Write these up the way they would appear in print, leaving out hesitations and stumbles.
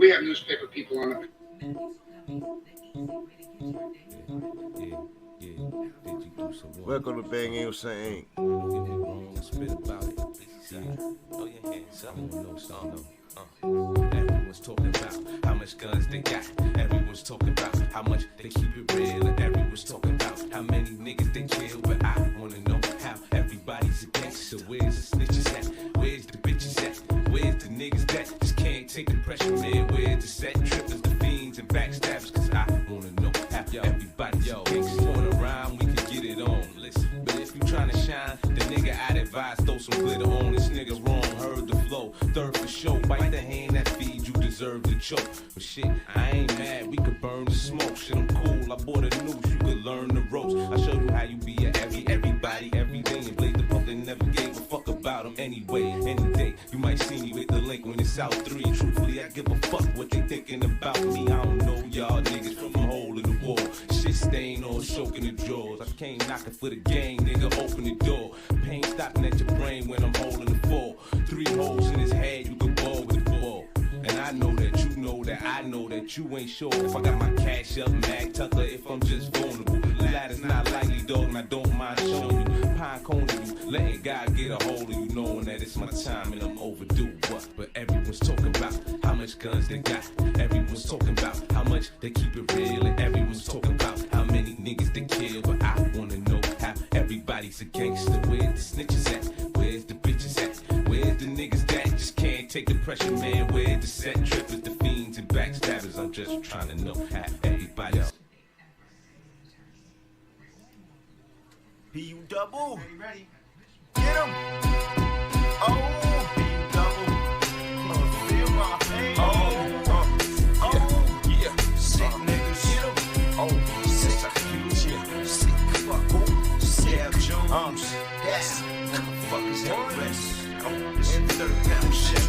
We have newspaper people on it. Welcome to BANGnACES LIVeNDIRECT. Everyone's talking about how much guns they got. Everyone's talking about how much they keep it real. And everyone's talking about how many niggas they kill. But I wanna know how everybody's a gangster. Where's the snitches at? Where's the bitches at? Where's the niggas that just can't take the pressure, man? Where's the set trippers, the fiends, and backstabbers? Cause I wanna know how everybody's a gangster. Going around, we can get it on. Listen, but if you tryna shine, the nigga I'd advise throw some glitter on. This nigga's wrong, heard the flow. Third for show, bite the hand that feeds you, deserve to choke. But shit, I ain't mad, we could burn the smoke. Shit, I'm cool, I bought a noose, you could learn the ropes. I show you how you be a everybody, every day. And Blade the pump, they never gave a fuck about them anyway. Any day, you might see me with the link when it's out 3. Truthfully, I give a fuck what they thinking about me. I don't know y'all niggas from a hole in the wall. Shit stain all soaking the drawers. I came knocking for the gang, nigga, open the door. Pain stopping at your brain when I'm holding the fall. 3 holes in his head, you can ball with the ball. And I know that you know that I know that you ain't sure if I got my cash up, Mag Tucker, if I'm just vulnerable. The ladder's not likely, dog, and I don't mind showing you. Pine cone to you, letting God get a hold of you, knowing that it's my time and I'm overdue. But everyone's talking about how much guns they got. Everyone's talking about how much they keep it real. And everyone's talking about how many niggas they kill. But I wanna know how everybody's a gangster. Where's the snitches at? Where's the bitches at? Where's the niggas that just can't take the pressure, man? Where's the set trippers, the fiends, and backstabbers? I'm just trying to know how everybody's. PU double. Ready? Get him. Oh, PU double. Feel my pain. Yeah. Sick niggas. Get him. Oh, sick. Yeah. Sick. Fuck. Sick. Jones. Yes. Motherfuckers have rest. In 30-pound shit.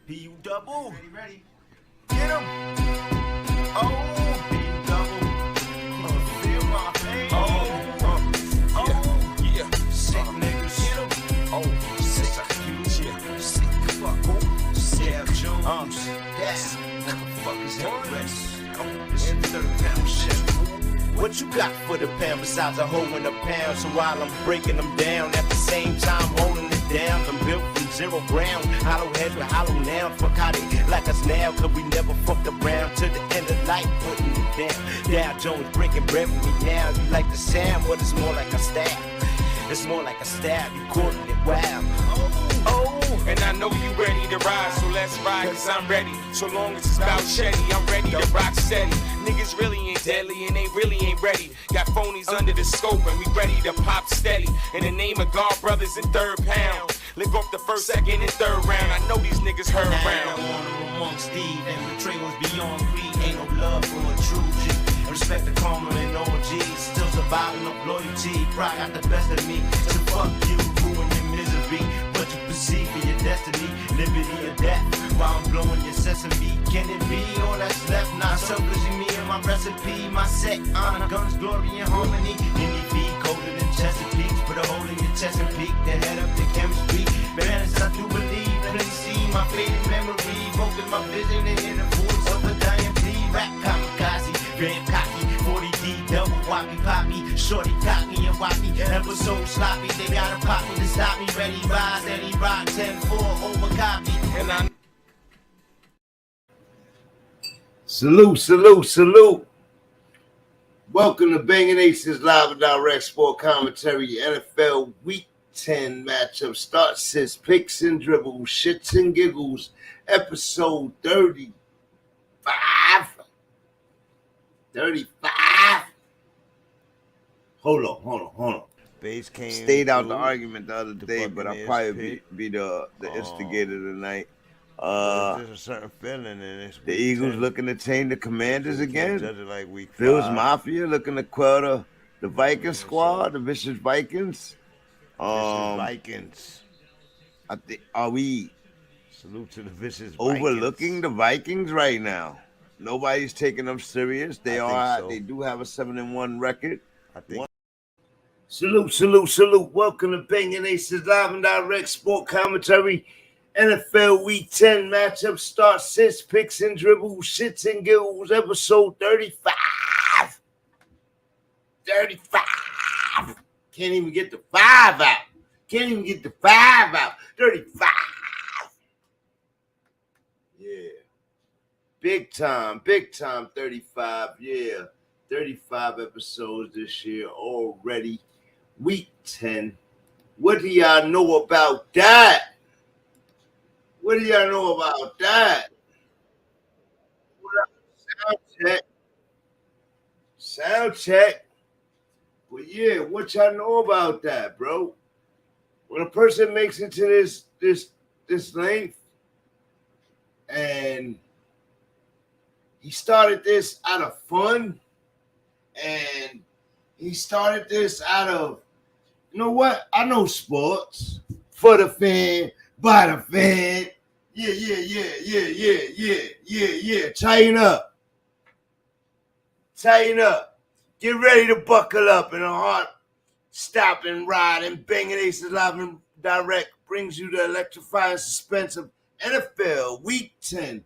PU double. Ready? Get him. Oh, PU double. Feel my pain. Yeah. Sick niggas. Get him. Oh, sick. Yeah. Sick. Fuck. Sick. Jones. Yes. Motherfuckers have rest. In 30-pound shit. What you got for the pound besides a hole in a pound? So while I'm breaking them down, at the same time holding it down, I'm built from zero ground. Hollow heads with hollow now. Fuck how they like us now, cause we never fucked around. To the end of life, putting it down. Dow Jones breaking bread with me now. You like the sound, but it's more like a stab. It's more like a stab, you calling it wild. Oh. And I know you ready to ride, so let's ride, cause I'm ready. So long as it's about Shetty, I'm ready to rock steady. Niggas really ain't deadly and they really ain't ready. Got phonies under the scope and we ready to pop steady. In the name of God, brothers in 3rd pound. Lick off the 1st, 2nd, and 3rd round. I know these niggas heard round. Honor amongst Steve and betrayals beyond greed. Ain't no love for a true G. Respect the karma and all G's. Still surviving up loyalty. Pride got the best of me. So fuck you, ruin your misery. What you perceive for your destiny, liberty or death. While I'm blowing your sesame, can it be all that's left? Not selfishly me and my recipe, my set, honor, guns, glory, and harmony. Any beat colder than Chesapeake, put a hole in your chest and peak, the head up the chemistry. Bananas, I do believe, please see my faded memory, evoking my vision and hear the voice of a dying plea. Rap kamikaze, grand cocky, 40D, double whoppy poppy, shorty cocky and whoppy, ever so sloppy. They gotta pop me to stop me, ready rise, any rock, 10-4, over copy. And I Salute. Welcome to BANGnACES Live and Direct Sport Commentary. NFL Week 10 matchup starts since Picks and Dribbles, Shits and Giggles, episode 35. 35. Hold on. Base came Stayed out the argument the other day, but I'll probably be the instigator tonight. There's a certain feeling in this. The Eagles looking to tame the Commanders again. Like week Bills 5. Mafia looking to quell the Viking squad, the vicious Vikings. Vikings. I think are we Salute to the vicious overlooking the Vikings right now? Nobody's taking them serious. They do have a 7-1 record. I think. Salute. Welcome to BANGnACES Live and Direct Sport Commentary. NFL Week 10 matchup starts since picks and dribbles, shits and giggles, episode 35. 35. Can't even get the 5 out. Can't even get the 5 out. 35. Yeah. Big time 35. Yeah. 35 episodes this year already. Week 10. What do y'all know about that? What do y'all know about that? Sound check. Sound check. But yeah, what y'all know about that, bro? When a person makes it to this length, and he started this out of fun, and he started this out of, you know what? I know sports for the fan, by the fan. Yeah. Tighten up. Get ready to buckle up in a heart. Stop and ride, and BANGnACES Live and Direct brings you the electrifying suspense of NFL Week 10,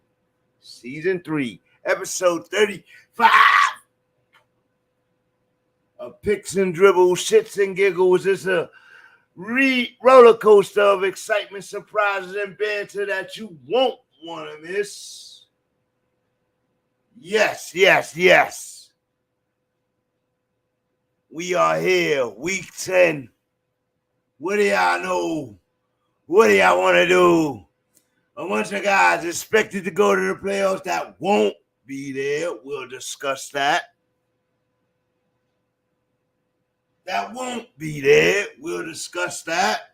Season 3, Episode 35. Picks and dribbles, shits and giggles. It's a roller coaster of excitement, surprises, and banter that you won't want to miss. Yes. We are here, Week 10. What do y'all know? What do y'all want to do? A bunch of guys expected to go to the playoffs that won't be there. We'll discuss that. That won't be there. We'll discuss that.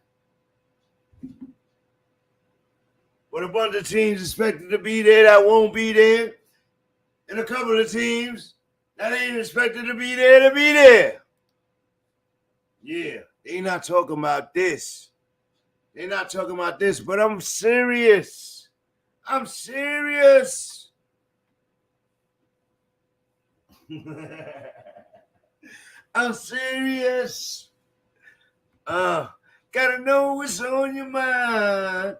But a bunch of teams expected to be there that won't be there. And a couple of teams that ain't expected to be there to be there. Yeah, they not talking about this. They're not talking about this, but I'm serious. I'm serious. I'm serious. Gotta know what's on your mind.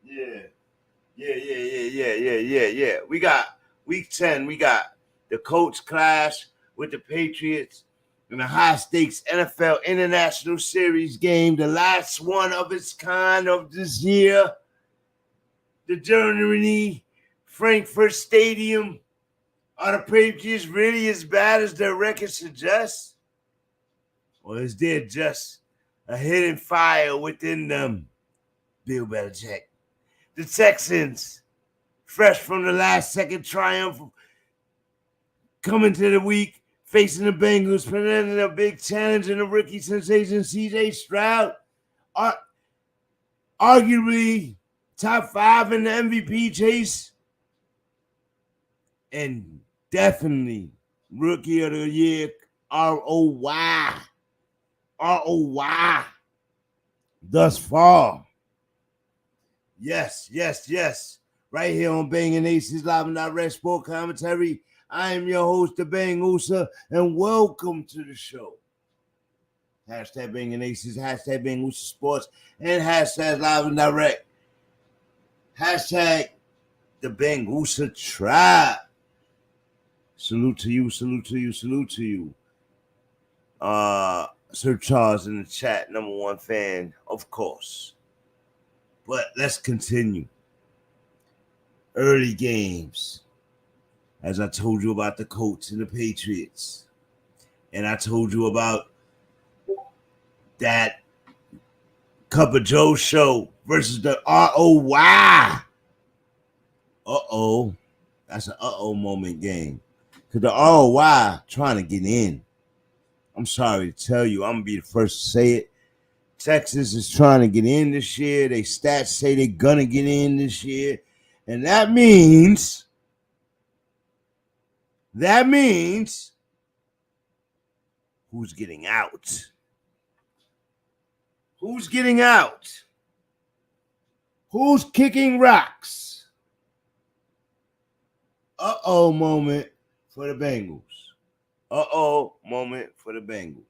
Yeah. We got Week 10. We got the Colts clash with the Patriots in a high-stakes NFL International Series game, the last one of its kind of this year. The Germany Frankfurt Stadium. Are the Patriots really as bad as their record suggests? Or is there just a hidden fire within them? Bill Belichick. The Texans, fresh from the last-second triumph, coming to the week, facing the Bengals, presenting a big challenge in the rookie sensation C.J. Stroud, arguably top 5 in the MVP chase, and definitely Rookie of the Year, ROY, thus far. Yes. Right here on BANGnACES Live and Direct Sport Commentary. I am your host, the BANGnACES, and welcome to the show. Hashtag BANGnACES, hashtag BANGnACES Sports, and hashtag Live and Direct. Hashtag the BANGnACES Tribe. Salute to you. Sir Charles in the chat, #1 fan, of course. But let's continue. Early games. As I told you about the Colts and the Patriots. And I told you about that Cup of Joe show versus the ROY. That's an moment game. Because the ROY trying to get in. I'm sorry to tell you. I'm going to be the first to say it. Texas is trying to get in this year. They stats say they're going to get in this year. And that means who's getting out? Who's getting out? Who's kicking rocks? Moment for the Bengals. Moment for the Bengals.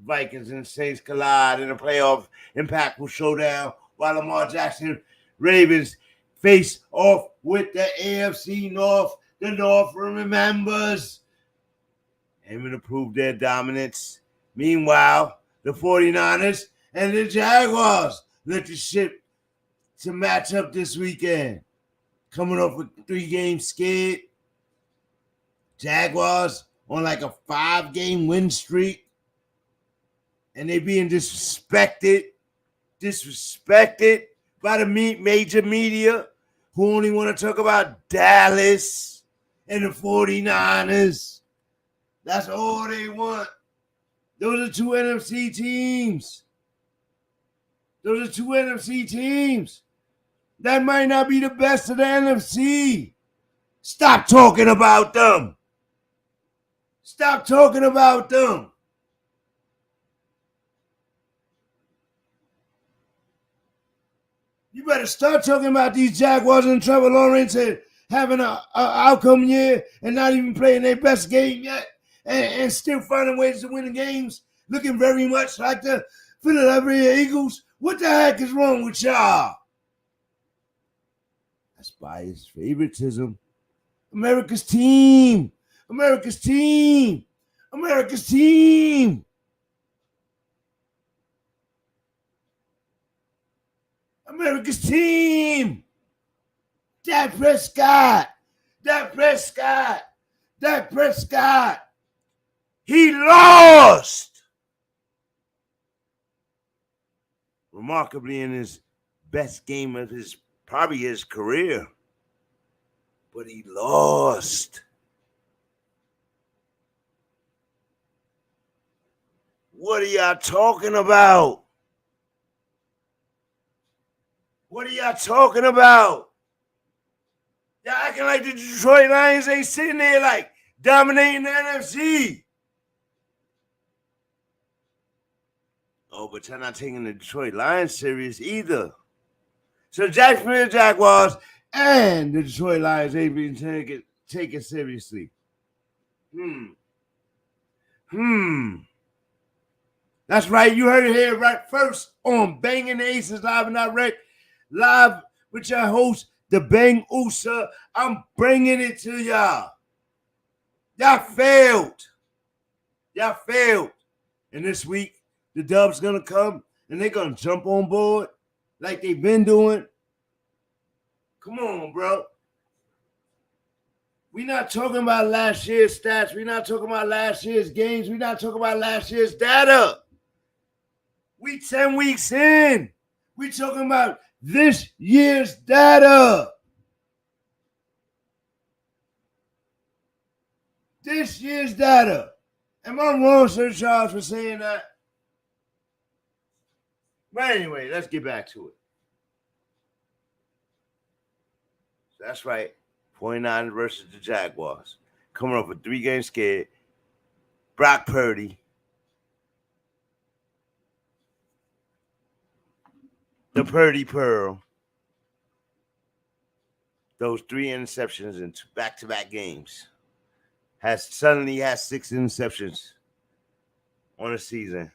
Vikings and Saints collide in a playoff impactful showdown while Lamar Jackson Ravens face off with the AFC North. The North remembers, aiming to prove their dominance. Meanwhile, the 49ers and the Jaguars let the ship to match up this weekend. Coming off a 3-game skid. Jaguars on like a 5-game win streak. And they being disrespected by the major media who only want to talk about Dallas and the 49ers. That's all they want. Those are two NFC teams. That might not be the best of the NFC. Stop talking about them. You better start talking about these Jaguars and Trevor Lawrence and having an outcome year and not even playing their best game yet and still finding ways to win the games, looking very much like the Philadelphia Eagles. What the heck is wrong with y'all? That's biased favoritism. America's team. Dak Prescott. He lost. Remarkably in his best game of probably his career. But he lost. What are y'all talking about? Y'all acting like the Detroit Lions ain't sitting there like dominating the NFC. Oh, but y'all not taking the Detroit Lions serious either. So Jacksonville Jaguars and the Detroit Lions ain't being taken seriously. That's right. You heard it here right first on Banging Aces Live and Direct. Live with your host, the BANGnACES. I'm bringing it to y'all. Y'all failed. And this week, the Dubs going to come and they're going to jump on board like they've been doing. Come on, bro. We're not talking about last year's stats. We're not talking about last year's games. We're not talking about last year's data. We 10 weeks in. We're talking about this year's data. Am I wrong, Sir Charles, for saying that? But anyway, let's get back to it. That's right. 49ers versus the Jaguars. Coming off a 3-game skid. Brock Purdy. The Purdy Pearl. Those 3 interceptions in back-to-back games. Suddenly has 6 interceptions on a season.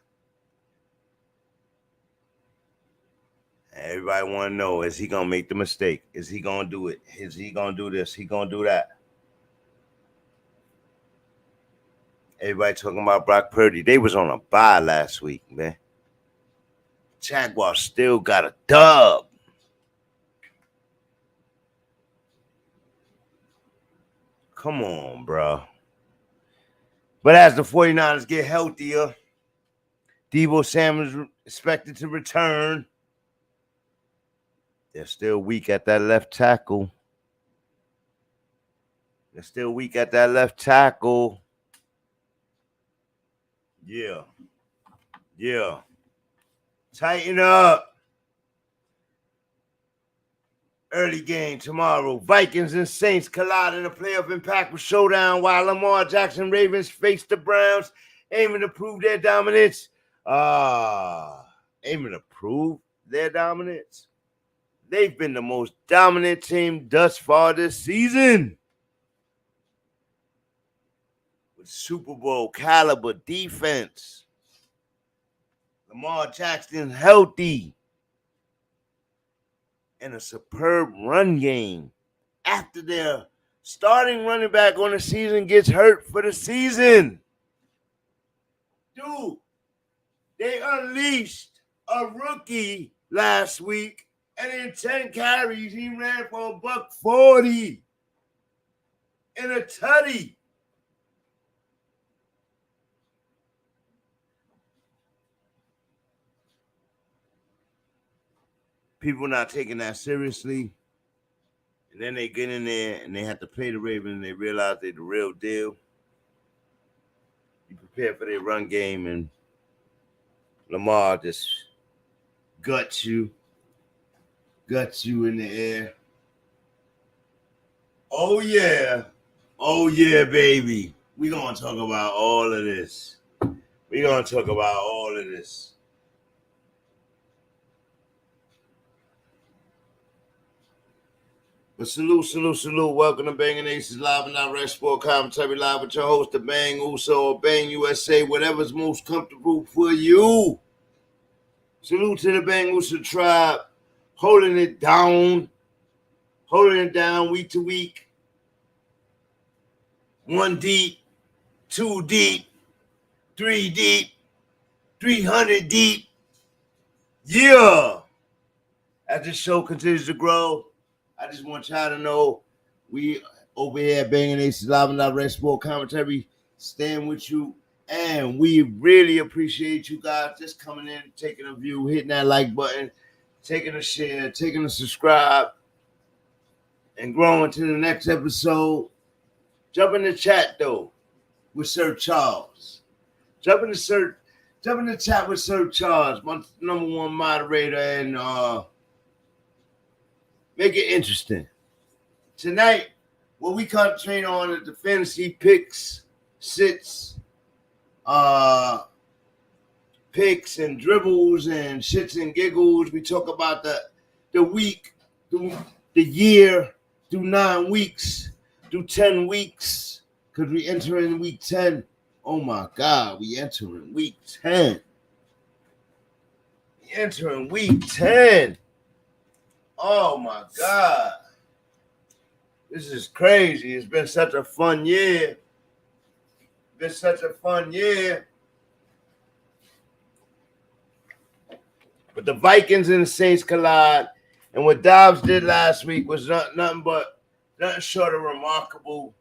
Everybody want to know, is he going to make the mistake? Is he going to do it? Is he going to do this? He going to do that? Everybody talking about Brock Purdy. They was on a bye last week, man. Jaguars still got a dub. Come on, bro. But as the 49ers get healthier, Deebo Samuel's expected to return. They're still weak at that left tackle. Yeah. Tighten up. Early game tomorrow. Vikings and Saints collide in a playoff impactful showdown while Lamar Jackson Ravens face the Browns, aiming to prove their dominance. They've been the most dominant team thus far this season. With Super Bowl caliber defense. Lamar Jackson healthy. And a superb run game after their starting running back on the season gets hurt for the season. Dude, they unleashed a rookie last week, and in 10 carries, he ran for $140 in a tutty. People not taking that seriously. And then they get in there and they have to play the Ravens and they realize they're the real deal. You prepare for their run game and Lamar just guts you in the air. Oh yeah, baby. We're going to talk about all of this. But salute. Welcome to Banging Aces Live and Direct Sport Commentary Live with your host, the Bang Uso or Bang USA, whatever's most comfortable for you. Salute to the Bang Uso tribe, holding it down week to week. 1 deep, 2 deep, 3 deep, 300 deep. Yeah. As this show continues to grow, I just want y'all to know we over here at Banging Aces Live and Direct Sport Commentary stand with you, and we really appreciate you guys just coming in, taking a view, hitting that like button, taking a share, taking a subscribe, and growing to the next episode. Jump in the chat though with Sir Charles. Jump in the chat with Sir Charles, my number one moderator, and make it interesting. Tonight, what we concentrate on is the fantasy picks, sits, picks and dribbles and shits and giggles. We talk about the week, the year, through 9 weeks, through 10 weeks, because we enter in week 10. Oh my God, we enter in week 10. Oh my God. This is crazy. It's been such a fun year. But the Vikings and the Saints collide. And what Dobbs did last week was nothing short of remarkable.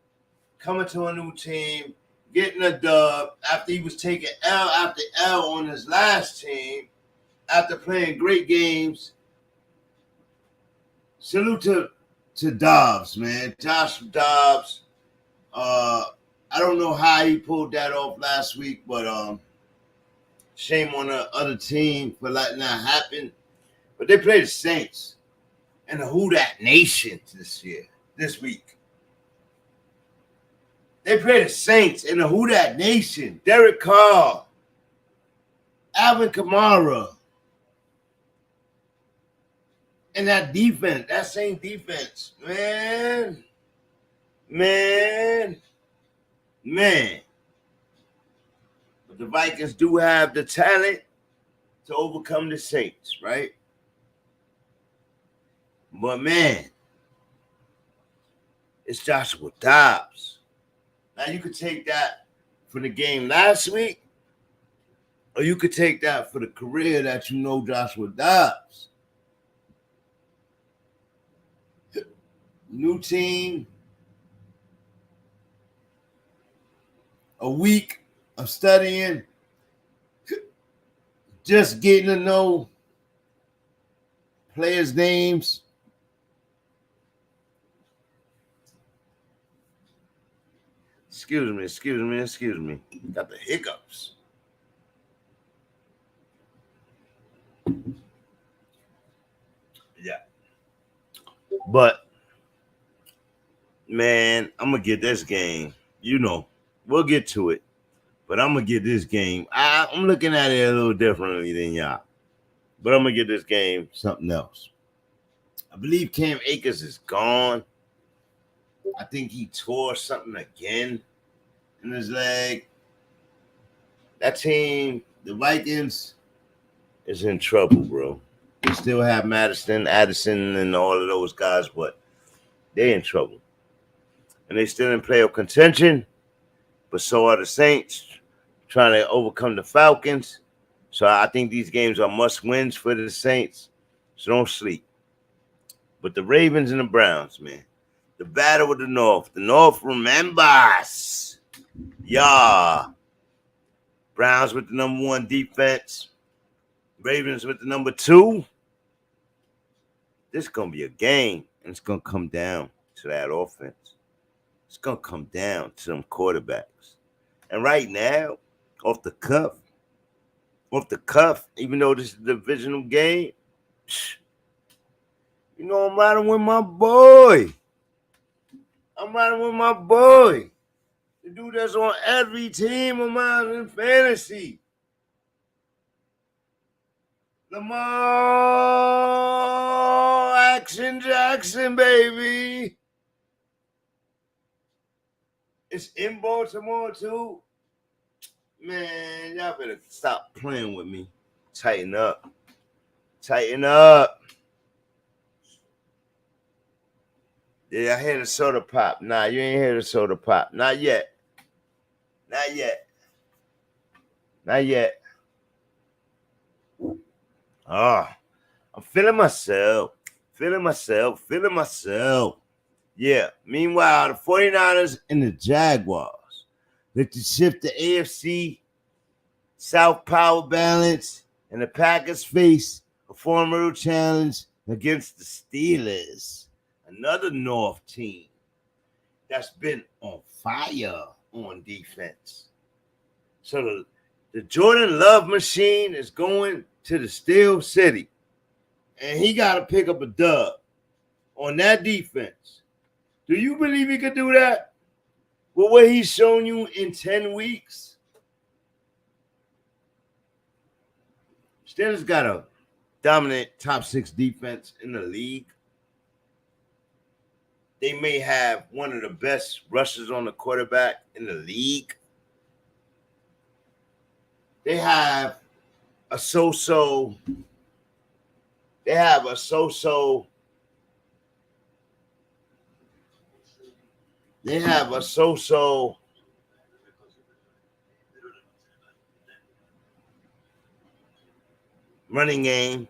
Coming to a new team, getting a dub after he was taking L after L on his last team, after playing great games. Salute to Dobbs, man. Josh Dobbs. I don't know how he pulled that off last week, but shame on the other team for letting that happen. But they play the Saints and the Who Dat Nation this week. They play the Saints and the Who Dat Nation. Derek Carr, Alvin Kamara. And that defense, that same defense, man. But the Vikings do have the talent to overcome the Saints, right? But man, it's Joshua Dobbs. Now you could take that for the game last week, or you could take that for the career that you know Joshua Dobbs. New team, a week of studying, just getting to know players' names. Excuse me. Got the hiccups. Yeah. But man, I'm going to get this game. You know, we'll get to it. But I'm going to get this game. I'm looking at it a little differently than y'all. But I'm going to get this game something else. I believe Cam Akers is gone. I think he tore something again in his leg. That team, the Vikings, is in trouble, bro. They still have Madison, Addison, and all of those guys, but they're in trouble. And they still in playoff contention, but so are the Saints trying to overcome the Falcons. So I think these games are must-wins for the Saints. So don't sleep. But the Ravens and the Browns, man. The battle of the North. The North remembers. Yeah. Browns with the number 1 defense. Ravens with the number 2. This is going to be a game, and it's going to come down to that offense. It's going to come down to them quarterbacks. And right now, off the cuff, even though this is a divisional game, you know, I'm riding with my boy. The dude that's on every team of mine in fantasy. Lamar Jackson, baby. It's in Baltimore, too. Man, y'all better stop playing with me. Tighten up. Yeah, I hear the soda pop. Nah, you ain't hear the soda pop. Not yet. Oh, I'm feeling myself. Yeah. Meanwhile, the 49ers and the Jaguars look to shift the AFC South power balance, and the Packers face a formidable challenge against the Steelers, another North team that's been on fire on defense. So the Jordan Love machine is going to the Steel City, and he got to pick up a dub on that defense. Do you believe he could do that with what he's shown you in 10 weeks? Steelers got a dominant top 6 defense in the league. They may have one of the best rushers on the quarterback in the league. They have a so-so running game.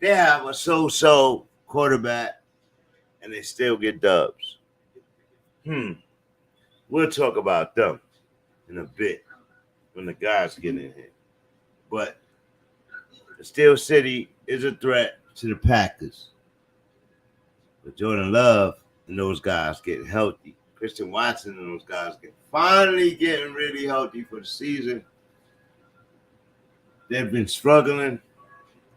They have a so-so quarterback, and they still get dubs. We'll talk about them in a bit when the guys get in here. But the Steel City is a threat to the Packers. But Jordan Love and those guys getting healthy. Christian Watson and those guys finally getting really healthy for the season. They've been struggling.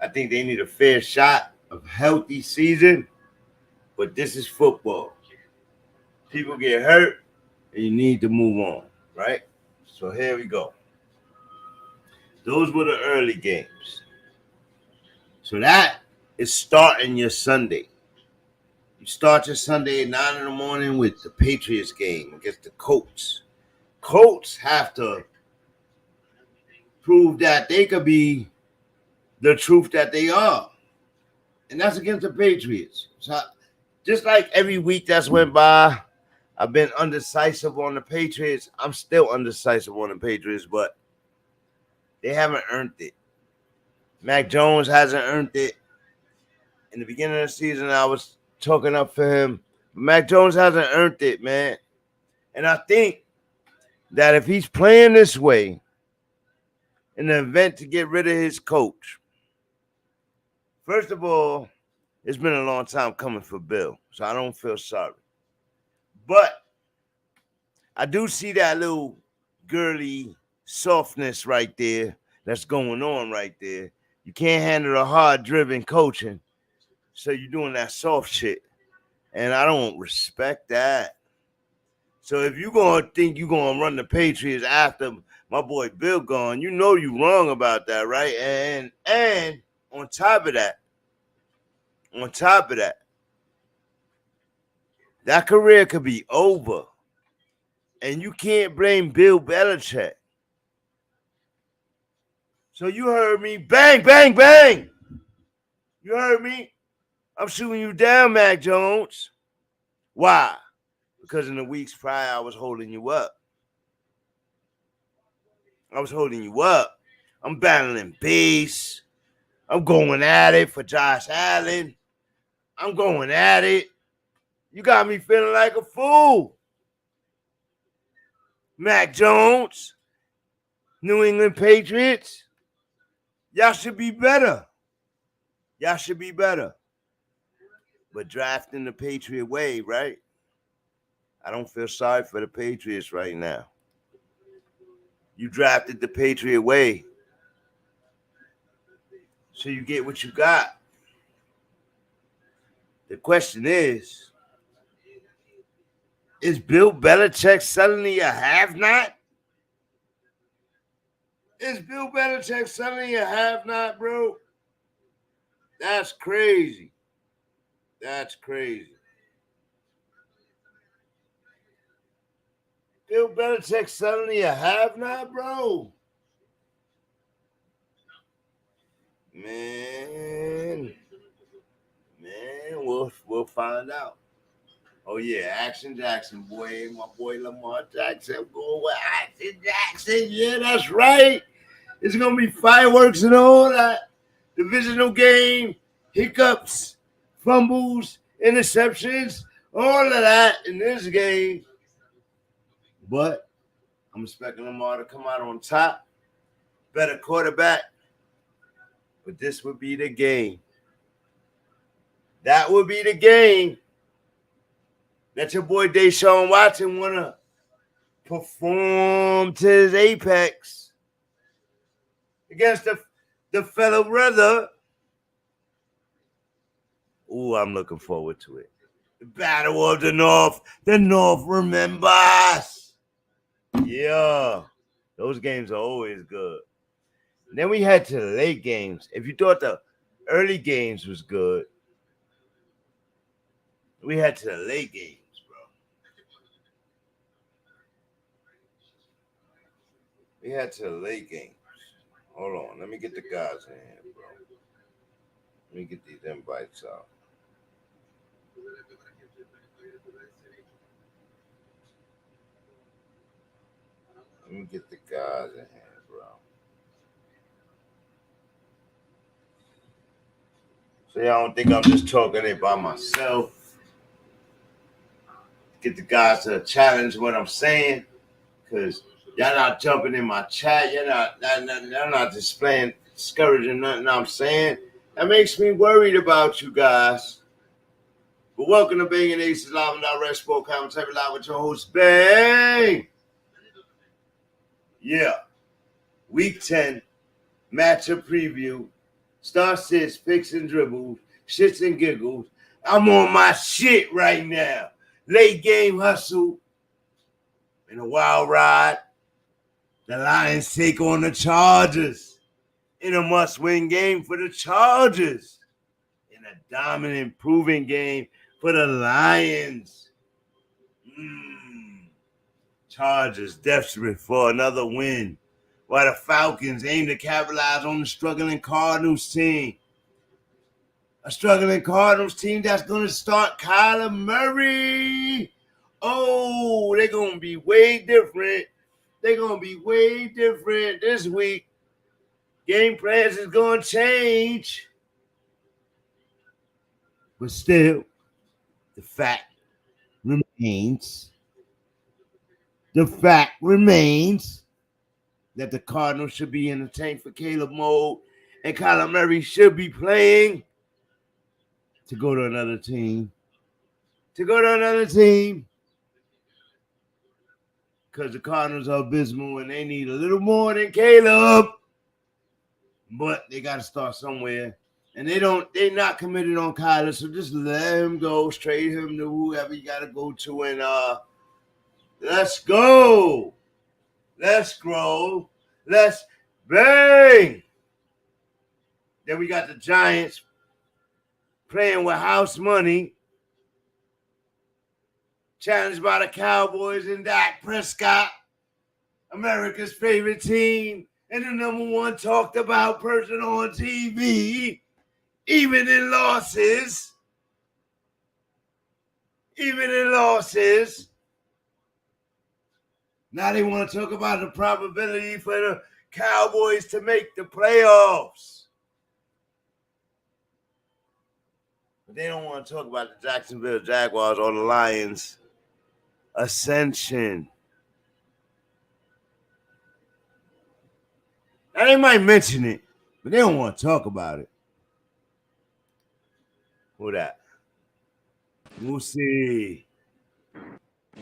I think they need a fair shot of healthy season. But this is football. People get hurt, and you need to move on, right? So here we go. Those were the early games. So that is starting your Sunday. You start your Sunday at 9 in the morning with the Patriots game against the Colts. Colts have to prove that they could be the truth that they are. And that's against the Patriots. So just like every week that's went by, I've been undecisive on the Patriots. I'm still undecisive on the Patriots, but they haven't earned it. Mac Jones hasn't earned it. In the beginning of the season, I was talking up for him. But Mac Jones hasn't earned it, man. And I think that if he's playing this way in the event to get rid of his coach, first of all, it's been a long time coming for Bill, so I don't feel sorry. But I do see that little girly softness right there that's going on right there. You can't handle the hard-driven coaching, so you're doing that soft shit. And I don't respect that. So if you're going to think you're going to run the Patriots after my boy Bill gone, you know you're wrong about that, right? And on top of that, that career could be over. And you can't blame Bill Belichick. So you heard me. Bang, bang, bang. You heard me? I'm shooting you down, Mac Jones. Why? Because in the weeks prior, I was holding you up. I'm battling base. I'm going at it for Josh Allen. I'm going at it. You got me feeling like a fool. Mac Jones, New England Patriots, y'all should be better. But drafting the Patriot way, right? I don't feel sorry for the Patriots right now. You drafted the Patriot way. So you get what you got. The question is Bill Belichick suddenly a have-not? Is Bill Belichick suddenly a have-not, bro? That's crazy. Bill Belichick suddenly a have-not, bro? Man, we'll find out. Oh yeah, Action Jackson, boy, my boy Lamar Jackson, go with Action Jackson. Yeah, that's right. It's gonna be fireworks and all that. Divisional game, hiccups, fumbles, interceptions, all of that in this game. But I'm expecting Lamar to come out on top. Better quarterback. But this would be the game. That would be the game that your boy Deshaun Watson want to perform to his apex against the fellow brother. Ooh, I'm looking forward to it. The Battle of the North. The North remembers. Yeah. Those games are always good. And then we head to the late games. If you thought the early games was good, we head to the late games, bro. We head to the late games. Hold on. Let me get the guys in here, bro. Let me get these invites out. Let me get the guys in here, bro. So y'all don't think I'm just talking it by myself. Get the guys to challenge what I'm saying, because y'all not jumping in my chat. Y'all not displaying, discouraging nothing I'm saying. That makes me worried about you guys. But welcome to BANGnACES LivenDirect Sport Commentary Live with your host, Bang. Yeah. Week 10, matchup preview, start sits, picks and dribbles, shits and giggles. I'm on my shit right now. Late game hustle in a wild ride. The Lions take on the Chargers in a must-win game for the Chargers. In a dominant, proven game for the Lions. Chargers desperate for another win, while the Falcons aim to capitalize on the struggling Cardinals team. A struggling Cardinals team that's going to start Kyler Murray. Oh, they're going to be way different. This week. Game plans is going to change. But still, the fact remains that the Cardinals should be in the tank for Caleb mode, and Kyler Murray should be playing to go to another team. Because the Cardinals are abysmal and they need a little more than Caleb. But they got to start somewhere. And they're not committed on Kyler, so just let him go, trade him to whoever you got to go to, and let's go. Let's grow. Let's bang. Then we got the Giants playing with house money, challenged by the Cowboys and Dak Prescott, America's favorite team, and the number one talked about person on TV, even in losses. Even in losses. Now they want to talk about the probability for the Cowboys to make the playoffs. But they don't want to talk about the Jacksonville Jaguars or the Lions' ascension. Now they might mention it, but they don't want to talk about it. Who that? Moosey.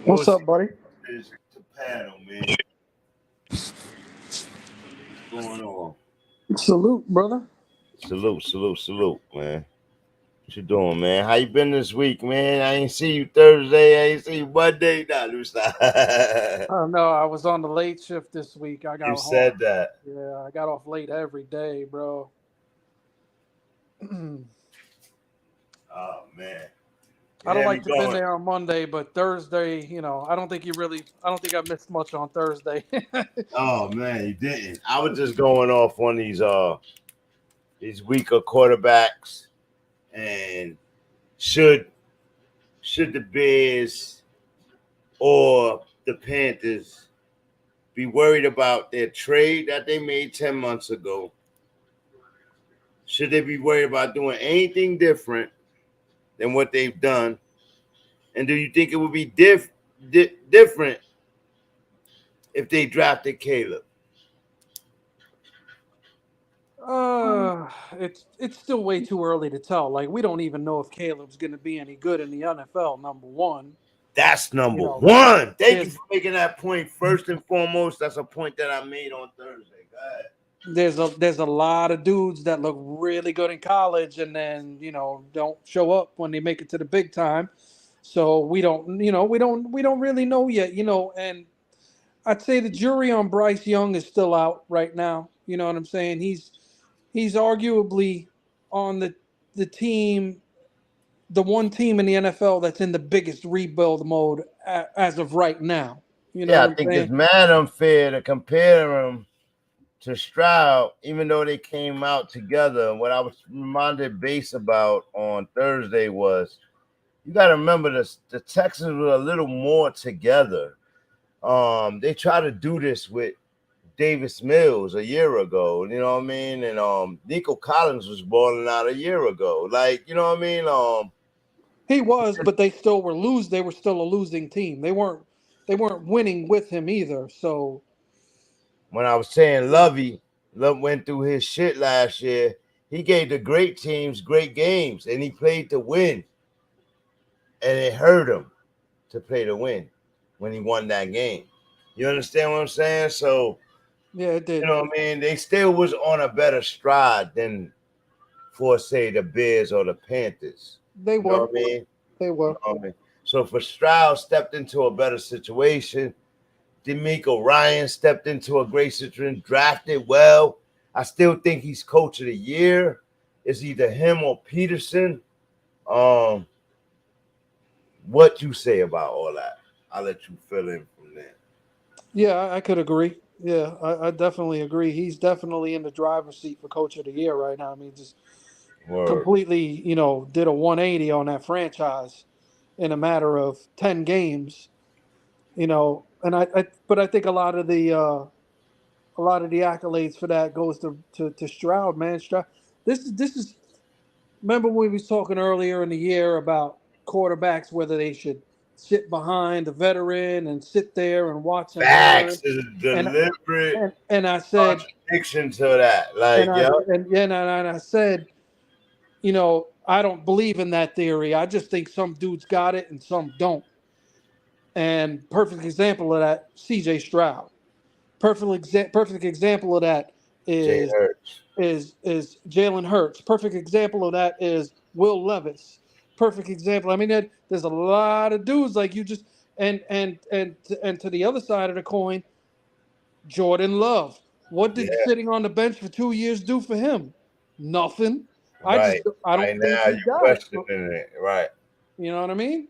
What's up, buddy? It's the panel, man. What's going on? Salute, brother. Salute, man. What you doing, man? How you been this week, man? I ain't see you Thursday. I ain't see you Monday. Nah, Oh no, I was on the late shift this week. I got you home. said that. Yeah, I got off late every day, bro. Oh man. I don't like to be there on Monday, but Thursday, I don't think I missed much on Thursday. Oh man, you didn't. I was just going off on these weaker quarterbacks, and should the Bears or the Panthers be worried about their trade that they made 10 months ago? Should they be worried about doing anything different than what they've done? And do you think it would be different if they drafted Caleb? It's still way too early to tell. Like, we don't even know if Caleb's going to be any good in the NFL, number one. That's number one. Thank you for making that point first and foremost. That's a point that I made on Thursday. Go ahead. There's a lot of dudes that look really good in college and then, don't show up when they make it to the big time. So we don't really know yet, and I'd say the jury on Bryce Young is still out right now. You know what I'm saying? He's arguably on the team, the one team in the NFL that's in the biggest rebuild mode as of right now. I think it's mad unfair to compare him to Stroud, even though they came out together. What I was reminded base about on Thursday was, you got to remember this: the Texans were a little more together. They tried to do this with Davis Mills a year ago, you know what I mean? And Nico Collins was balling out a year ago. Like, you know what I mean? He was, but they still were they were still a losing team. They weren't winning with him either. So when I was saying Love went through his shit last year, he gave the great teams great games, and he played to win. And it hurt him to play to win when he won that game. You understand what I'm saying? So, yeah, it did. You know what I mean? They still was on a better stride than, for, say, the Bears or the Panthers. They were. You know what I mean? They were. You know what I mean? So, for Stroud stepped into a better situation. D'Amico Ryan stepped into a great situation, drafted well. I still think he's coach of the year. It's either him or Peterson. What you say about all that? I'll let you fill in from there. Yeah, I could agree. Yeah, I definitely agree. He's definitely in the driver's seat for coach of the year right now. I mean, just completely, did a 180 on that franchise in a matter of 10 games. And but I think a lot of the accolades for that goes to Stroud, man. Stroud. This is. Remember when we was talking earlier in the year about quarterbacks, whether they should sit behind a veteran and sit there and watch him Facts is deliberate and I said contradiction to that. Like, and I said, I don't believe in that theory. I just think some dudes got it and some don't. And perfect example of that, CJ Stroud. Perfect example of that is Jalen Hurts. Perfect example of that is Will Levis. Perfect example. I mean, there's a lot of dudes like you just and to the other side of the coin, Jordan Love. What did sitting on the bench for 2 years do for him? Nothing. I don't think he got it. Right. You know what I mean?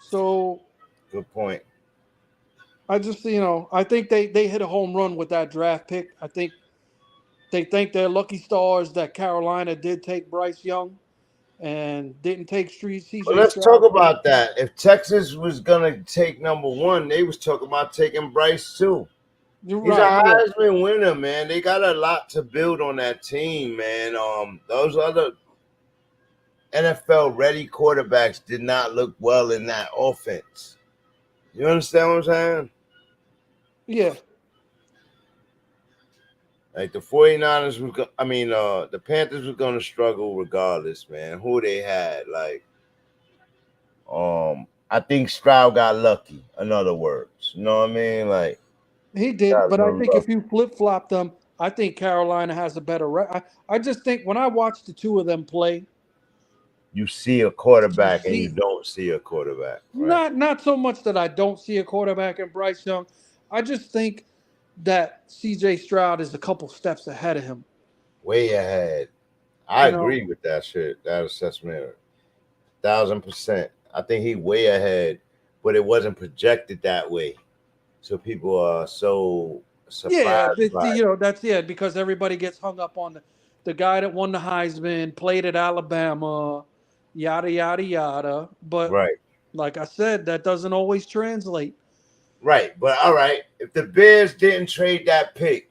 So good point. I just, I think they hit a home run with that draft pick. I think they think they're lucky stars that Carolina did take Bryce Young and didn't take Well, CJ let's talk Stroud. about that. If Texas was gonna take number one, they was talking about taking Bryce too. You're He's a right. Yeah. Heisman winner, man. They got a lot to build on that team, man. Those other NFL ready quarterbacks did not look well in that offense. You understand what I'm saying? Yeah. Like the 49ers the Panthers were gonna struggle regardless, man. Who they had. I think Stroud got lucky, in other words. You know what I mean? Like He did, got a but I little think if lucky. you flip flop them, I think Carolina has a better. I just think when I watch the two of them play, You see a you quarterback and you see don't see a quarterback, right? not so much that I don't see a quarterback in Bryce Young. I just think that CJ Stroud is a couple steps ahead of him. Way ahead. I You know, agree with that shit, that assessment. 1,000%. I think he way ahead, but it wasn't projected that way. So people are so yeah, surprised by it. that's because everybody gets hung up on the guy that won the Heisman, played at Alabama, yada yada yada. But Right. like I said, that doesn't always translate. Right. But all right. If the Bears didn't trade that pick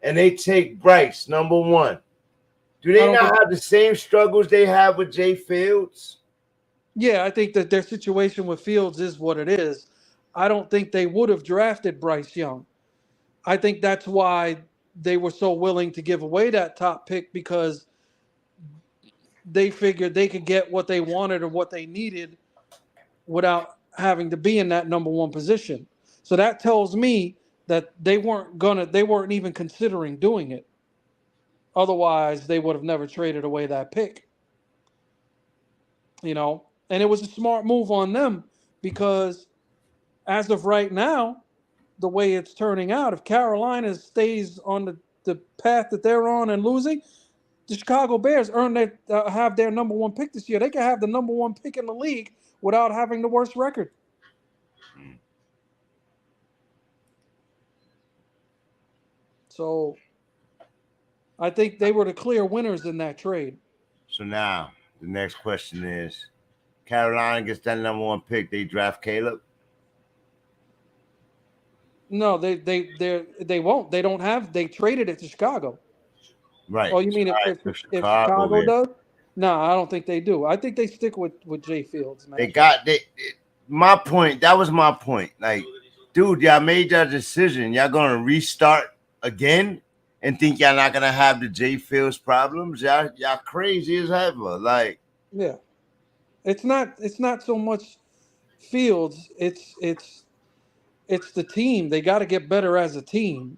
and they take Bryce, number one, do I they don't think. not have the same struggles they have with Jay Fields? Yeah, I think that their situation with Fields is what it is. I don't think they would have drafted Bryce Young. I think that's why they were so willing to give away that top pick because they figured they could get what they wanted or what they needed without having to be in that number one position. So that tells me that they weren't even considering doing it. Otherwise, they would have never traded away that pick. And it was a smart move on them because as of right now, the way it's turning out, if Carolina stays on the path that they're on and losing, the Chicago Bears have their number one pick this year. They can have the number one pick in the league without having the worst record. So I think they were the clear winners in that trade. So now the next question is Carolina gets that number one pick, they draft Caleb? No, they won't. They don't have. They traded it to Chicago. Right. Oh, you mean So if Chicago Chicago then. does? No, I don't think they do. I think they stick with Jay Fields, man. My point. That was my point. Like, dude, y'all made that decision. Y'all gonna restart again and think y'all not gonna have the Jay Fields problems? Y'all crazy as ever. Like, Yeah, it's not so much Fields. It's the team. They got to get better as a team.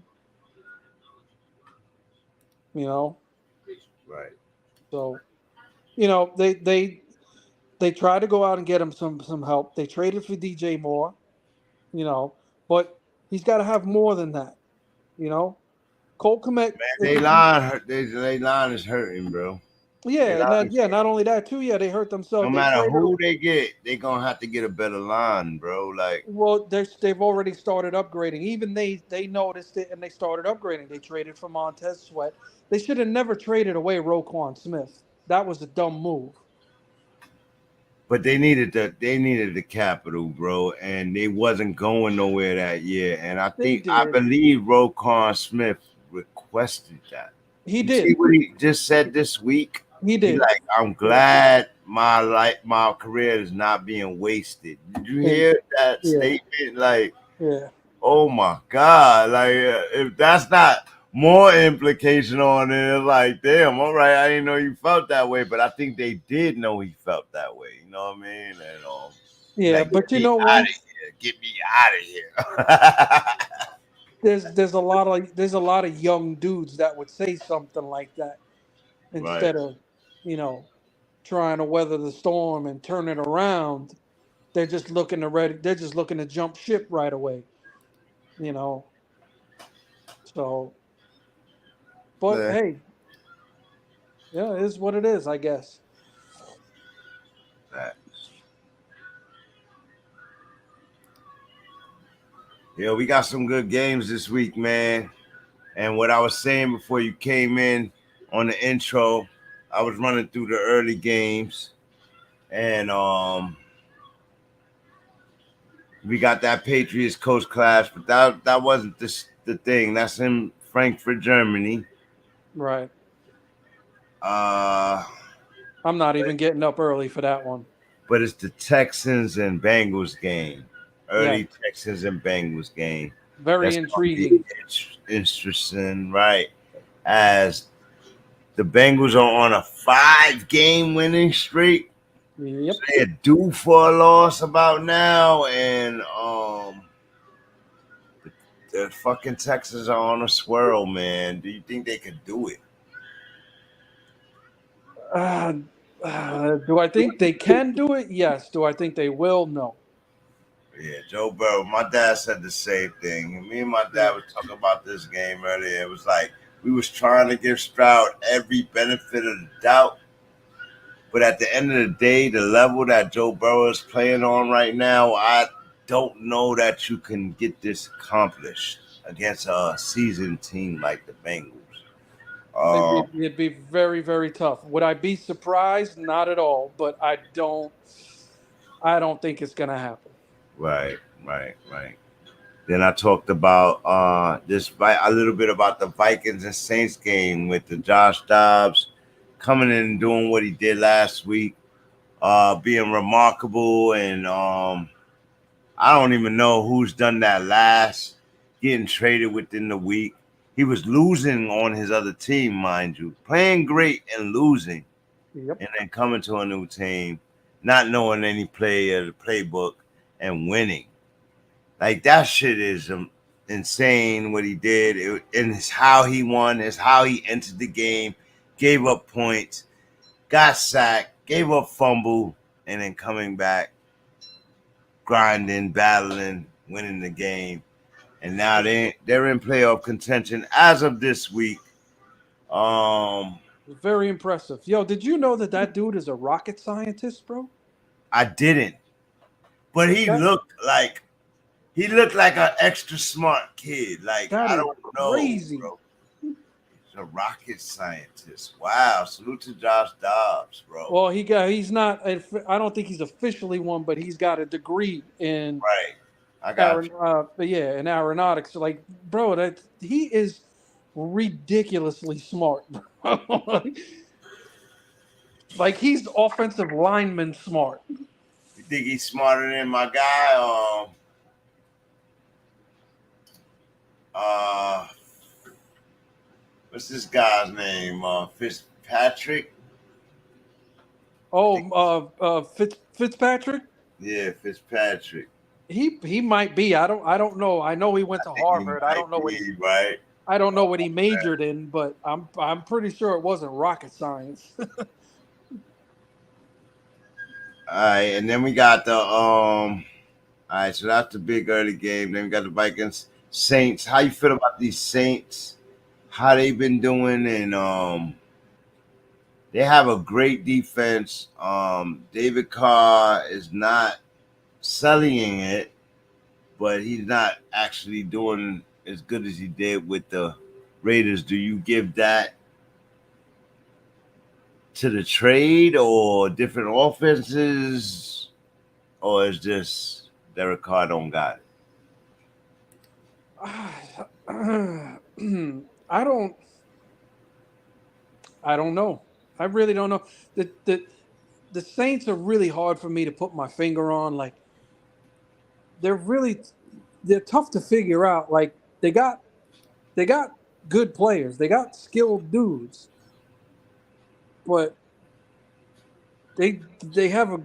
right. So, they tried to go out and get him some help. They traded for DJ Moore, but he's got to have more than that. Colt Kmet. They line is hurting, bro. Yeah, not only that too. Yeah, they hurt themselves. No matter who they get, they gonna have to get a better line, bro. Like, well, they've already started upgrading. Even they noticed it and they started upgrading. They traded for Montez Sweat. They should have never traded away Roquan Smith. That was a dumb move. but they needed the capital, bro, and they wasn't going nowhere that year. And I believe Roquan Smith requested that. He You did. see what he just said this week? He did. He like, I'm glad my career is not being wasted. Did you hear that statement? Like, yeah. Oh my God! Like, if that's not more implication on it, like, damn, all right, I didn't know you felt that way, but I think they did know he felt that way. You know what I mean? And yeah, like, but you know what? Get me out of here. There's a lot of young dudes that would say something like that instead of trying to weather the storm and turn it around. They're just looking to jump ship right away. So, but Yeah. hey, yeah, it is what it is, I guess. Yeah, we got some good games this week, man. And what I was saying before you came in on the intro, I was running through the early games, and we got that Patriots Colts clash, but that wasn't the thing. That's in Frankfurt, Germany. Right. Uh, I'm not even getting up early for that one. But it's the Texans and Bengals game. Early Yeah. Texans and Bengals game. Very That's intriguing. Interesting, right? As the Bengals are on a 5-game winning streak. Yep. So they're due for a loss about now, and the fucking Texans are on a swirl, man. Do you think they could do it? Do I think they can do it? Yes. Do I think they will? No. Yeah, Joe Burrow. My dad said the same thing. Me and my dad was talking about this game earlier. It was like we was trying to give Stroud every benefit of the doubt. But at the end of the day, the level that Joe Burrow is playing on right now, I don't know that you can get this accomplished against a seasoned team like the Bengals. It'd be very, very tough. Would I be surprised? Not at all. But I don't think it's gonna happen. Right. Then I talked about a little bit about the Vikings and Saints game with the Josh Dobbs coming in and doing what he did last week, being remarkable, and I don't even know who's done that last, getting traded within the week. He was losing on his other team, mind you, playing great and losing, Yep. and then coming to a new team, not knowing any play of the playbook and winning. Like, that shit is insane what he did. And it's how he won, it's how he entered the game, gave up points, got sacked, gave up fumble, and then coming back, grinding, battling, winning the game. And now they're in playoff contention as of this week. Very impressive. Yo, did you know that dude is a rocket scientist, bro? I didn't. But he looked like an extra smart kid. Like, I don't know, crazy. bro. He's a rocket scientist. Wow. Salute to Josh Dobbs, bro. Well, he's not. I don't think he's officially one, but he's got a degree in. Right. I got you. In aeronautics. Like, bro, he is ridiculously smart, bro. Like, he's offensive lineman smart. You think he's smarter than my guy? What's this guy's name? Fitzpatrick? Fitzpatrick? Yeah, Fitzpatrick. He might be. I don't know. I know he went to Harvard. I don't know what right. I don't know what he majored in, but I'm pretty sure it wasn't rocket science. All right, and then we got the all right, so that's the big early game. Then we got the Vikings Saints. How you feel about these Saints? How they been doing? And they have a great defense. David Carr is not selling it, but he's not actually doing as good as he did with the Raiders. Do you give that to the trade or different offenses, or is just Derek Carr don't got it? I don't know. I really don't know. The Saints are really hard for me to put my finger on. Like, they're tough to figure out. Like, they got good players. They got skilled dudes. But they have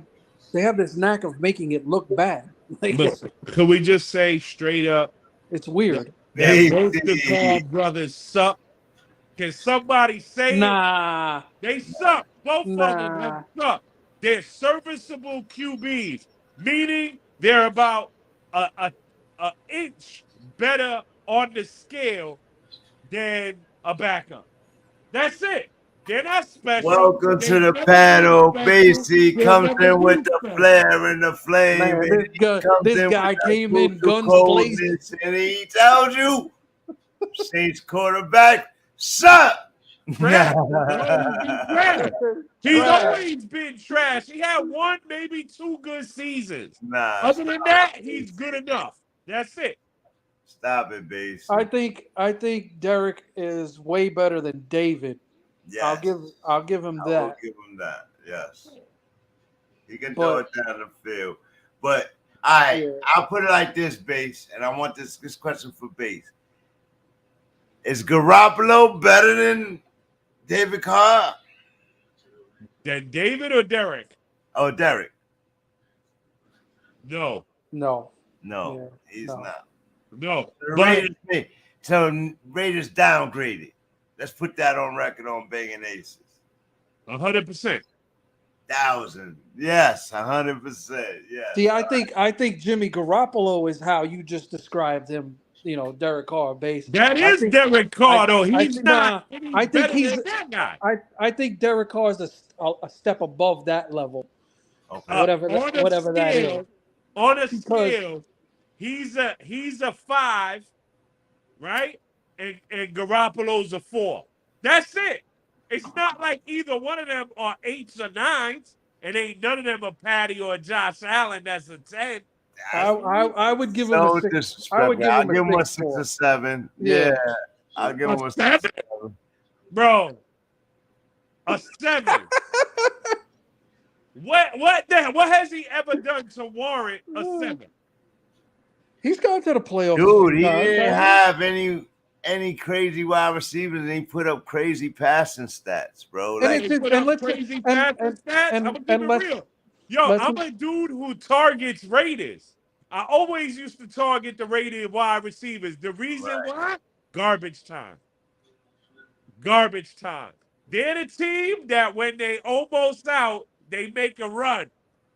this knack of making it look bad. Like, Listen, could we just say straight up, it's weird. that both the Paul brothers suck? Can somebody say Nah. it? They suck. Both of them suck. They're serviceable QBs, meaning they're about a inch better on the scale than a backup. That's it. They're not special. Welcome They to the never panel. been special. Basie They'll comes never in with be the special. flare and the flame. Man, And he comes this in guy with that came in brutal guns blazing. coldness, and he tells you, Saints quarterback, suck. Trash. He's always been trash. He's Trash. always been trash. He had 1, maybe 2 good seasons. Nah, Other than that, he's good enough. That's it. stop it, Basie. I think Derek is way better than David. Yes. I'll give him I will that. give him that. Yes. He can But- throw it down the field. But all right, Yeah. I'll put it like this, Base, and I want this question for Base. Is Garoppolo better than David Carr? Then David or Derek? Oh, Derek. No. No. No, Yeah, he's no. not. No. The But Raiders downgraded. Let's put that on record on Banging Aces. 100%. 1,000. Yes, 100%. Yes. See, I think Jimmy Garoppolo is how you just described him. You know, Derek Carr base. That I is think- Derek Carr, though. I He's think- not. nah, He's I think better he's- than that guy. I think Derek Carr is a step above that level. Okay. Whatever on a whatever that scale, is. on a Because- scale, he's a 5, right? And Garoppolo's a 4. That's it. It's not like either one of them are 8s or 9s, and ain't none of them a Patty or a Josh Allen that's a 10. I would give him So a 6. disrespectful. I would give I'll him a give him a 6 6 4. or 7. Yeah. Yeah. I'll give him a 6 or 7. 7. Bro, a 7. What has he ever done to warrant a 7? He's gone to the playoffs. Dude, he times, didn't hasn't have any crazy wide receivers, and he put up crazy passing stats, bro. And Like, They it's- put and up let's- crazy and- passing and- stats. and- I'm gonna and keep let's- it real. Yo, let's- I'm a dude who targets Raiders. I always used to target the Raiders wide receivers. The reason why? Garbage time. Garbage time. They're the team that when they almost out, they make a run.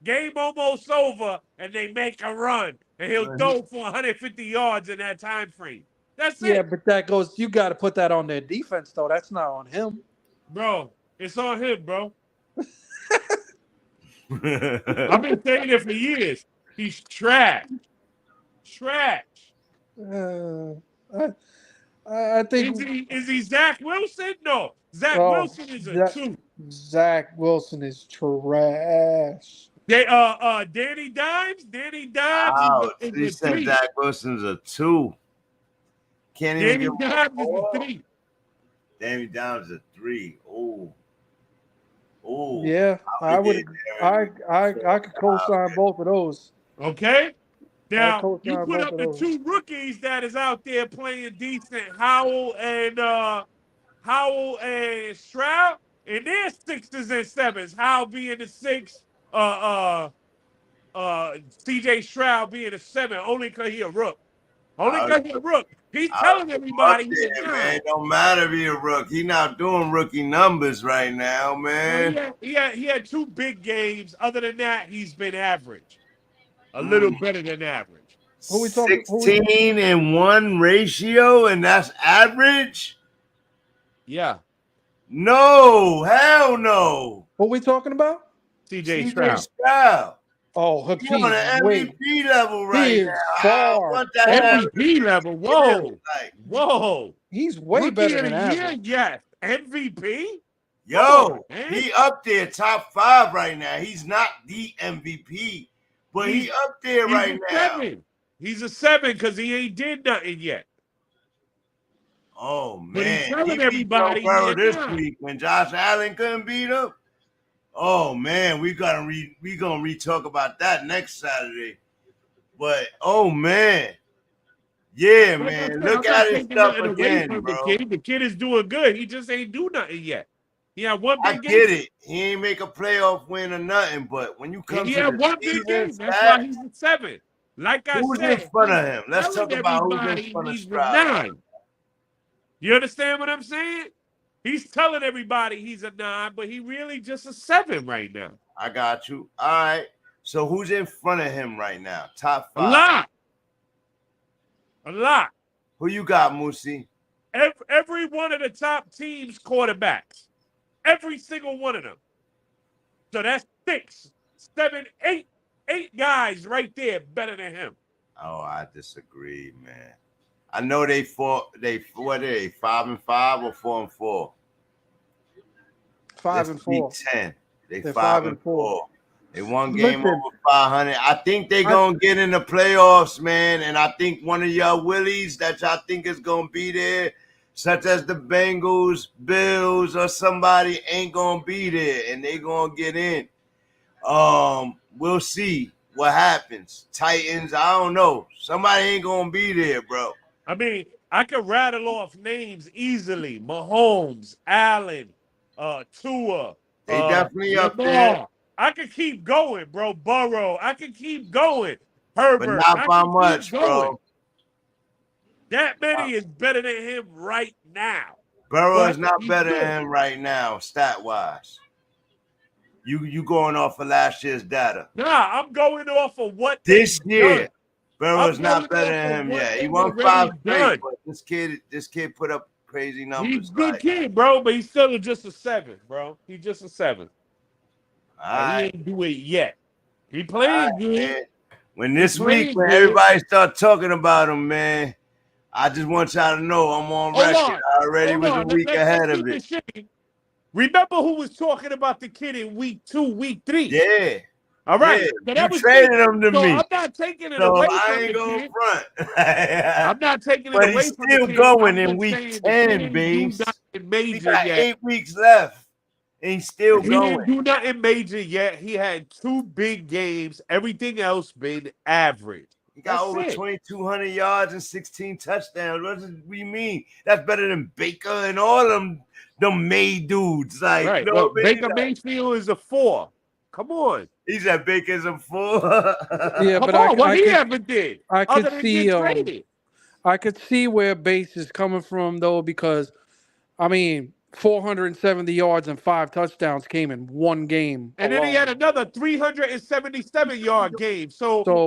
Game almost over, and they make a run. And he'll throw for 150 yards in that time frame. That's yeah, it. but that goes. You got to put that on their defense, though. That's not on him. Bro, it's on him, bro. I've been saying it for years. He's trash. Trash. I think Is he Zach Wilson? No. Zach Oh, Wilson is a Zach- 2. Zach Wilson is trash. They Danny Dimes. Danny Dimes wow, is he a said 3. Zach Wilson's a 2. Can't even Danny give him a Dimes is 4. a 3. Danny Downs a 3. Oh, Yeah, I would. I could co-sign both of those. Okay. Now co-sign you put both up of the those. 2 rookies that is out there playing decent, Howell and Stroud, and they're 6s and 7s. Howell being the 6, CJ Stroud being a 7, only because he a rook. Only because he a rook. He's telling everybody he's a 9. man. Don't matter if he a rook. He not doing rookie numbers right now, man. Well, he had 2 big games. Other than that, he's been average. A little better than average. Who we talking- 16-1 ratio, and that's average? Yeah. No, hell no. What we talking about? CJ CJ Stroud. Stroud. Oh, He's on an way. MVP level right is now. far. What the hell? MVP level. Whoa. Like, Whoa. He's way Rookie better of than the average. year? Yes. MVP? yo, man. he up there top 5 right now. He's not the MVP, but he up there He's right a now. 7. He's a 7 because he ain't did nothing yet. Oh But he's man, telling he beat everybody Joe Burrow he this not. week when Josh Allen couldn't beat him. Oh man, we gonna re-talk about that next Saturday. But oh man, yeah, Like I man, said, look I'm not at his taking stuff nothing away again, from bro. The kid is doing good. He just ain't do nothing yet. He had 1 I big game. get it. He ain't make a playoff win or nothing, but when you come He to had the 1 big season game. That's stats, why he's a 7. Like I who's said, in front of him? Let's telling talk about who's in everybody front of he's a Stroud. 9. You understand what I'm saying? He's telling everybody he's a 9, but he really just a 7 right now. I got you. All right. So who's in front of him right now? Top 5. A lot. A lot. Who you got, Moosey? Every one of the top teams quarterbacks. Every single one of them. So that's 6, 7, 8 guys right there better than him. Oh, I disagree, man. I know they what are they 5-5 or 4-4? 5-4. 10. They're 5-4. They won game Listen. over 500. I think they're gonna get in the playoffs, man. And I think one of y'all willies that y'all think is gonna be there, such as the Bengals, Bills, or somebody, ain't gonna be there, and they gonna get in. We'll see what happens. Titans, I don't know. Somebody ain't gonna be there, bro. I mean, I could rattle off names easily. Mahomes, Allen, Tua. They definitely up Lamar. there. I could keep going, bro. Burrow. I could keep going. Herbert. But not by much, bro. That many is better than him right now. Burrow is not better than him right now, stat-wise. You going off of last year's data. Nah, I'm going off of what this year. Done. Burrow's not better than him yet. He won 5 straight, but this kid put up crazy numbers. He's a good kid, bro, but he's still just a 7, bro. He's just a 7. He ain't do it yet. He playing good. Man. When this week, when everybody start talking about him, man, I just want y'all to know I'm on record. I already was a week ahead of it. Remember who was talking about the kid in week 2, week 3? Yeah. All right. Yeah. You traded him to me. I'm not taking it away from I ain't going front. I'm not taking it but away he's from still the going in week 10, Beans. He got 8 weeks left, and he's still going. He didn't do nothing major yet. He had 2 big games. Everything else been average. He got over 2,200 yards and 16 touchdowns. What do you mean? That's better than Baker and all them May dudes. Like, right. You know well, Baker Mayfield is a 4. Come on. He said Baker's a 4. Yeah, Come but on, what he ever did. I could see. I could see where Base is coming from, though, because, I mean, 470 yards and 5 touchdowns came in one game. And then he had another 377-yard game.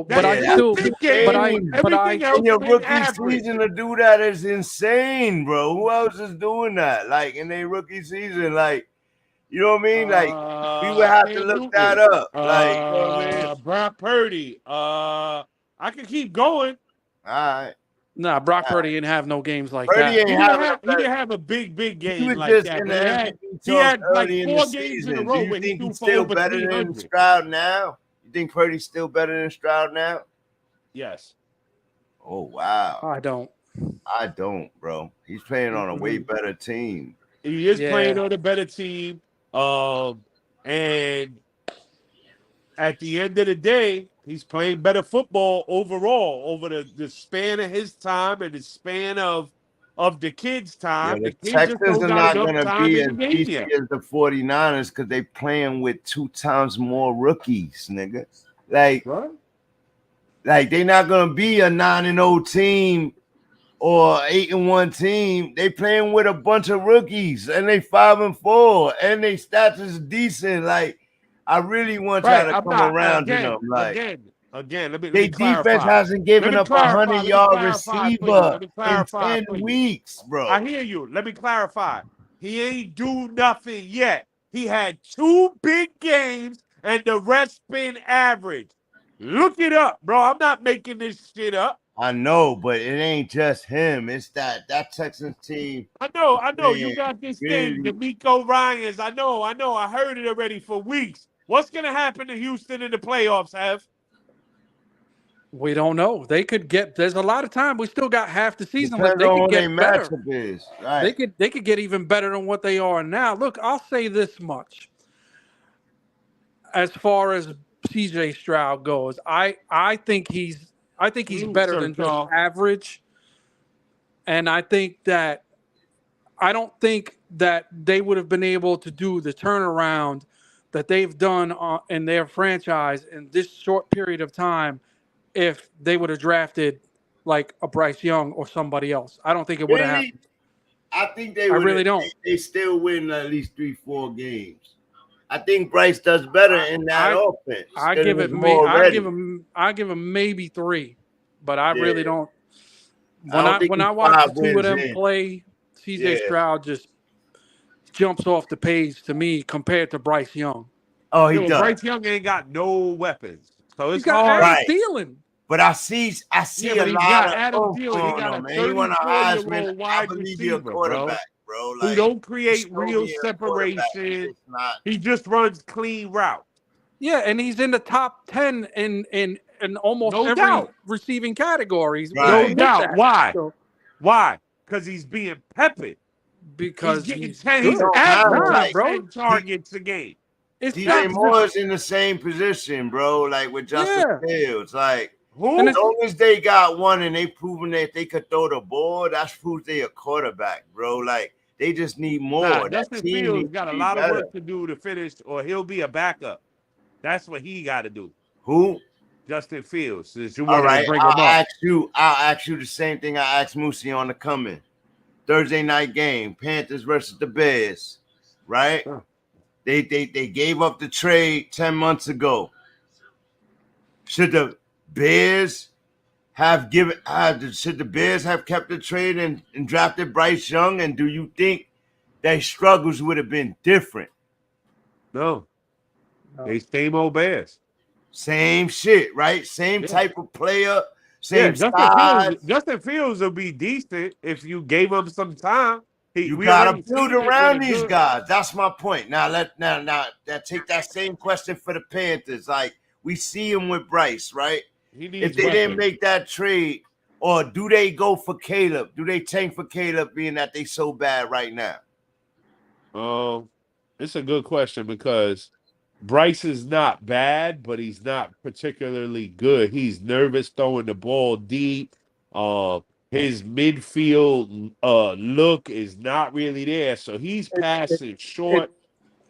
But I still, in your rookie season to do that is insane, bro. Who else is doing that? Like in their rookie season, like, you know what I mean? Like, we would have to look that up. Like, you know what I mean? Brock Purdy. I can keep going. All right. Nah, Brock Purdy didn't have no games like Purdy that. He didn't have a big game he was like just that. In the he had like 4 in games season. in a row. Do you think he's still better than Stroud now? You think Purdy's still better than Stroud now? Yes. Oh, wow. I don't, bro. He's playing on a way better team. He is playing on a better team. And at the end of the day, he's playing better football overall over the span of his time and the span of the kids' time. Yeah, the Texans are not going to be as easy as the 49ers because they're playing with 2 times more rookies, nigga. Like they're not going to be a 9-0 team or 8-1 team. They playing with a bunch of rookies and they 5-4 and their stats is decent. Like, I really want y'all to come around to them. Like, again, let me clarify. Defense hasn't given up a 100-yard receiver in 10 weeks, bro. I hear you. Let me clarify. He ain't do nothing yet. He had 2 big games and the rest been average. Look it up, bro. I'm not making this shit up. I know, but it ain't just him. It's that Texans team. I know. You got this thing, D'Amico Ryans. I know. I heard it already for weeks. What's going to happen to Houston in the playoffs, Have? We don't know. They could get. There's a lot of time. We still got half the season left. They could get better. Right. They could get even better than what they are now. Look, I'll say this much. As far as CJ Stroud goes, I think he's better than just average. And I don't think that they would have been able to do the turnaround that they've done in their franchise in this short period of time if they would have drafted like a Bryce Young or somebody else. I don't think it would have happened. I think they would. I really don't. They still win at least 3-4 games. I think Bryce does better in that offense. I give him maybe 3, but I really don't. When I watch the 2 of them play, CJ Stroud jumps off the page to me compared to Bryce Young. Oh, he Yo, does. Bryce Young ain't got no weapons, so He's it's got hard. Adam Right. Thielen. But I see Yeah, a but he's lot got of Adam oomph Thielen. He on got a him, man. He won an 34-year-old Heisman. I wide believe you're a receiver, quarterback, bro, bro. who Like, don't create show real me a quarterback. separation. It's not. He just runs clean routes. Yeah, and he's in the top 10 in almost No every doubt. receiving categories. Right. No With doubt. that. Why? So, Why? Because he's being peppered. because He's getting he's 10. good. He's Don't have averaging like, 10 targets a game. It's DJ not Moore is in the same position, bro. Like with Justin Fields. Like, Who? as long as they got one and they proven that they could throw the ball, that's proof they a quarterback, bro. Like, they just need more. Nah, That Justin team Fields needs got to a be lot of better. work to do to finish, or he'll be a backup. That's what he got to do. Who? Justin Fields. Since you All wanted right, to bring him I'll up. ask you the same thing I asked Moosey on the coming. Thursday night game, Panthers versus the Bears, right? Sure. They gave up the trade 10 months ago. Should the Bears have should the Bears have kept the trade and drafted Bryce Young? And do you think their struggles would have been different? No. They same old Bears. Same shit, right? Same type of player, same size. Justin Fields will be decent if you gave him some time. You gotta build around these guys. That's my point. Now take that same question for the Panthers. Like, we see him with Bryce, right? If they didn't make that trade, or do they go for Caleb? Do they tank for Caleb, being that they so bad right now? It's a good question because Bryce is not bad, but he's not particularly good. He's nervous throwing the ball deep. His midfield look is not really there, so he's passing short.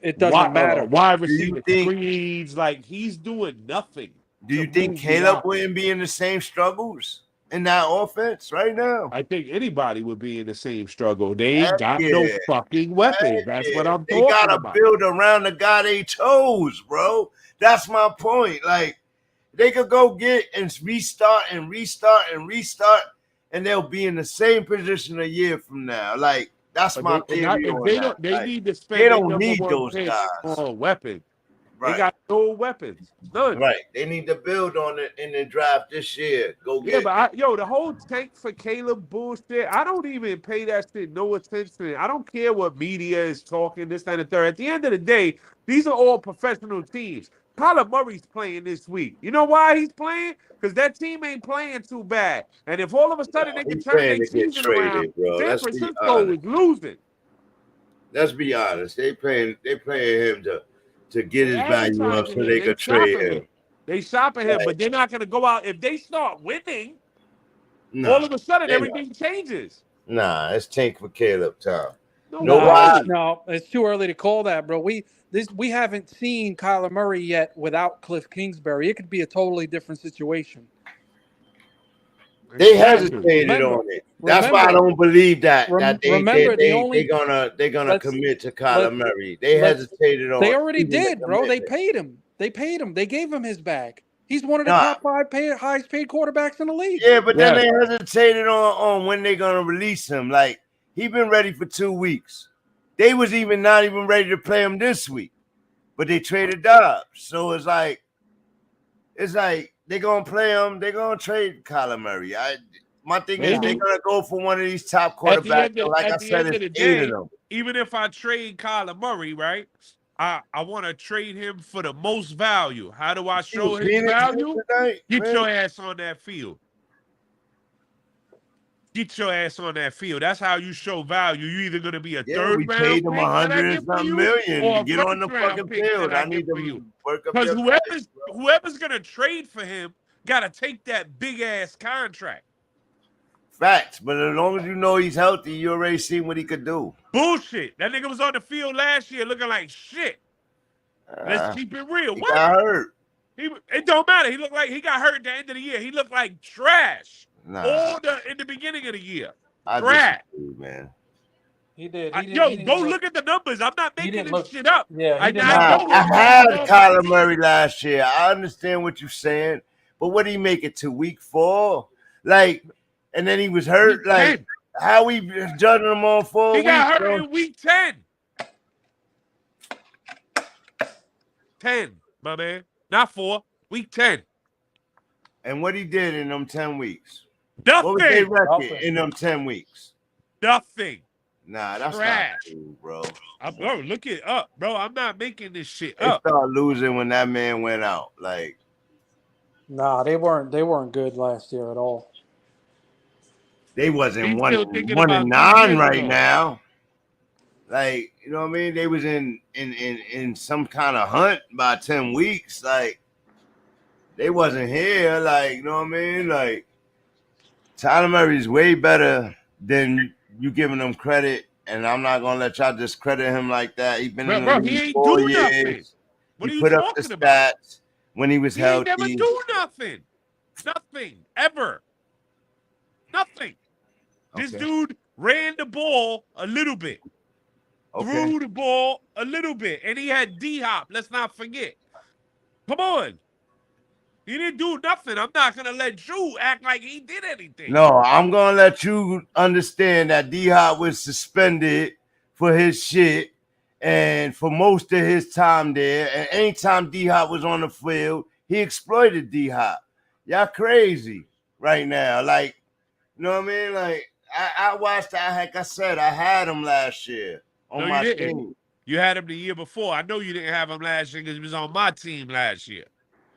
It doesn't matter. Wide receiver screens, like he's doing nothing. Do you think Caleb wouldn't be in the same struggles in that offense right now? I think anybody would be in the same struggle. They ain't got no fucking weapons. That's what I'm talking about. They gotta build around the guy they chose, bro. That's my point. Like, they could go get and restart, and they'll be in the same position a year from now. Like, that's my theory. They need to spend. They don't need those guys on weapons. Right. They got no weapons. None. Right. They need to build on it in the draft this year. Go get. Yeah, but the whole tank for Caleb bullshit, I don't even pay that shit no attention. I don't care what media is talking, this, that, and the third. At the end of the day, these are all professional teams. Kyler Murray's playing this week. You know why he's playing? Because that team ain't playing too bad. And if all of a sudden they can turn their season around, San Francisco is losing. Let's be honest. They paying him to get his value up so they could trade him. They shopping him, but they're not going to go out. If they start winning, all of a sudden everything changes. Nah, it's tank for Caleb time. No, it's too early to call that, bro. We haven't seen Kyler Murray yet without Cliff Kingsbury. It could be a totally different situation. They hesitated on it. That's why I don't believe that they're gonna commit to Kyler Murray. They hesitated on it. They already did, bro. They paid him. They gave him his bag. He's one of the top 5 highest paid quarterbacks in the league. Yeah, but then they hesitated on when they're gonna release him. Like, he been ready for 2 weeks. They was not even ready to play him this week, but they traded Dobbs. So it's like they're gonna play him. They're gonna trade Kyler Murray. My thing is they're gonna go for one of these top quarterbacks. Like I said, it's 8 of them. Even if I trade Kyler Murray, right? I want to trade him for the most value. How do I show his value? Get your ass on that field. Get your ass on that field. That's how you show value. You're either going to be a third round paid them pick $100 million. or Get on the fucking field. I need to work up. Because whoever's going to trade for him got to take that big ass contract. Facts, but as long as you know he's healthy, you already seen what he could do. Bullshit. That nigga was on the field last year looking like shit. Let's keep it real. He got hurt. It don't matter. He looked like he got hurt at the end of the year. He looked like trash. In the beginning of the year. Trash. Man. He did. Go look at the numbers. I'm not making this shit up. Yeah, I had Kyler Murray last year. I understand what you're saying, but what did he make it to week 4? Like, and then he was hurt. Like, how we judging him on 4 weeks? He got hurt in week 10. 10, my man. Not 4. Week 10. And what he did in them 10 weeks? What was Nothing. their record in them 10 weeks? Nothing. Nah, that's Trash. not true, bro. Bro, look it up, bro. I'm not making this shit They up. started losing when that man went out. Like, Nah, they weren't good last year at all. they wasn't He's one still thinking and about 2 9 years right ago. now. Like, you know what I mean? They was in some kind of hunt by 10 weeks. Like, they wasn't here. Like, you know what I mean? Like, Tyler Murray's way better than you giving him credit, and I'm not gonna let y'all discredit him like that. He's been in the Bro, league he ain't 4 do years. nothing. What are He you put up the talking about? stats when he was He healthy. ain't never do nothing. Nothing. Ever. Nothing. This Okay. dude ran the ball a little bit. Okay. Threw the ball a little bit. And he had D-Hop. Let's not forget. Come on. He didn't do nothing. I'm not going to let you act like he did anything. No, I'm gonna let you understand that D-Hop was suspended for his shit and for most of his time there. And anytime D-Hop was on the field, he exploited D-Hop. Y'all crazy right now. Like, you know what I mean? Like, I watched that. Like I said, I had him last year on No, my you didn't. team. You had him the year before. I know you didn't have him last year because he was on my team last year.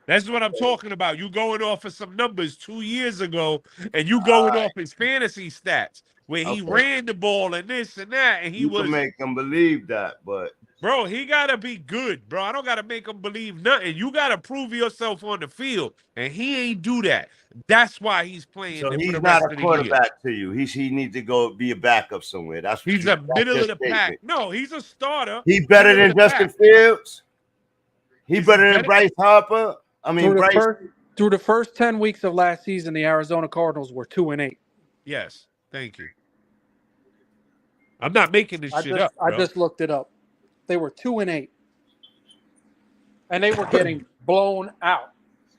That's what I'm talking about. You going off of some numbers 2 years ago, and you going off his fantasy stats where he ran the ball and this and that, and he You was can make them believe that, but bro. He gotta be good, bro. I don't gotta make him believe nothing. You gotta prove yourself on the field, and he ain't do that. That's why he's playing. so for he's the not rest a of the year. quarterback to you. He needs to go be a backup somewhere. That's He's a middle of the pack. No, he's a starter. He better Middle than of the Justin pack. Fields. He He's better than better- Bryce Harper. I mean, Through the first 10 weeks of last season, the Arizona Cardinals were 2-8. Yes, thank you. I'm not making this shit up, bro. I just looked it up. They were 2-8, and they were getting blown out.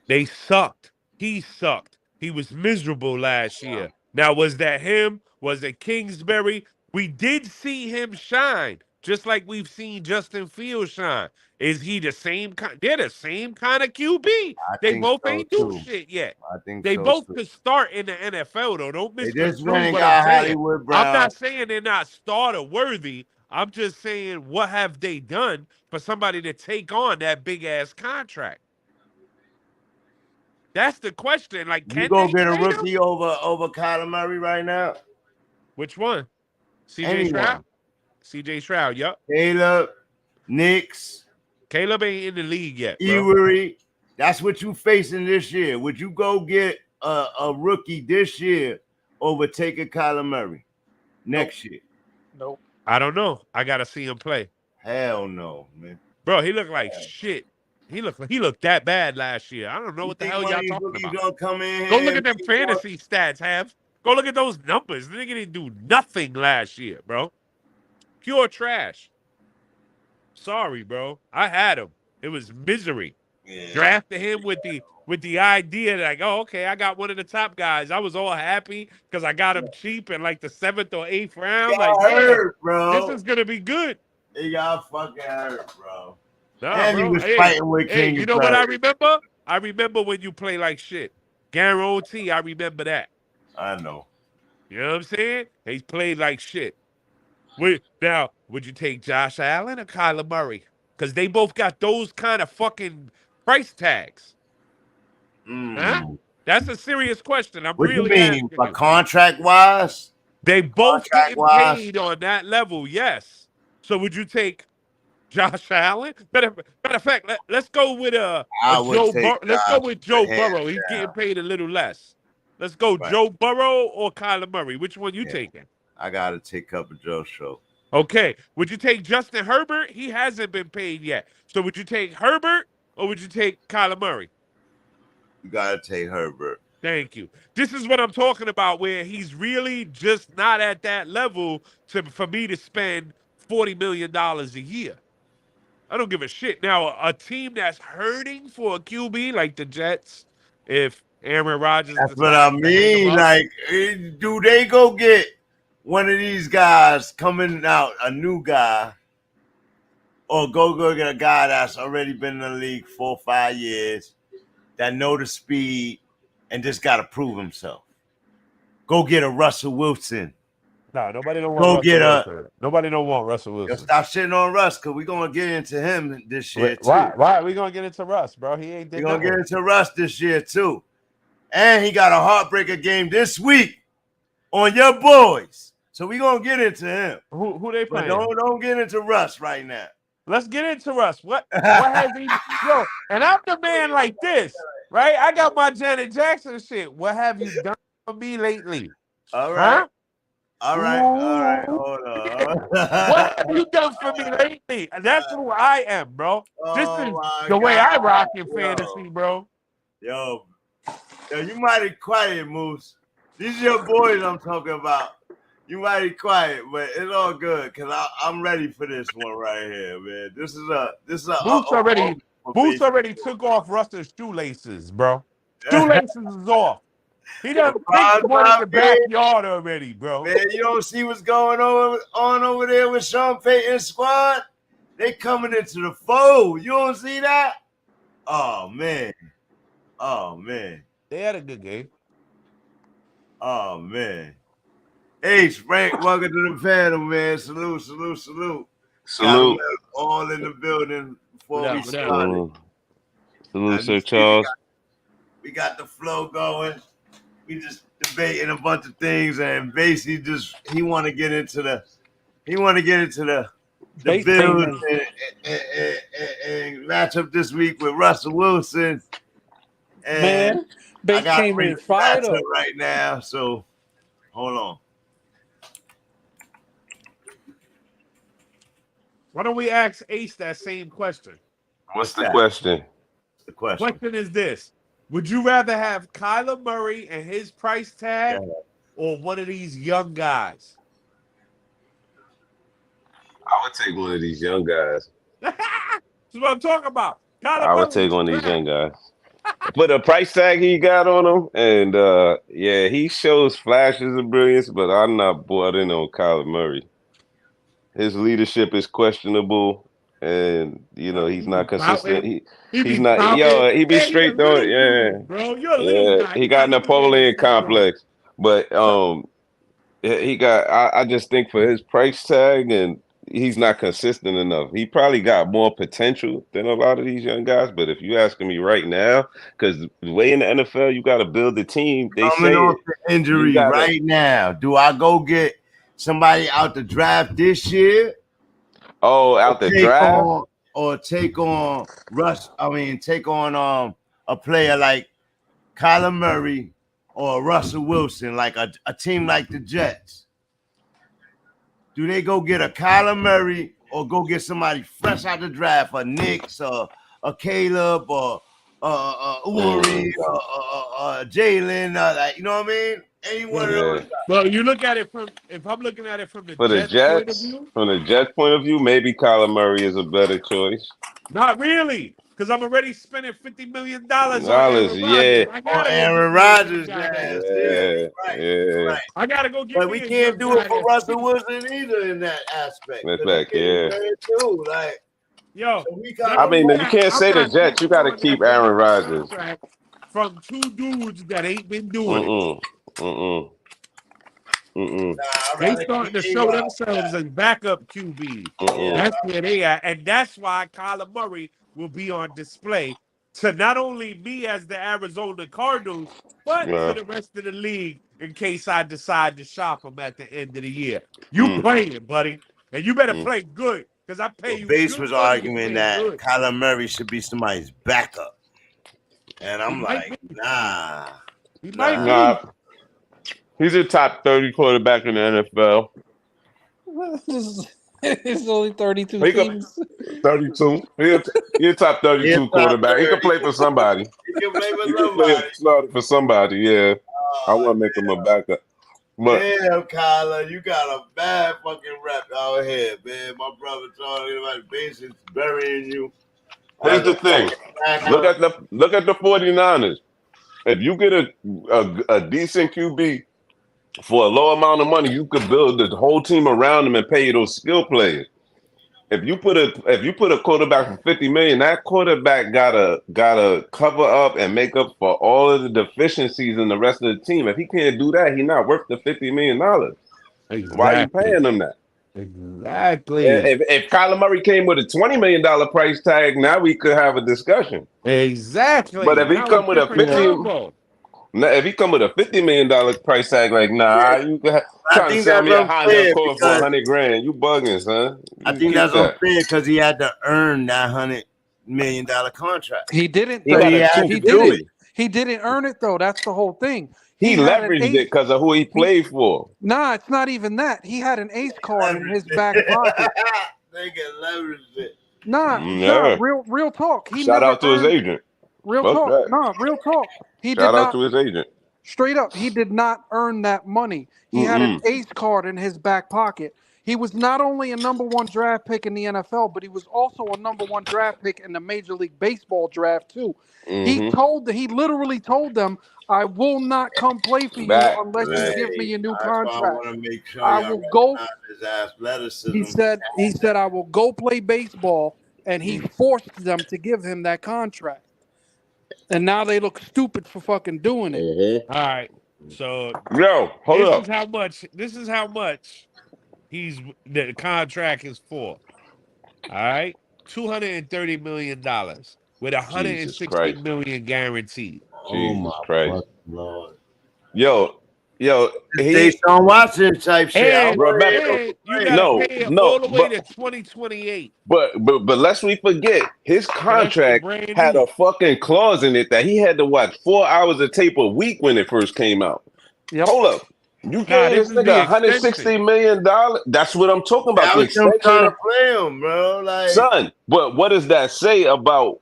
They sucked. He sucked. He was miserable last year. Now, was that him? Was it Kingsbury? We did see him shine, just like we've seen Justin Fields shine. Is he the same kind? They're the same kind of QB. They both ain't do shit yet. I think they so, both too. could start in the NFL, though. Don't They just misconstrue went and what got I'm saying. Hollywood Brown. I'm not saying they're not starter worthy. I'm just saying, what have they done for somebody to take on that big ass contract? That's the question. Like, You can go they get a trade him? rookie over Kyler Murray right now? Which one? CJ Anyone. Stroud? CJ Stroud, yup. Caleb, Knicks, Caleb ain't in the league yet, bro. Ewery. That's what you facing this year. Would you go get a rookie this year over taking Kyler Murray next year? Nope. I don't know. I gotta see him play. Hell no, man. Bro, he looked like shit. He looked that bad last year. I don't know what the hell y'all talking about. Gonna come in Go here look at and them be fantasy stats, Have. Go look at those numbers. The nigga didn't do nothing last year, bro. Pure trash. Sorry, bro. I had him. It was misery. Yeah. Drafted him with the idea that, like, oh, okay, I got one of the top guys. I was all happy because I got him cheap in like the 7th or 8th round. Like, hurt, bro. This is gonna be good. He got fucking hurt, bro. Nah, And bro. he was fighting with King. You know what I remember? I remember when you play like shit. Guarantee I remember that. I know. You know what I'm saying? He played like shit. Now, would you take Josh Allen or Kyler Murray? Because they both got those kind of fucking price tags. Huh? That's a serious question. I'm What really you mean? asking But you. contract-wise? They both getting Contract-wise? paid on that level, yes. So would you take Josh Allen? Matter of fact, let's go with Joe Burrow. Let's go with Joe Burrow. He's getting paid a little less. Let's go Joe Burrow or Kyler Murray. Which one you taking? I gotta take up a Joe show. Okay. Would you take Justin Herbert? He hasn't been paid yet. So would you take Herbert or would you take Kyler Murray? You gotta take Herbert. Thank you. This is what I'm talking about, where he's really just not at that level for me to spend $40 million a year. I don't give a shit. Now, a team that's hurting for a QB like the Jets, if Aaron Rodgers That's what I mean. Like, do they go get one of these guys coming out, a new guy, or go get a guy that's already been in the league 4 or 5 years, that know the speed, and just got to prove himself. Go get a Russell Wilson. No, nobody don't want Russell Wilson. Nobody don't want Russell Wilson. Stop shitting on Russ, because we're going to get into him this year, too. Why are we going to get into Russ, bro? He ain't did We're going to get into Russ this year, too. And he got a heartbreaker game this week on your boys. So we're going to get into him. Who they playing? But don't get into Russ right now. Let's get into Russ. What has he... Yo, and I'm the man like this, right? I got my Janet Jackson shit. What have you done for me lately? All right. Huh? All right. Hold on. What have you done for me lately? That's who I am, bro. This is the way I rock in fantasy, bro. Yo, you mighty quiet, Moose. These are your boys I'm talking about. You mighty quiet, but it's all good because I'm ready for this one right here, man. This is a Boots already took off Russ's shoelaces, bro. Shoelaces is off. He done picked one in the backyard already, bro. Man, you don't see what's going on over there with Sean Payton's squad? They coming into the fold. You don't see that? Oh, man. They had a good game. Oh, man. Hey, Frank, welcome to the panel, man. Salute. Salute. All in the building before we started. Salute, Sir Charles. We got the flow going. We just debating a bunch of things, and basically he want to get into the Bills and match up this week with Russell Wilson. And man, Bates came in fired up right now. So hold on. Why don't we ask Ace that same question? What's the question? The question is this. Would you rather have Kyler Murray and his price tag or one of these young guys? I would take one of these young guys. That's what I'm talking about. I would take one of these young guys. Put a price tag he got on him, and he shows flashes of brilliance, but I'm not bought in on Kyler Murray. His leadership is questionable, and he's not consistent. He's not. He be straight throwing. Yeah, bro, you're a little guy. He got Napoleon complex, but he got. I just think for his price tag, and he's not consistent enough. He probably got more potential than a lot of these young guys. But if you asking me right now, because the way in the NFL, you got to build a team. They say off the injury right now. Do I go get somebody out the draft this year? Oh, out the draft? Or take on a player like Kyler Murray or Russell Wilson, like a team like the Jets. Do they go get a Kyler Murray or go get somebody fresh out the draft, a Knicks or a Caleb or Uri or Jalen, like, you know what I mean? Any one of those. Well, you look at it if I'm looking at it from the Jets point of view, maybe Kyler Murray is a better choice. Not really, because I'm already spending $50 million on Aaron Rodgers. Right. I gotta go get. But we can't do it for Russell Wilson either in that aspect. Too. Like, yo, you can't say the Jets. You got to keep Aaron Rodgers from two dudes that ain't been doing it. They starting to show themselves as backup QB. That's where they are, and that's why Kyler Murray will be on display to not only me as the Arizona Cardinals, but to the rest of the league in case I decide to shop him at the end of the year. You playing, buddy, and you better play good because I pay you. Base was arguing that Kyler Murray should be somebody's backup, and I'm like, nah. He might be. He's a top 30 quarterback in the NFL. It's only 32 teams. 32. He's a top 32 quarterback. He can play for somebody. He can play for somebody, yeah. I want to make him a backup. But damn, Kyler, you got a bad fucking rep out here, man. My brother talking about basics burying you. Here's the thing. Look at the 49ers. If you get a decent QB for a low amount of money, you could build the whole team around them and pay those skill players. if you put a quarterback for $50 million, that quarterback gotta cover up and make up for all of the deficiencies in the rest of the team. If he can't do that, he's not worth the $50 million. Why are you Exactly. paying him that? Exactly. If Kyler Murray came with a $20 million price tag, now we could have a discussion. Exactly. But if he Now come with a $50 million price tag, like you trying to sell me a Honda Accord for $100,000, you bugging, son. I think that's unfair because he had to earn that $100 million contract. He didn't. He didn't earn it though. That's the whole thing. He leveraged it because of who he played for. Nah, it's not even that. He had an ace card in his back pocket. They can leverage it. Nah, real talk. Shout out to his agent. Real talk. Real talk. Shout out to his agent. Straight up, he did not earn that money. He had an ace card in his back pocket. He was not only a #1 draft pick in the NFL, but he was also a #1 draft pick in the Major League Baseball draft too. He literally told them, "I will not come play for you unless you give me a new contract. I will go." His athleticism. He said, "I will go play baseball," and he forced them to give him that contract. And now they look stupid for fucking doing it. All right. So hold up. This is how much the contract is for. All right. $230 million with $160 million guaranteed. Jesus Christ. Lord. Yo, They Sean Watson type shit. And you gotta pay it all the way to 2028. But lest we forget, his contract had a fucking clause in it that he had to watch 4 hours of tape a week when it first came out. Yep. Hold up. You gave this nigga $160 million? That's what I'm talking about. I was trying to play him, bro. Like, son, but what does that say about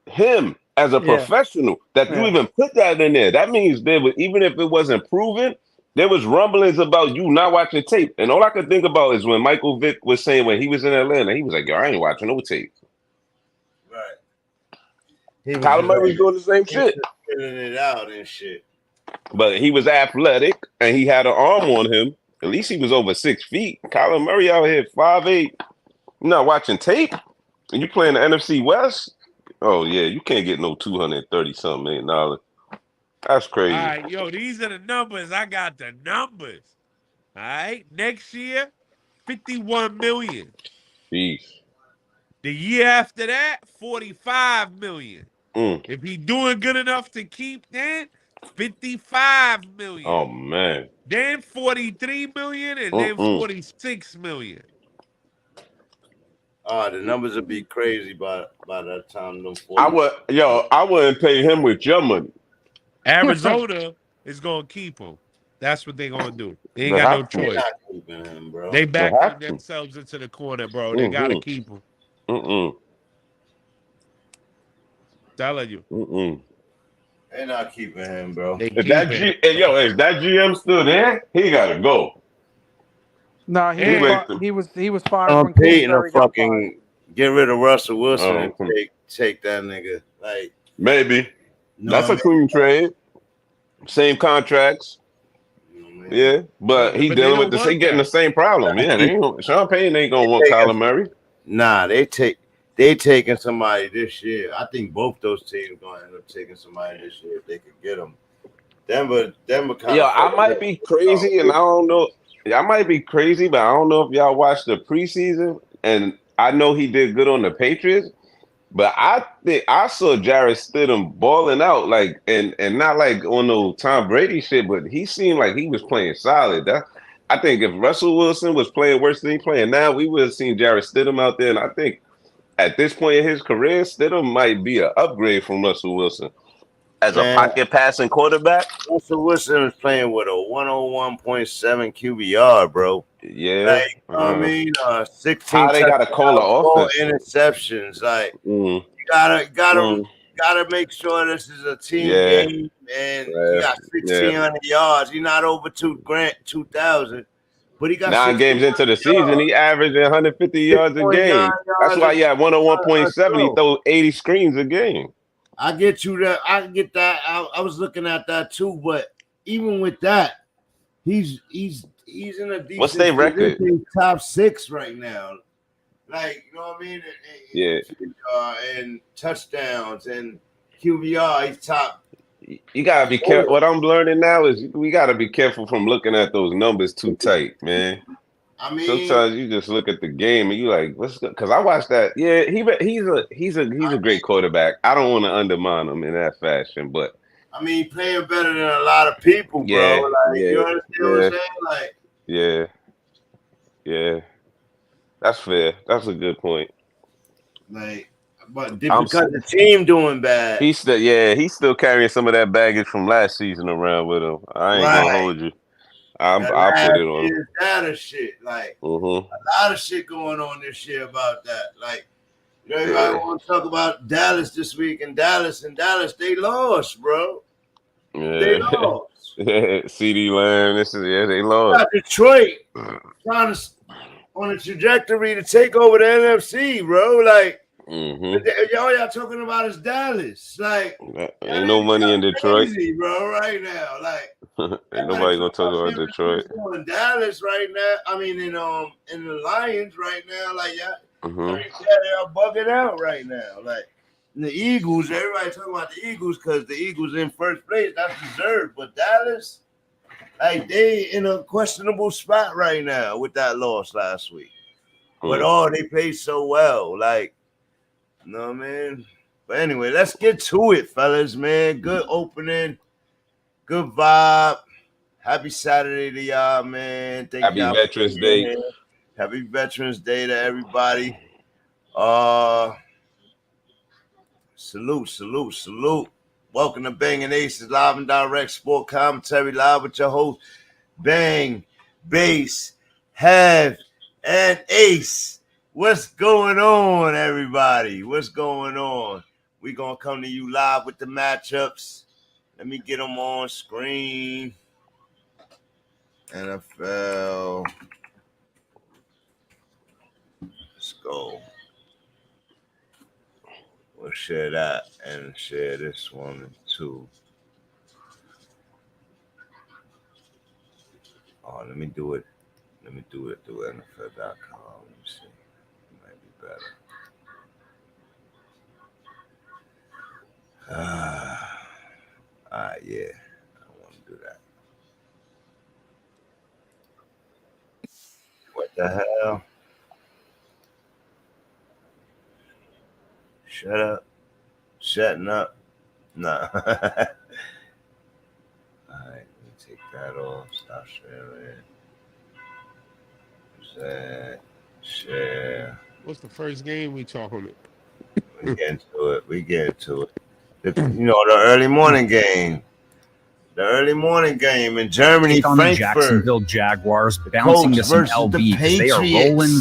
him as a professional that you even put that in there? That means even if it wasn't proven, there was rumblings about you not watching tape. And all I could think about is when Michael Vick was saying when he was in Atlanta, he was like, yo, I ain't watching no tape. Right. Kyler Murray's doing the same shit. Filling it out and shit. But he was athletic and he had an arm on him. At least he was over 6 feet. Kyler Murray out here 5'8". You not watching tape? And you playing the NFC West? Oh, yeah, you can't get no $230-something million. That's crazy. All right, yo, these are the numbers. I got the numbers. All right, next year, $51 million. Jeez. The year after that, $45 million. If he's doing good enough to keep that, $55 million. Oh, man. Then $43 million and then $46 million. The numbers would be crazy by that time. I wouldn't pay him with your money. Arizona is gonna keep him. That's what they're gonna do. They ain't got no choice. Not keeping him, bro. They back themselves into the corner, bro. They gotta keep him. Telling you. They're not keeping him, bro. If that GM still there, he gotta go. Nah, he was fired. I'm paying a fucking get rid of Russell Wilson and take that nigga. Like maybe that's a clean trade. Same contracts. Yeah, but he dealing with getting the same problem. Yeah, Sean Payton ain't gonna want Kyler Murray. Nah, they taking somebody this year. I think both those teams gonna end up taking somebody this year if they could get them. Denver kind of. I might be crazy, and I don't know. I might be crazy, but I don't know if y'all watched the preseason. And I know he did good on the Patriots, but I think I saw Jarrett Stidham balling out, like and not like on no Tom Brady shit, but he seemed like he was playing solid. I think if Russell Wilson was playing worse than he playing now, we would have seen Jarrett Stidham out there. And I think at this point in his career, Stidham might be an upgrade from Russell Wilson as a pocket passing quarterback. Russell Wilson is playing with a 101.7 QBR, bro. Yeah, I mean, 16. How they got to call the offense? Interceptions, like you gotta make sure this is a team game, and you got 1,600 yards. You're not over 2,000, but he got 9 games into the season. He averaged 150 yards a game. That's why he had 101.7. He throws 80 screens a game. I get you that. I get that. I was looking at that too, but even with that, he's in a decent. What's their record? Top 6 right now. Like, you know what I mean? Yeah. And touchdowns and QBR, he's top. You gotta be careful. What I'm learning now is we gotta be careful from looking at those numbers too tight, man. I mean, sometimes you just look at the game and you like, what's good? Because I watched that. Yeah, he's a great quarterback. I don't want to undermine him in that fashion, but I mean, playing better than a lot of people, bro. Yeah, Like, yeah, you understand what I'm saying? Like, yeah, that's fair. That's a good point. Like, but because the team doing bad, he's still carrying some of that baggage from last season around with him. I ain't gonna hold you. I'll put it on him. That shit, like a lot of shit going on this year about that. Like, you know, everybody want to talk about Dallas this week, and Dallas, they lost, bro. Yeah. They lost. CD Lamb, they lost. Detroit trying to on a trajectory to take over the NFC, bro. Like, y'all talking about is Dallas. Like, ain't no money in Detroit, crazy, bro. Right now, like, ain't nobody gonna talk about Detroit. In Dallas right now. I mean, in the Lions right now, like, they're bugging out right now. Like, the Eagles, everybody talking about the Eagles because the Eagles in first place. That's deserved, but Dallas. Like, they in a questionable spot right now with that loss last week. But they played so well. Like, you know what I mean? But anyway, let's get to it, fellas, man. Good opening. Good vibe. Happy Saturday to y'all, man. Happy Veterans Day. Happy Veterans Day to everybody. Salute. Welcome to Banging Aces Live and Direct Sport Commentary, live with your host, Bang, Bass, Have, and Ace. What's going on, everybody? What's going on? We're going to come to you live with the matchups. Let me get them on screen. NFL. Let's go. We'll share that and share this one too. Oh, let me do it through NFL.com. Let me see. It might be better. Yeah. I want to do that. What the hell? Shutting up. Nah. All right, let me take that off. Stop sharing. Share. What's the first game we talking about? We get to it. The early morning game. The early morning game in Germany, take on Frankfurt. The Jacksonville Jaguars, bouncing to some LB. They are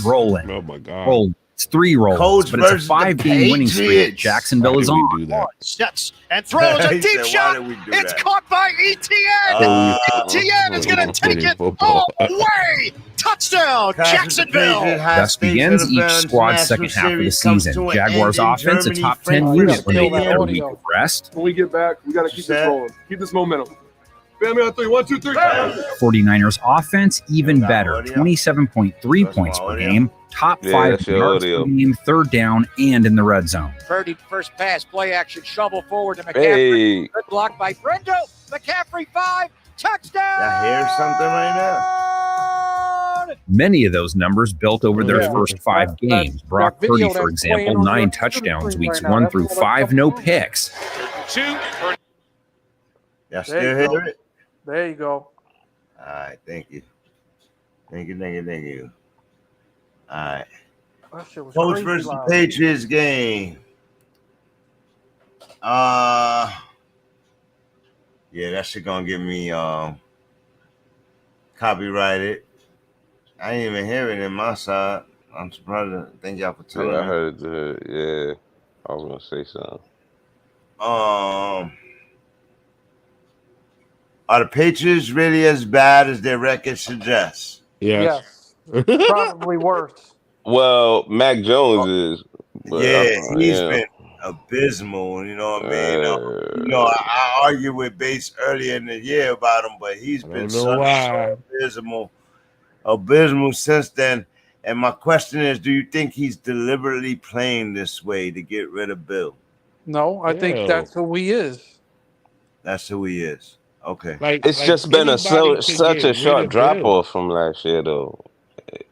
rolling. Oh my God! Roll. It's 3 rolls, Colts but it's a 5-game winning streak. Jacksonville is on. Sets and throws a deep shot. It's caught by ETN. ETN is going to take it all away. Touchdown, Jacksonville. Thus begins each squad's second half of the season. Jaguars offense, a top 10 unit when they get a week of rest. When we get back, we got to keep this rolling. Keep this momentum. Family on 3. 1, 2, 3. 49ers offense, even better. 27.3 points per game. Top 5 yards per game, third down, and in the red zone. Purdy, first pass, play action, shovel forward to McCaffrey. Hey. Good block by Brendo. McCaffrey, 5, touchdown. I hear something right now. Many of those numbers built over their first 5 games. Brock Purdy, for example, 9 touchdowns weeks 1 through 5, no picks. 2. Y'all still hear it? There you go. All right, thank you. All right. Colts versus the Patriots game. Yeah, that shit gonna get me copyrighted. I ain't even hear it in my side. I'm surprised. Thank y'all for telling me. I heard it. Yeah, I was gonna say something. Are the Patriots really as bad as their record suggests? Yes. Probably worse. Well, Mac Jones is. He's been abysmal. You know what I mean? I argued with Bates earlier in the year about him, but he's been so abysmal since then. And my question is, do you think he's deliberately playing this way to get rid of Bill? No, I think that's who he is. That's who he is. Okay. It's just been such a sharp drop off from last year, though.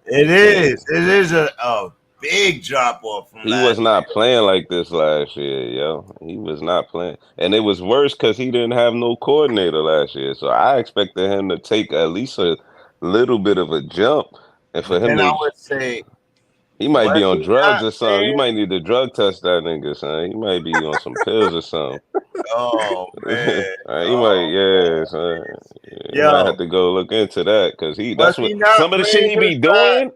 It is. It is a big drop off from last year. He was not playing like this last year, yo. He was not playing. And it was worse because he didn't have no coordinator last year. So I expected him to take at least a little bit of a jump. And for him I would say he might be on drugs or something. You might need to drug test that nigga, son. He might be on some pills or something. Oh man. He might, son. You might have to go look into that because that's what some of the shit he be doing.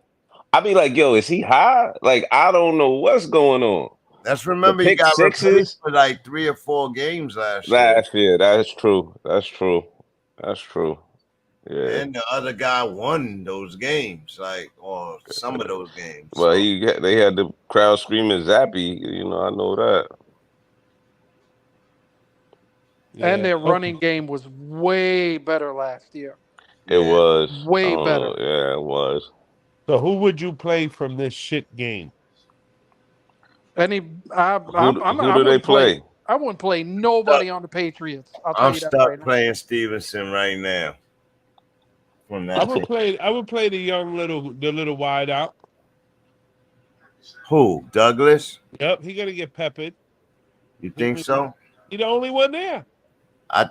I be like, yo, is he high? Like, I don't know what's going on. Remember he got replaced for like 3 or 4 games last year. That's true. Yeah. And the other guy won those games, or some of those games. Well, they had the crowd screaming Zappy. I know that. Yeah. And their running game was way better last year. It was way better. Yeah, it was. So who would you play from this shit game? Who do they play? I wouldn't play nobody on the Patriots. I'm stuck playing Stevenson right now. I would play the young little wide out. Who? Douglas? Yep, he gonna get peppered. You think so? He the only one there. I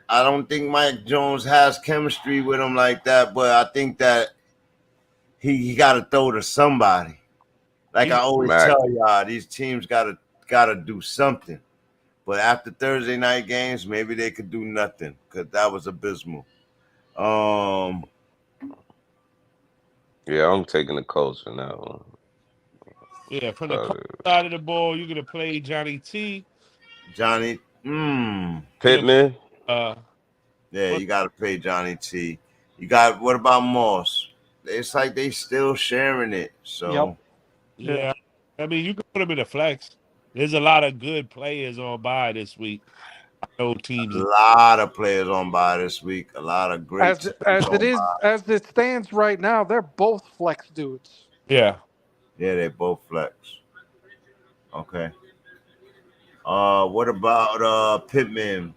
don't think Mike Jones has chemistry with him like that, but I think that he got to throw to somebody. Like I always tell y'all, these teams gotta do something. But after Thursday night games, maybe they could do nothing because that was abysmal. Yeah, I'm taking the Colts in that one. Yeah, from the Colts side of the ball, you're gonna play Johnny T. Pittman. You gotta play Johnny T. What about Moss? It's like they still sharing it. So yeah. I mean, you can put them in the flex. There's a lot of good players on bye this week. I know teams. A lot of players on bye this week. A lot of great. As it stands right now, they're both flex dudes. Yeah. Yeah, they're both flex. Okay. What about Pittman?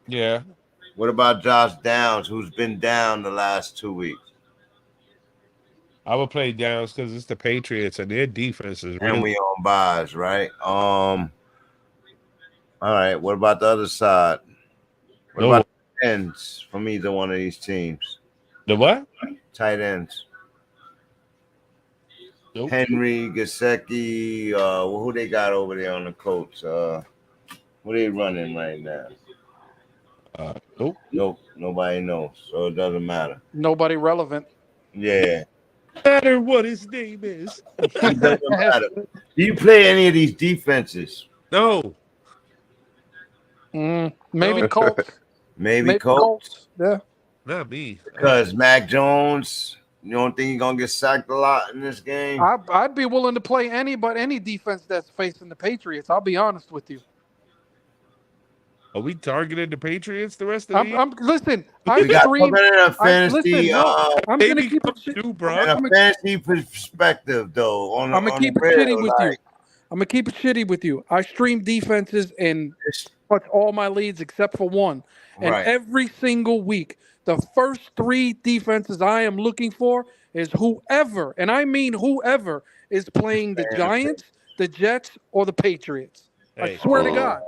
Yeah. What about Josh Downs, who's been down the last 2 weeks? I would play Downs because it's the Patriots and their defense is really. And we on buys, right? All right. What about the other side? What about tight ends from either one of these teams? The what? Tight ends. Nope. Henry, Gesicki, who they got over there on the Colts? Who they running right now? Nope. Nobody knows, so it doesn't matter. Nobody relevant. Yeah. No matter what his name is. It doesn't matter. Do you play any of these defenses? No. Maybe Colts. Maybe Colts. Yeah. Not me. Because Mac Jones, you don't think he's gonna get sacked a lot in this game? I'd be willing to play any defense that's facing the Patriots. I'll be honest with you. Are we targeting the Patriots the rest of the year? Listen, I'm fantasy. I'm gonna keep it bro. In a fantasy perspective, though. I'm gonna keep it shitty with you. I'm gonna keep it shitty with you. I stream defenses in all my leads except for one, and every single week, the first 3 defenses I am looking for is whoever, and I mean whoever, is playing the Giants, the Jets, or the Patriots. I swear to God.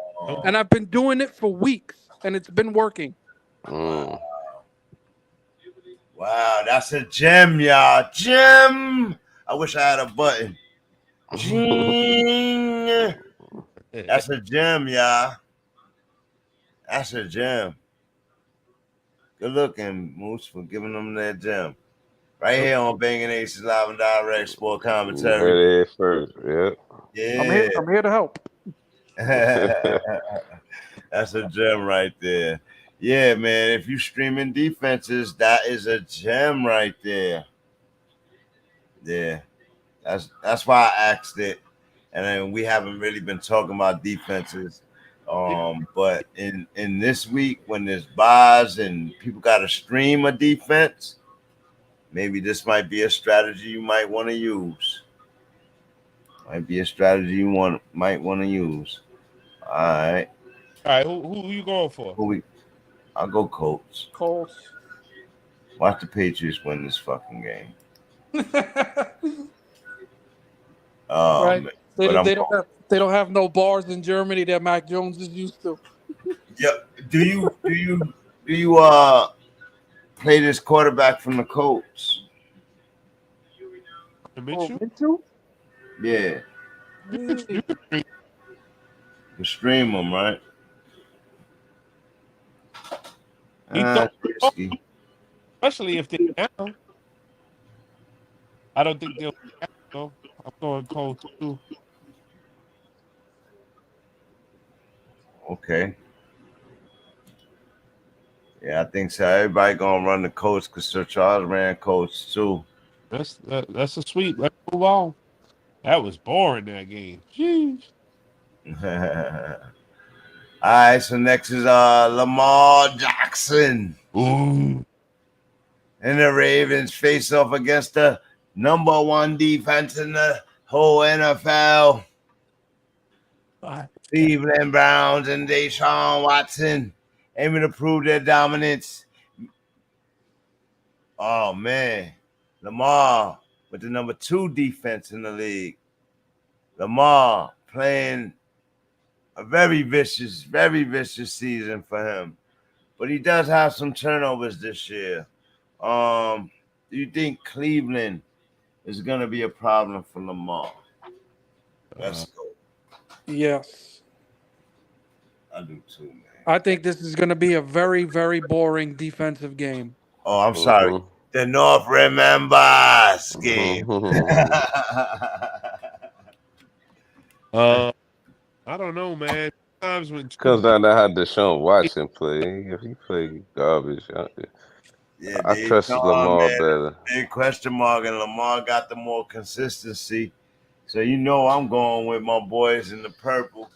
And I've been doing it for weeks, and it's been working. Wow, that's a gem, y'all. Gem. I wish I had a button. Gem. That's a gem, y'all. That's a gem. Good looking, Moose, for giving them that gem. Right here on BANGnACES Live and Direct Sport Commentary. Right first, yeah. I'm here to help. That's a gem right there. Yeah, man. If you streaming defenses, that is a gem right there. Yeah, that's why I asked it. And then we haven't really been talking about defenses. But in this week when there's buys and people got to stream a defense, maybe this might be a strategy you might want to use. Might be a strategy you might want to use. All right. All right, who you going for? I'll go Colts. Colts. Watch the Patriots win this fucking game. Right. They don't have no bars in Germany that Mac Jones is used to. Yeah. Do you play this quarterback from the Colts? Minshew? Yeah. You stream him, right? Especially if they're down. I don't think they'll be down, though. I'm going Colts too. Okay. Yeah, I think so. Everybody gonna run the Colts because Sir Charles ran Colts too. That's a sweep. Let's move on. That was boring, that game. Jeez. All right, so next is Lamar Jackson. Ooh. And the Ravens face off against the number one defense in the whole NFL. Cleveland Browns and Deshaun Watson aiming to prove their dominance. Oh, man. Lamar with the number 2 defense in the league. Lamar playing a very vicious season for him. But he does have some turnovers this year. Do you think Cleveland is going to be a problem for Lamar? Let's go. Yes. I do too, man. I think this is going to be a very, very boring defensive game. Oh, I'm sorry. The North remembers game. I don't know, man. Sometimes when comes down to how Deshaun Watson play. If he play garbage, I trust Lamar better. Big question mark, and Lamar got the more consistency. So I'm going with my boys in the purple.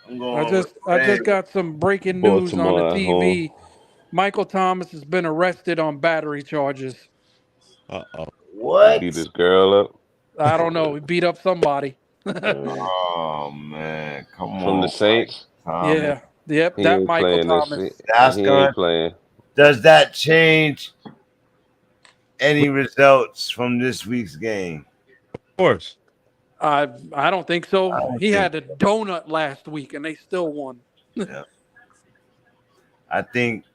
I just got some breaking news on the TV. Michael Thomas has been arrested on battery charges. What? He beat his girl up? I don't know. He beat up somebody. Oh man, come on. From the Saints? Yeah. Yep, that Michael Thomas. That's ain't playing. Does that change any results from this week's game? Of course. I don't think so. He had a donut last week and they still won. Yeah. I think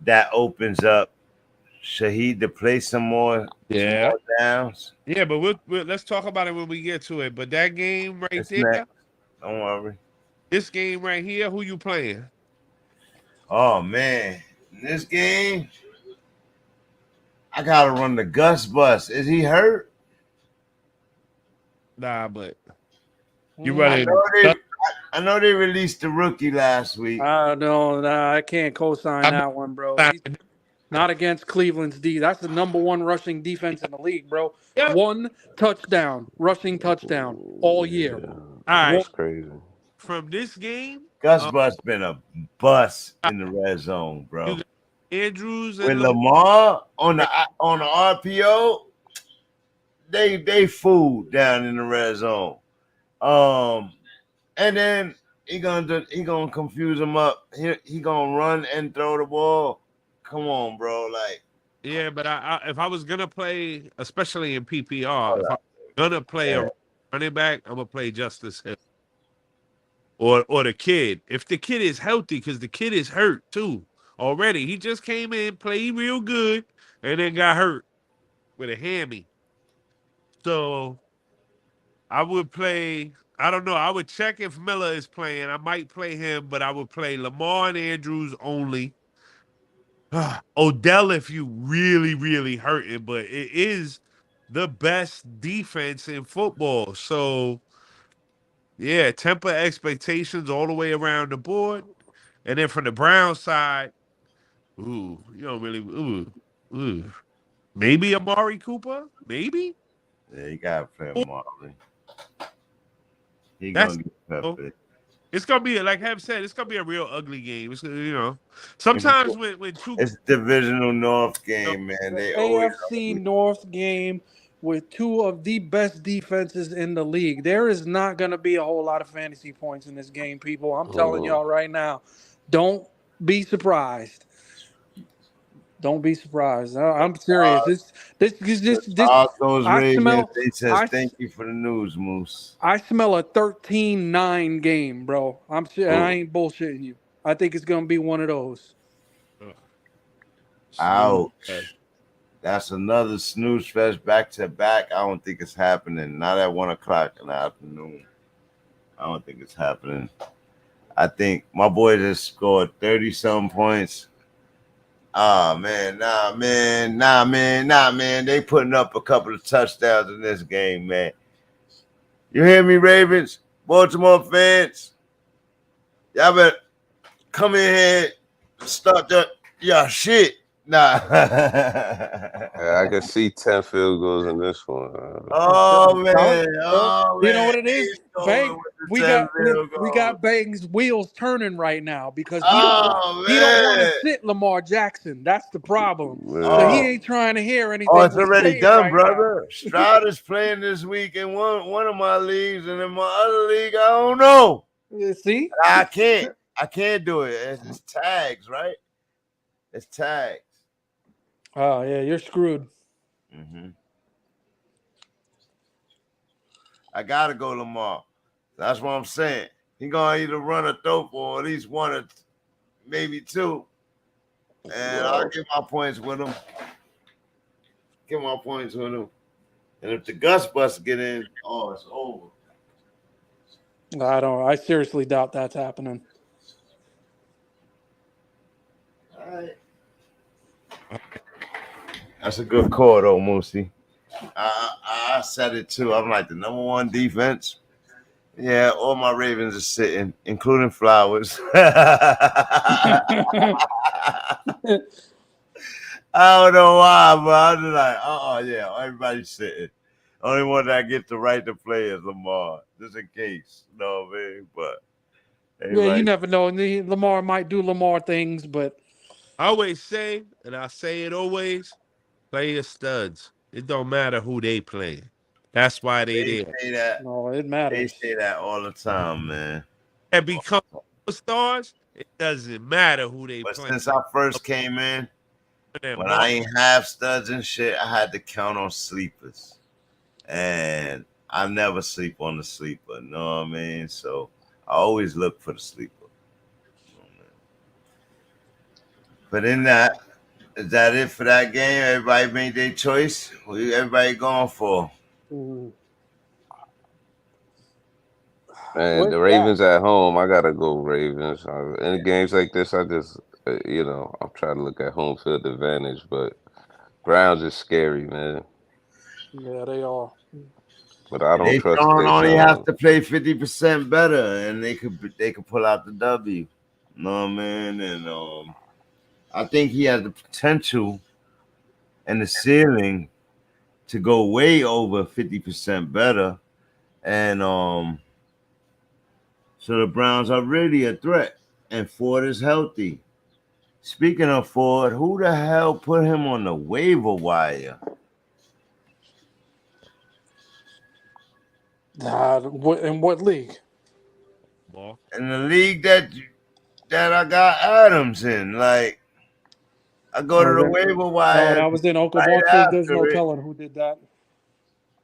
that opens up Shaheed to play some more downs. Yeah, but we'll let's talk about it when we get to it. But that game right there, next. Don't worry. This game right here, who you playing? Oh man, in this game, I gotta run the Gus bus. Is he hurt? Nah, but you running. I know they released the rookie last week. No, I can't co-sign that one, bro. Not against Cleveland's D. That's the number 1 rushing defense in the league, bro. Yep. 1 touchdown, rushing touchdown all year. All right, that's crazy. From this game, Gus Bus been a bust in the red zone, bro. Andrews and Lamar on the RPO, they fooled down in the red zone. And then he gonna confuse him up. He gonna run and throw the ball. Come on, bro. Yeah, but if I was gonna play, especially in PPR, if I'm gonna play a running back, I'm gonna play Justice Hill or the kid. If the kid is healthy, because the kid is hurt too already. He just came in, played real good, and then got hurt with a hammy. So I would play. I don't know. I would check if Miller is playing. I might play him, but I would play Lamar and Andrews only. Odell, if you really, really hurting, but it is the best defense in football. So, yeah, temper expectations all the way around the board. And then from the Browns side, maybe Amari Cooper? Maybe? Yeah, you got to play Amari. He going to get perfect. It's gonna be like Ham said. It's gonna be a real ugly game. It's sometimes when two it's divisional North game, man. They always AFC North game with two of the best defenses in the league. There is not going to be a whole lot of fantasy points in this game, people. I'm telling y'all right now. Don't be surprised. Don't be surprised. I'm serious. This. those I Ravens, smell. they says thank you for the news, Moose. I smell a 13-9 game, bro. I ain't bullshitting you. I think it's gonna be one of those. Ouch. That's another snooze fest back to back. I don't think it's happening. Not at 1 o'clock in the afternoon. I don't think it's happening. I think my boy just scored 30-some points. Oh, man. Nah, man. They putting up a couple of touchdowns in this game, man. You hear me, Ravens? Baltimore fans? Y'all better come in here and start y'all shit. Nah. I can see 10 field goals in this one. Oh, man. You know what it is? Bang. We got Bang's wheels turning right now because he don't want to sit Lamar Jackson. That's the problem. So he ain't trying to hear anything. Oh, it's already done, right brother. Stroud is playing this week in one of my leagues, and in my other league, I don't know. You see? I can't do it. It's tags, right? It's tags. Oh, yeah, you're screwed. Mm-hmm. I got to go Lamar. That's what I'm saying. He going to either run or throw for at least one or maybe two. And I'll get my points with him. And if the Gus Bus get in, it's over. I seriously doubt that's happening. All right. That's a good call, though, Moosey. I said it, too. I'm like the number one defense. Yeah, all my Ravens are sitting, including Flowers. I don't know why, but I'm just like, yeah, everybody's sitting. Only one that gets the right to play is Lamar, just in case. You know what I mean? But yeah, you never know. Lamar might do Lamar things, but I always say, and I say it always, play your studs. It don't matter who they play. That's why they there. Say that. No, it matters. They say that all the time, man. And become stars, it doesn't matter who they But play. since I first came in, when I ain't have studs and shit, I had to count on sleepers. And I never sleep on the sleeper, you know what I mean? So I always look for the sleeper. But in that, is that it for that game? Everybody made their choice? What everybody going for? Man, the Ravens at home. I gotta go Ravens. In games like this, I just, I'm trying to look at home field advantage. But Browns is scary, man. Yeah, they are. But I don't trust. They only have to play 50% better, and they could pull out the W. You know what I mean? And I think he has the potential and the ceiling to go way over 50% better. And so the Browns are really a threat. And Ford is healthy. Speaking of Ford, who the hell put him on the waiver wire? In what league? In the league that I got Adams in. Like, I go to the waiver wire. I was in Uncle Mark. There's no telling who did that.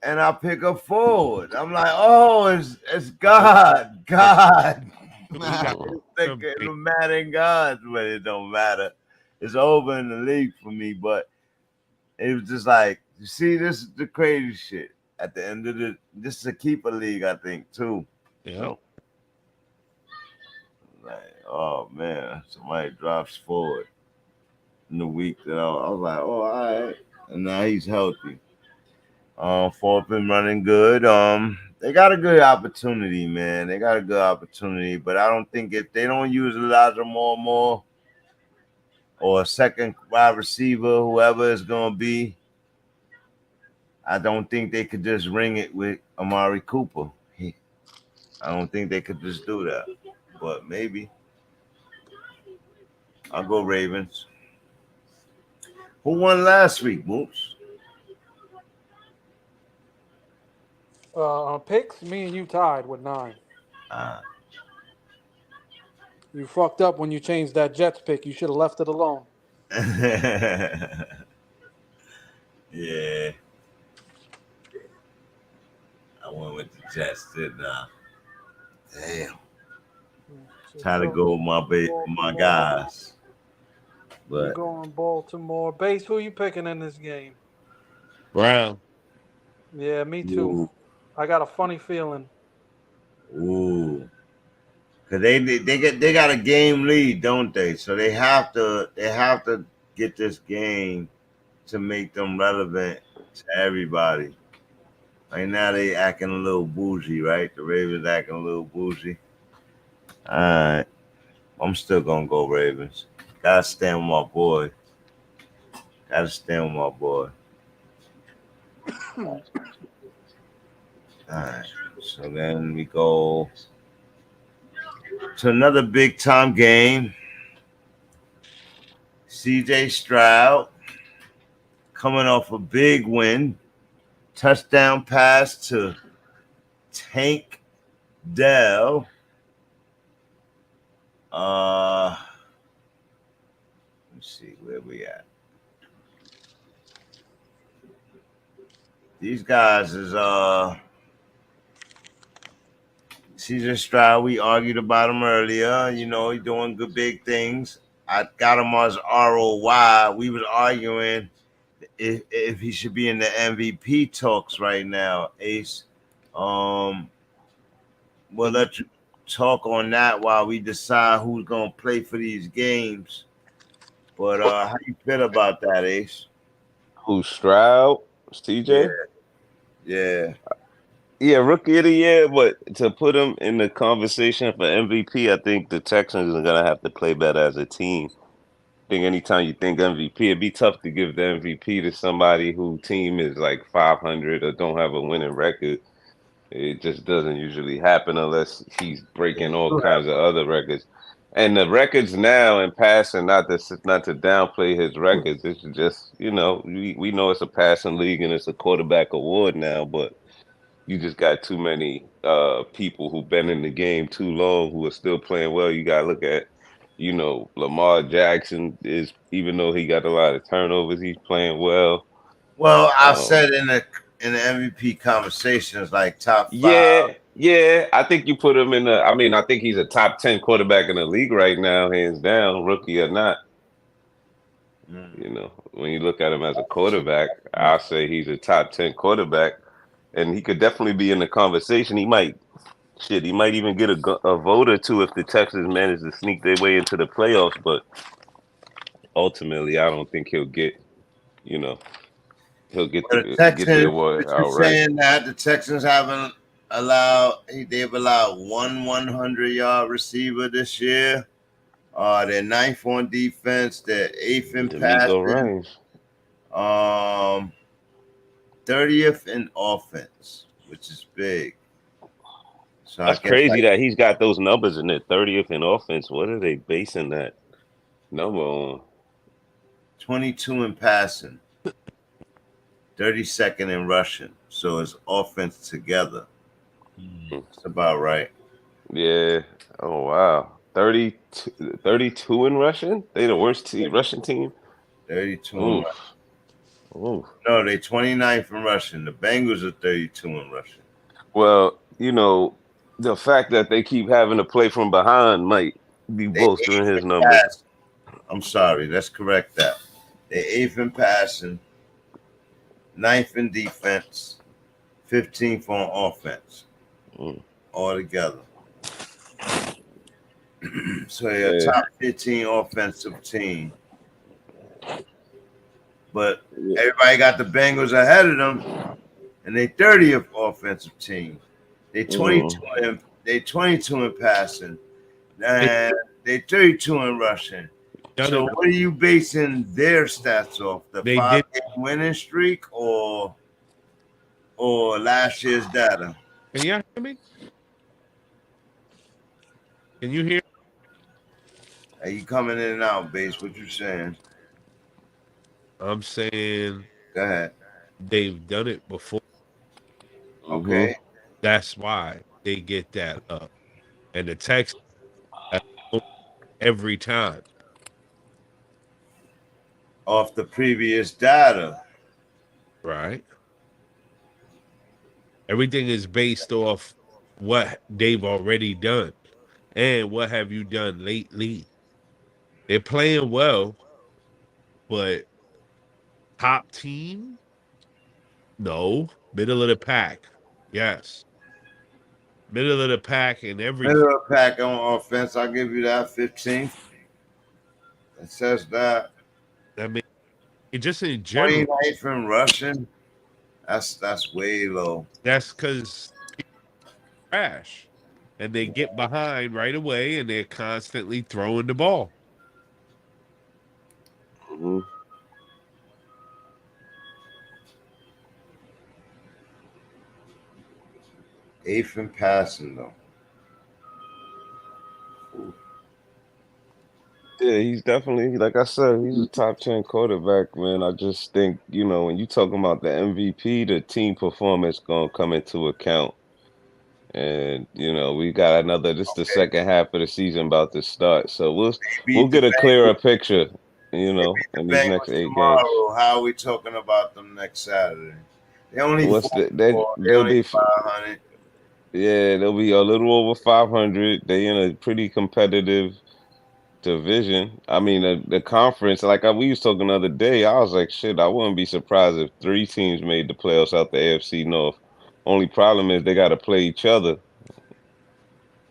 And I pick up Ford. I'm like, it's God. God. I'm mad in God, but it don't matter. It's over in the league for me. But it was just like, you see, this is the crazy shit. At the end of this is a keeper league, I think, too. Yeah. So, like, oh man, somebody drops Ford in the week that I was like, all right. And now he's healthy. Ford been running good. They got a good opportunity, man. They got a good opportunity, but I don't think if they don't use Elijah more, or a second wide receiver, whoever it's gonna be, I don't think they could just ring it with Amari Cooper. I don't think they could just do that. but maybe. I'll go Ravens. Who won last week, Moops? Picks, me and you tied with 9. You fucked up when you changed that Jets pick. You should have left it alone. Yeah. I went with the Jets, didn't I? Damn. Trying to go with my guys. But you going Baltimore. Base, who you picking in this game? Brown. Yeah, me too. Ooh. I got a funny feeling. Ooh. Cause they got a game lead, don't they? So they have to get this game to make them relevant to everybody. Right now they acting a little bougie, right? The Ravens acting a little bougie. All right. I'm still gonna go Ravens. Gotta stand with my boy. All right. So then we go to another big time game. CJ Stroud coming off a big win. Touchdown pass to Tank Dell. Let's see where we at. These guys is CJ Stroud. We argued about him earlier. You know, he's doing good big things. I got him as ROY. We was arguing if he should be in the MVP talks right now, Ace. We'll let you talk on that while we decide who's gonna play for these games. But how you feel about that, Ace? Who, Stroud? CJ? Yeah. Yeah, rookie of the year, but to put him in the conversation for MVP, I think the Texans are going to have to play better as a team. I think anytime you think MVP, it'd be tough to give the MVP to somebody whose team is like 500 or don't have a winning record. It just doesn't usually happen unless he's breaking all kinds of other records. And the records now in passing, not to downplay his records, it's just, you know, we know it's a passing league and it's a quarterback award now, but you just got too many people who've been in the game too long who are still playing well. You got to look at, you know, Lamar Jackson is, even though he got a lot of turnovers, he's playing well. Well, I said in the MVP conversations, like top 5. Yeah. I think you put him in the. I mean, I think he's a top 10 quarterback in the league right now, hands down, rookie or not. You know, when you look at him as a quarterback, I'll say he's a top 10 quarterback. And he could definitely be in the conversation. He might even get a vote or two if the Texans manage to sneak their way into the playoffs. But ultimately, I don't think he'll get, you know, get the award outright. Saying that the Texans they've allowed one 100-yard receiver this year. They're 9th on defense. They're 8th in passing. 30th in offense, which is big. So that's crazy that he's got those numbers in there. 30th in offense. What are they basing that number on? 22 in passing, 32nd in rushing. So it's offense together. That's about right. Yeah. Oh, wow. 32 in rushing? They the worst rushing team? 32 in rushing. Ooh. No, they 29th in rushing. The Bengals are 32 in rushing. Well, you know, the fact that they keep having to play from behind might be bolstering his numbers. I'm sorry, let's correct that. They're 8th in passing, 9th in defense, 15th on offense. All together. So they're a top 15 offensive team. But everybody got the Bengals ahead of them, and they 30th offensive team. They 22 in passing, and they 32 in rushing. So what are you basing their stats off? The 5-game winning streak or last year's data? Can you hear me? Can you hear? Are you coming in and out, Base? What you saying? I'm saying. Go ahead. They've done it before. Okay. That's why they get that up. And the Texans every time. Off the previous data. Right. Everything is based off what they've already done. And what have you done lately? They're playing well, but top team? No. Middle of the pack. Yes. Middle of the pack and everything. Middle of the pack on offense. I'll give you that 15th. It says that. I mean, just in general. 29th in rushing. That's way low. That's because people crash. And they get behind right away, and they're constantly throwing the ball. Mm-hmm. Eighth in passing, though. Yeah, he's definitely, like I said, he's a top 10 quarterback, man. I just think, when you're talking about the MVP, the team performance going to come into account. And, we got this is the second half of the season about to start. So we'll get a clearer picture, in these next 8 games. How are we talking about them next Saturday? They only they'll be 500. Yeah, they'll be a little over 500. They in a pretty competitive division. I mean, the conference, like we was talking the other day, I was like, shit, I wouldn't be surprised if 3 teams made the playoffs out the AFC North. Only problem is they got to play each other.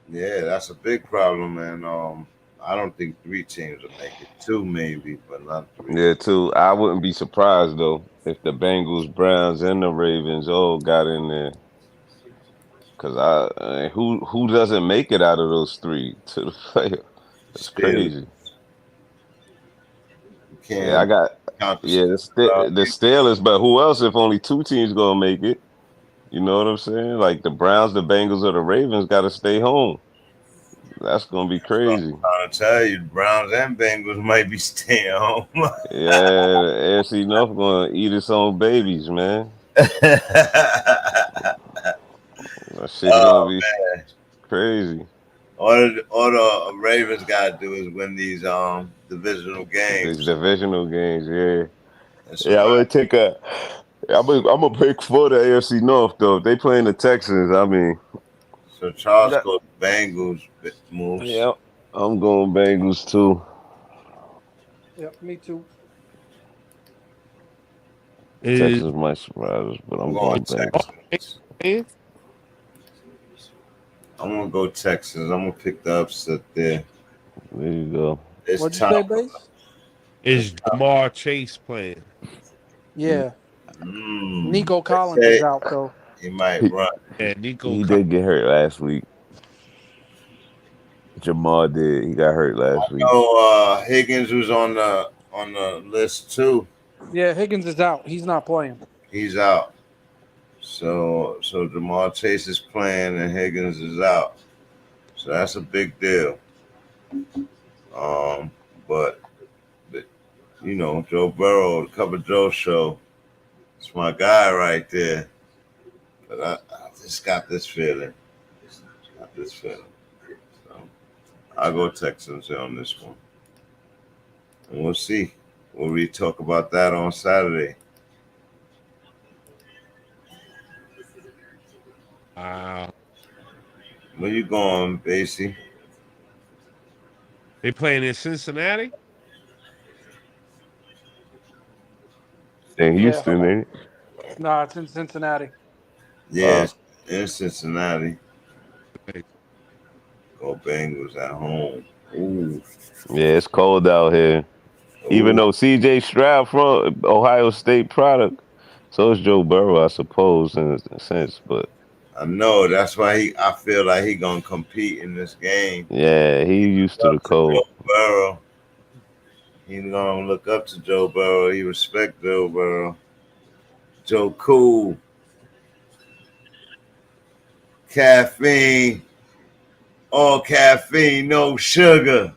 Yeah, that's a big problem, man. I don't think 3 teams will make it. 2 maybe, but not 3. Yeah, 2. I wouldn't be surprised though if the Bengals, Browns, and the Ravens all got in there. Cause who doesn't make it out of those 3 to the playoffs? It's crazy. Yeah, I got the Steelers, but who else if only 2 teams gonna make it? You know what I'm saying? Like the Browns, the Bengals, or the Ravens got to stay home. That's gonna be crazy. I'm trying to tell you, Browns and Bengals might be staying home. Yeah, the AFC North gonna eat its own babies, man. That shit gonna be crazy. All the Ravens got to do is win these divisional games. These divisional games, yeah. Yeah, I'm gonna pick for the AFC North though. If they playing the Texans, I mean. So Charles goes Bengals moves. Yeah, I'm going Bengals too. Yep, me too. Texans might surprise us, but I'm going Bengals. I'm gonna go Texans. I'm gonna pick the upset there. There you go. What'd you say, Base? Is Lamar Chase playing? Yeah. Nico Collins is out though. He might run. Yeah, Nico. He did get hurt last week. Jamar did. He got hurt last week. Oh, Higgins was on the list too. Yeah, Higgins is out. He's not playing. He's out. So Jamar Chase is playing and Higgins is out. So that's a big deal. But Joe Burrow, the Cover Joe show, it's my guy right there. But I just got this feeling. So I'll go Texans on this one. And we'll see. We'll talk about that on Saturday. Wow. Where you going, Basie? They playing in Cincinnati? In Houston, ain't it? Nah, it's in Cincinnati. Yeah, in Cincinnati. Go Bengals at home. Ooh. Yeah, it's cold out here. Ooh. Even though C.J. Stroud from Ohio State product, so is Joe Burrow, I suppose, in a sense. But I know that's why I feel like he gonna compete in this game. Yeah, he used to the cold. Joe Burrow. He's gonna look up to Joe Burrow. He respect Joe Burrow. Joe Cool. Caffeine. all caffeine, no sugar.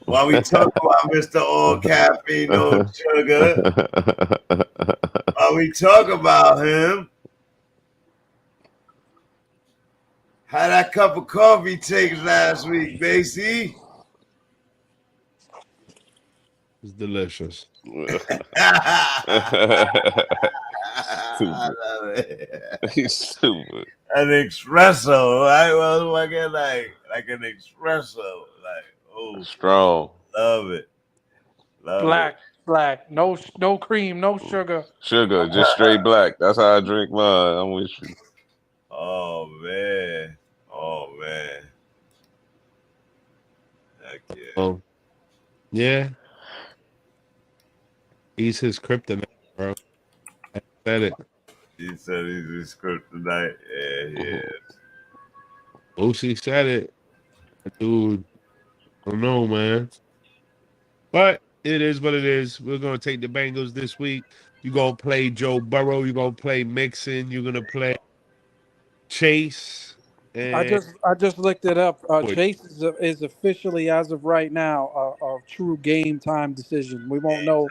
While we talk about Mr. All Caffeine, no sugar, while we talk about him, how that cup of coffee taste last week, Macy? It's delicious. I love it. He's stupid. An espresso, right? Well, like an espresso, like strong. Love it. Black, no cream, no sugar. Sugar, just straight black. That's how I drink mine. I'm with you. Oh man. Heck yeah. Oh, yeah. He's his kryptonite, bro. I said it. He said he's his kryptonite. Yeah, he is. Lucy said it. Dude, I don't know, man. But it is what it is. We're going to take the Bengals this week. You're going to play Joe Burrow. You're going to play Mixon. You're going to play Chase. And I just looked it up. Chase is officially, as of right now, a true game time decision. We won't know.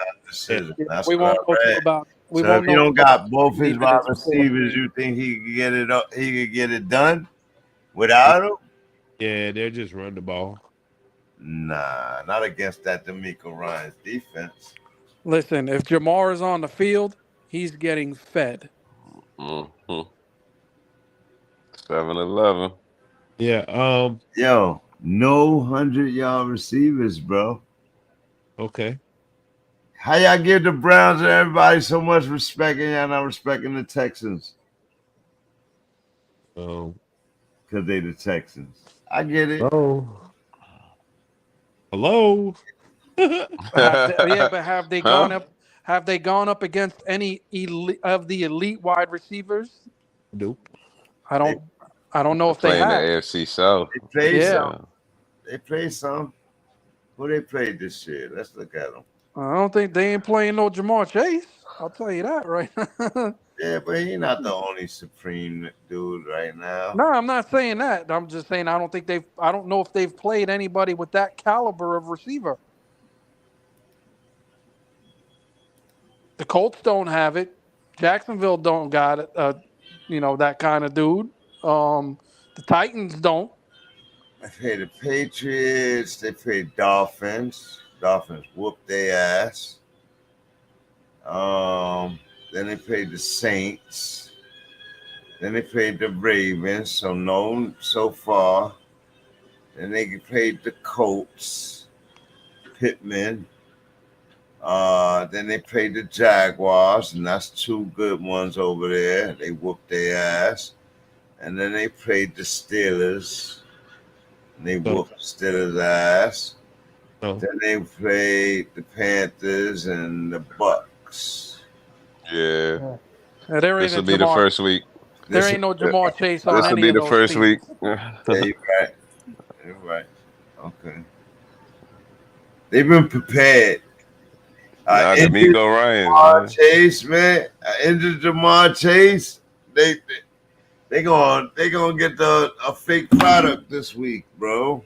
We won't know about. We so won't if you know don't got both his wide minutes receivers, you think he could get it up? He could get it done without him? Yeah, they're just run the ball. Nah, not against that D'Amico Ryans defense. Listen, if Jamar is on the field, he's getting fed. 7-11. Yeah. Yo, no 100-yard receivers, bro. Okay. How y'all give the Browns and everybody so much respect and y'all not respecting the Texans? Oh. Because they the Texans. I get it. Oh. Hello. Yeah, but have they gone up? Have they gone up against any of the elite wide receivers? Nope. I don't know if they playing have. the AFC South. They played Yeah. some. They played some. Who they played this year? Let's look at them. I don't think they ain't playing no Jamar Chase. I'll tell you that right now. Yeah, but he's not the only supreme dude right now. No, I'm not saying that. I'm just saying I don't know if they've played anybody with that caliber of receiver. The Colts don't have it. Jacksonville don't got it. That kind of dude. The Titans don't. They played the Patriots. They played Dolphins. Dolphins whooped their ass. Then they played the Saints. Then they played the Ravens. So no, so far. Then they played the Colts. Pittman. Then they played the Jaguars, and that's two good ones over there. They whooped their ass. And then they played the Steelers. And they whooped the Steelers' ass. Then they played the Panthers and the Bucks. Yeah. This will be the first week. There ain't no Jamar Chase on This will be the first week. Yeah, you're right. You're right. Okay. They've been prepared. D'Amico Ryans. Chase, man. Injured Jamar Chase. They gonna get a fake product this week, bro.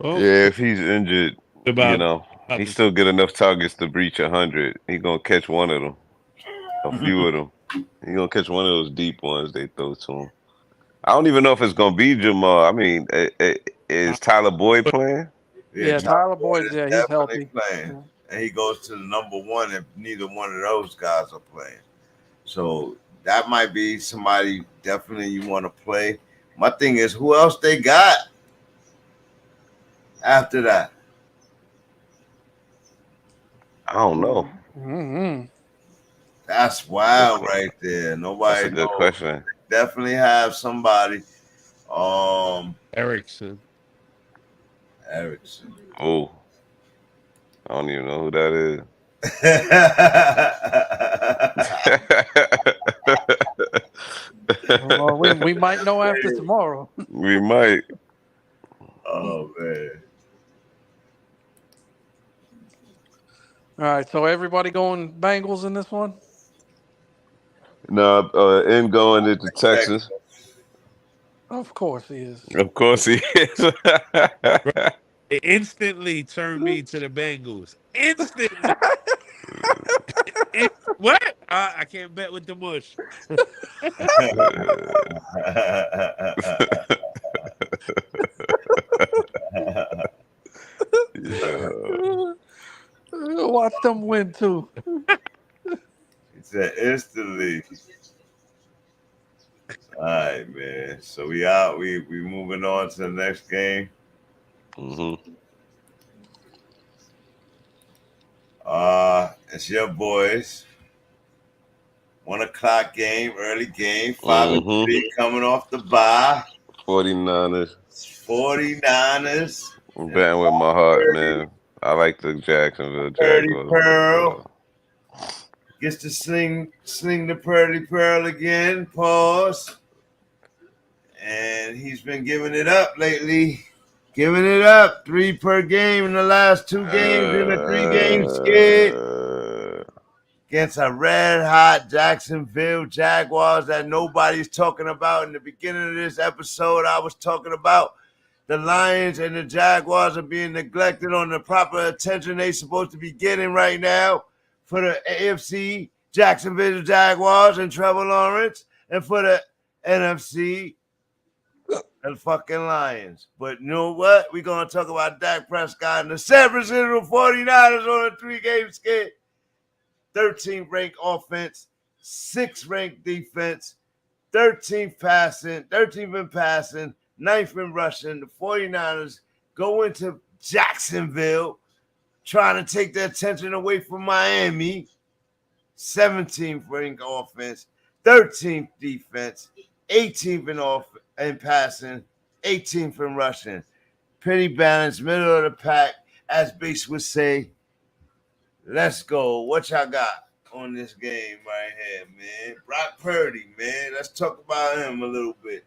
Oh. Yeah, if he's injured, he still get enough targets to breach 100. He gonna catch one of them, a few of them. He gonna catch one of those deep ones they throw to him. I don't even know if it's gonna be Jamar. I mean, is Tyler Boyd playing? Yeah, Tyler Boyd. Yeah, he's healthy. Playing. And he goes to the number one if neither one of those guys are playing. So that might be somebody definitely you want to play. My thing is, who else they got after that? I don't know. Mm-hmm. That's wild right there. Nobody That's a good question. They definitely have somebody. Erickson. Oh. I don't even know who that is. Well, we might know after tomorrow. We might. Oh, man. All right, so everybody going Bengals in this one? No, going into Texans. Of course he is. Of course he is. It instantly turned me to the Bengals. Instantly. What? I can't bet with the mush. Watch them win too. He said instantly. All right, man. So we out. We moving on to the next game. It's your boys. 1 o'clock game, early game, 5-3 coming off the bye. 49ers. 49ers. I'm betting with my heart, man. I like the Jacksonville Jaguars. Pearl gets to sling the Pearl again. Pause. And he's been giving it up lately. Giving it up. 3 per game in the last 2 games in a 3-game skid. Against a red-hot Jacksonville Jaguars that nobody's talking about. In the beginning of this episode, I was talking about the Lions and the Jaguars are being neglected on the proper attention they're supposed to be getting right now for the AFC Jacksonville Jaguars and Trevor Lawrence, and for the NFC, the fucking Lions. But you know what? We're going to talk about Dak Prescott and the San Francisco 49ers on a 3-game skid. 13th ranked offense, 6th ranked defense, 13th in passing, 9th in rushing. The 49ers go into Jacksonville trying to take the attention away from Miami. 17th ranked offense, 13th defense, 18th in passing, 18th in rushing. Pretty balanced, middle of the pack, as Base would say. Let's go. What y'all got on this game right here, man? Brock Purdy, man. Let's talk about him a little bit.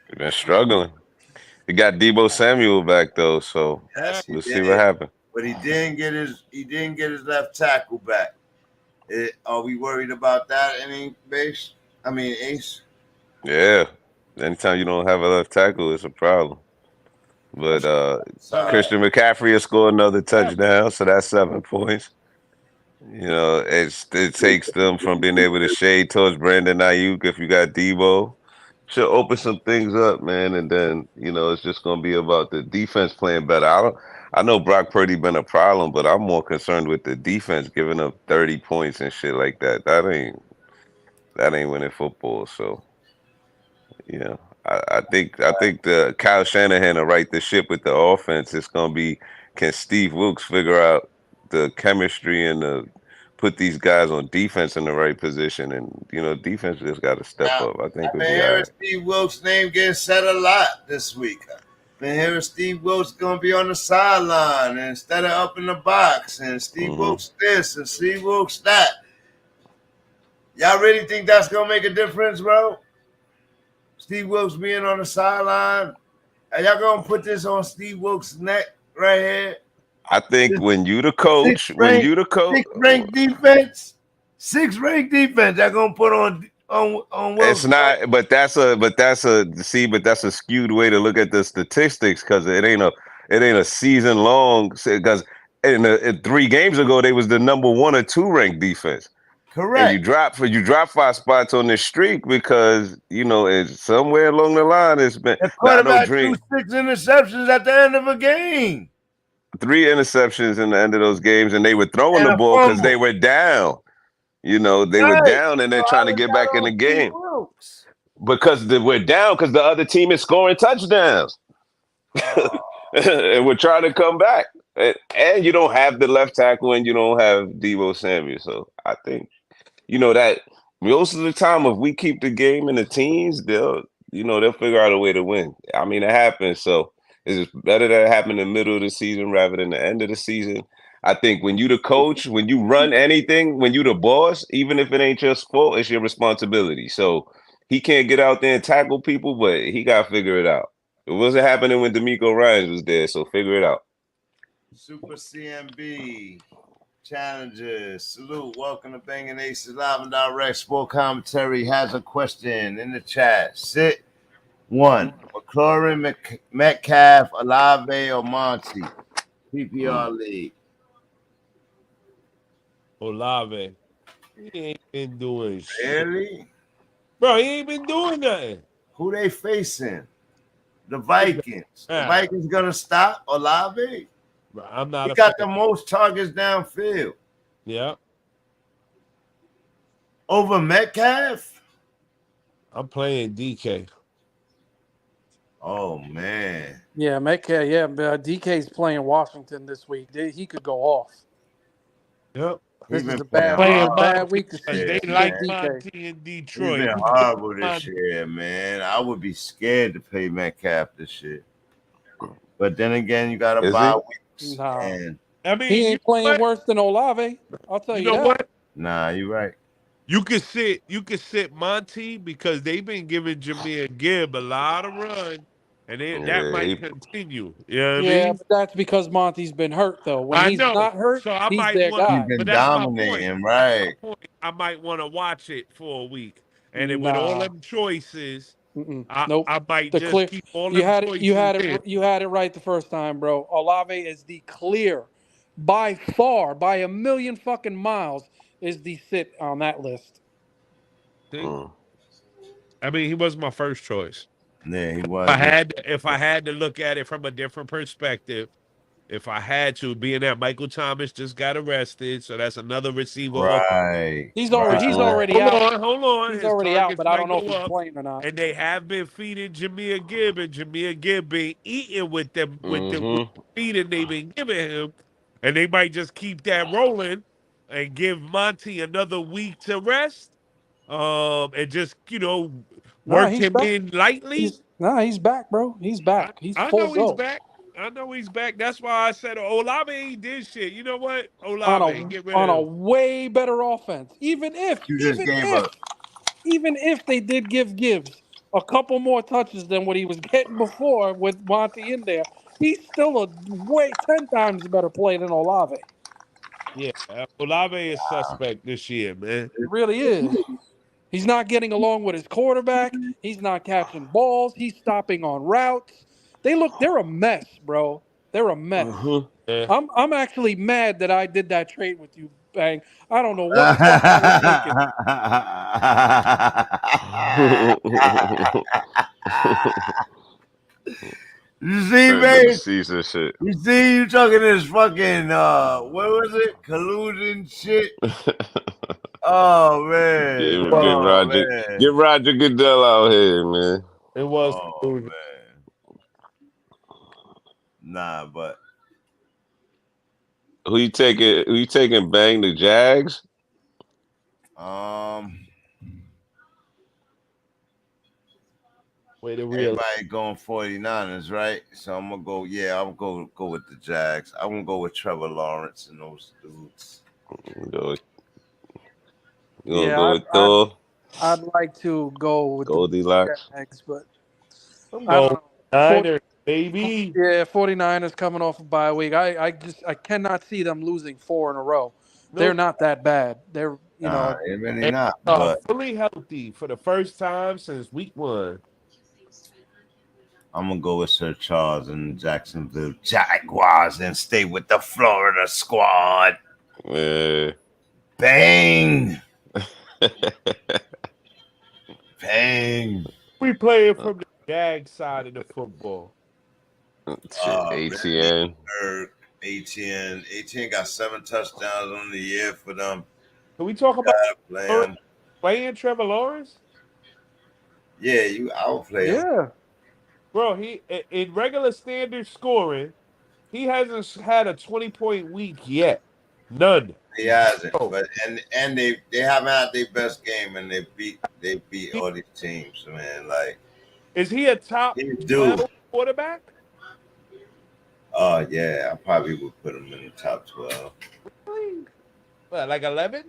He's been struggling. He got Deebo Samuel back though, so we'll see what happens. But he didn't get his left tackle back. Are we worried about that? Ace? Yeah. Anytime you don't have a left tackle, it's a problem. But Christian McCaffrey has scored another touchdown, so that's 7 points. You know, it takes them from being able to shade towards Brandon Ayuk if you got Deebo. Should open some things up, man, and then, you know, it's just going to be about the defense playing better. I know Brock Purdy been a problem, but I'm more concerned with the defense giving up 30 points and shit like that. That ain't winning football, so, yeah. I think the Kyle Shanahan will right the ship with the offense. It's gonna be, can Steve Wilkes figure out the chemistry and put these guys on defense in the right position? And you know, defense just got to step up. I think we'll be all right. Steve Wilkes' name getting said a lot this week. Been hearing Steve Wilkes gonna be on the sideline instead of up in the box, and Steve Wilkes this and Steve Wilkes that. Y'all really think that's gonna make a difference, bro? Steve Wilkes being on the sideline. Are y'all gonna put this on Steve Wilkes' neck right here? I think when you the coach, 6th-ranked defense, 6th-ranked defense, y'all gonna put on Wilkes. It's not, but that's a skewed way to look at the statistics because it ain't a season long. Because in 3 games ago they was the number 1 or 2 ranked defense. Correct. And you drop 5 spots on this streak because, you know, it's somewhere along the line it's been. The quarterback threw 6 interceptions at the end of a game. 3 interceptions in the end of those games, and they were throwing the ball because they were down. You know, they were down and they're trying to get back in the game. Because we're down because the other team is scoring touchdowns. And we're trying to come back. And you don't have the left tackle and you don't have Deebo Samuel. So I think, you know, that most of the time if we keep the game in the teens, they'll figure out a way to win. I mean, it happens. So it's better that it happen in the middle of the season rather than the end of the season. I think when you the coach, when you run anything, when you the boss, even if it ain't your fault, it's your responsibility. So he can't get out there and tackle people, but he got to figure it out. It wasn't happening when DeMeco Ryans was there, so figure it out. Super CMB. Challengers, salute. Welcome to Banging Aces Live and Direct. Sport Commentary has a question in the chat. Sit 1. McLaurin, Metcalf, Olave, or Monty? PPR league. Olave. He ain't been doing shit. Really? Bro, he ain't been doing nothing. Who they facing? The Vikings. The Vikings gonna stop Olave? Bro, I'm not. He got the most targets downfield. Yeah. Over Metcalf? I'm playing DK. Oh man. Yeah, Metcalf. Yeah, DK's playing Washington this week. He could go off. Yep. This is a bad week to see. They like Monty in Detroit. He's been horrible this year, man. I would be scared to pay Metcalf this year. But then again, you got to buy weeks. Nah. And I mean, he ain't playing worse than Olave. I'll tell you know that. what? Nah, you're right. You could sit Monty because they've been giving Jahmyr Gibb a lot of run, and that might continue. You know what I mean? But that's because Monty's been hurt, though. When he's not hurt, so I he's might their guy. He's been dominating, right? I might want to watch it for a week, and then with all them choices, nope. I might just keep all them choices. You had it right the first time, bro. Olave is the clear, by far, by a million fucking miles, is the sit on that list. I mean, he was my first choice. Yeah, he was. If I had to look at it from a different perspective, if I had to, being that Michael Thomas just got arrested, so that's another receiver. Right. He's already out. Hold on. He's already out, but I don't know if he's playing or not. And they have been feeding Jahmyr Gibb, and Jahmyr Gibb been eating with them with the feeding they've been giving him, and they might just keep that rolling and give Monty another week to rest, and just work him in lightly. He's back, bro. He's back. I know he's back. I know he's back. That's why I said Olave ain't did shit. You know what? Olave, get rid of him. A way better offense. Even if they did give Gibbs a couple more touches than what he was getting before with Monty in there, he's still a 10 times better play than Olave. Yeah, Olave is suspect this year, man. It really is. He's not getting along with his quarterback. He's not catching balls. He's stopping on routes. They're a mess, bro. They're a mess. Yeah. I'm actually mad that I did that trade with you, Bang. I don't know what the fuck I was thinking. You see, man? Season shit. You see, you talking this fucking what was it? Collusion shit. Oh man. Get Roger Goodell out here, man. It was. Man. Nah, but who you taking? Bang the Jags? Everybody going 49ers, right? So I'm gonna go. Yeah, I'm gonna go with the Jags. I'm gonna go with Trevor Lawrence and those dudes. You gonna go with Thor? I'd like to go with Goldilocks, the Jags, but I'm going Niners, baby. Yeah, 49ers coming off a bye week. I cannot see them losing 4 in a row. They're not that bad. They're they're really not. But fully healthy for the first time since week 1. I'm gonna go with Sir Charles and Jacksonville Jaguars and stay with the Florida squad. Yeah. Bang. Bang. We playing from the Jag side of the football. ATN. ATN got 7 touchdowns on the year for them. Can we talk about playing Trevor Lawrence? Yeah, I'll play him. Yeah. Bro, he in regular standard scoring, he hasn't had a 20-point week yet. None. He hasn't, but and they haven't had their best game, and they beat all these teams, man. Like, is he a top 12 quarterback? Oh yeah, I probably would put him in the top 12. Really? What, like 11?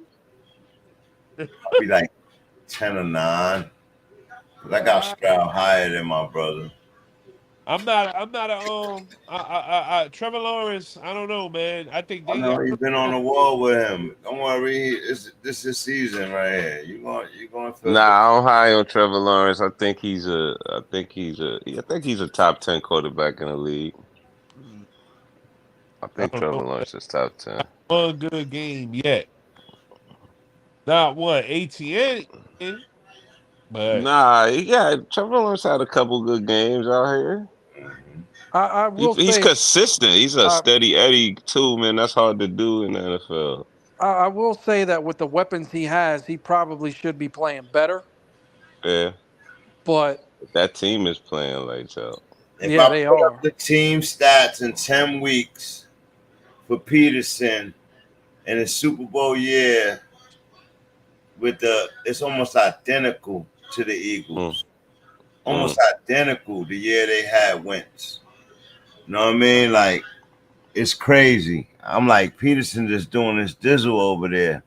Probably like 10 or 9. I got Stroud higher than my brother. I'm not a Trevor Lawrence. I don't know, man. I think I they know got. you've been on the wall with him. Don't worry, this is season right here. You going to feel good. Nah, I'm high on Trevor Lawrence. I think he's a top 10 quarterback in the league. I think don't Trevor know. Lawrence is top 10. One good game yet. Not one ATN, but Nah, Trevor Lawrence had a couple good games out here. I will He's say, consistent. He's a uh, steady Eddie too, man. That's hard to do in the NFL. I will say that with the weapons he has, he probably should be playing better. Yeah, But that team is playing lights out. If yeah, I they put are. up the team stats in 10 weeks for Peterson in a Super Bowl year, it's almost identical to the Eagles. Almost identical the year they had Wentz. You know what I mean? Like, it's crazy. I'm like, Peterson just doing this dizzle over there.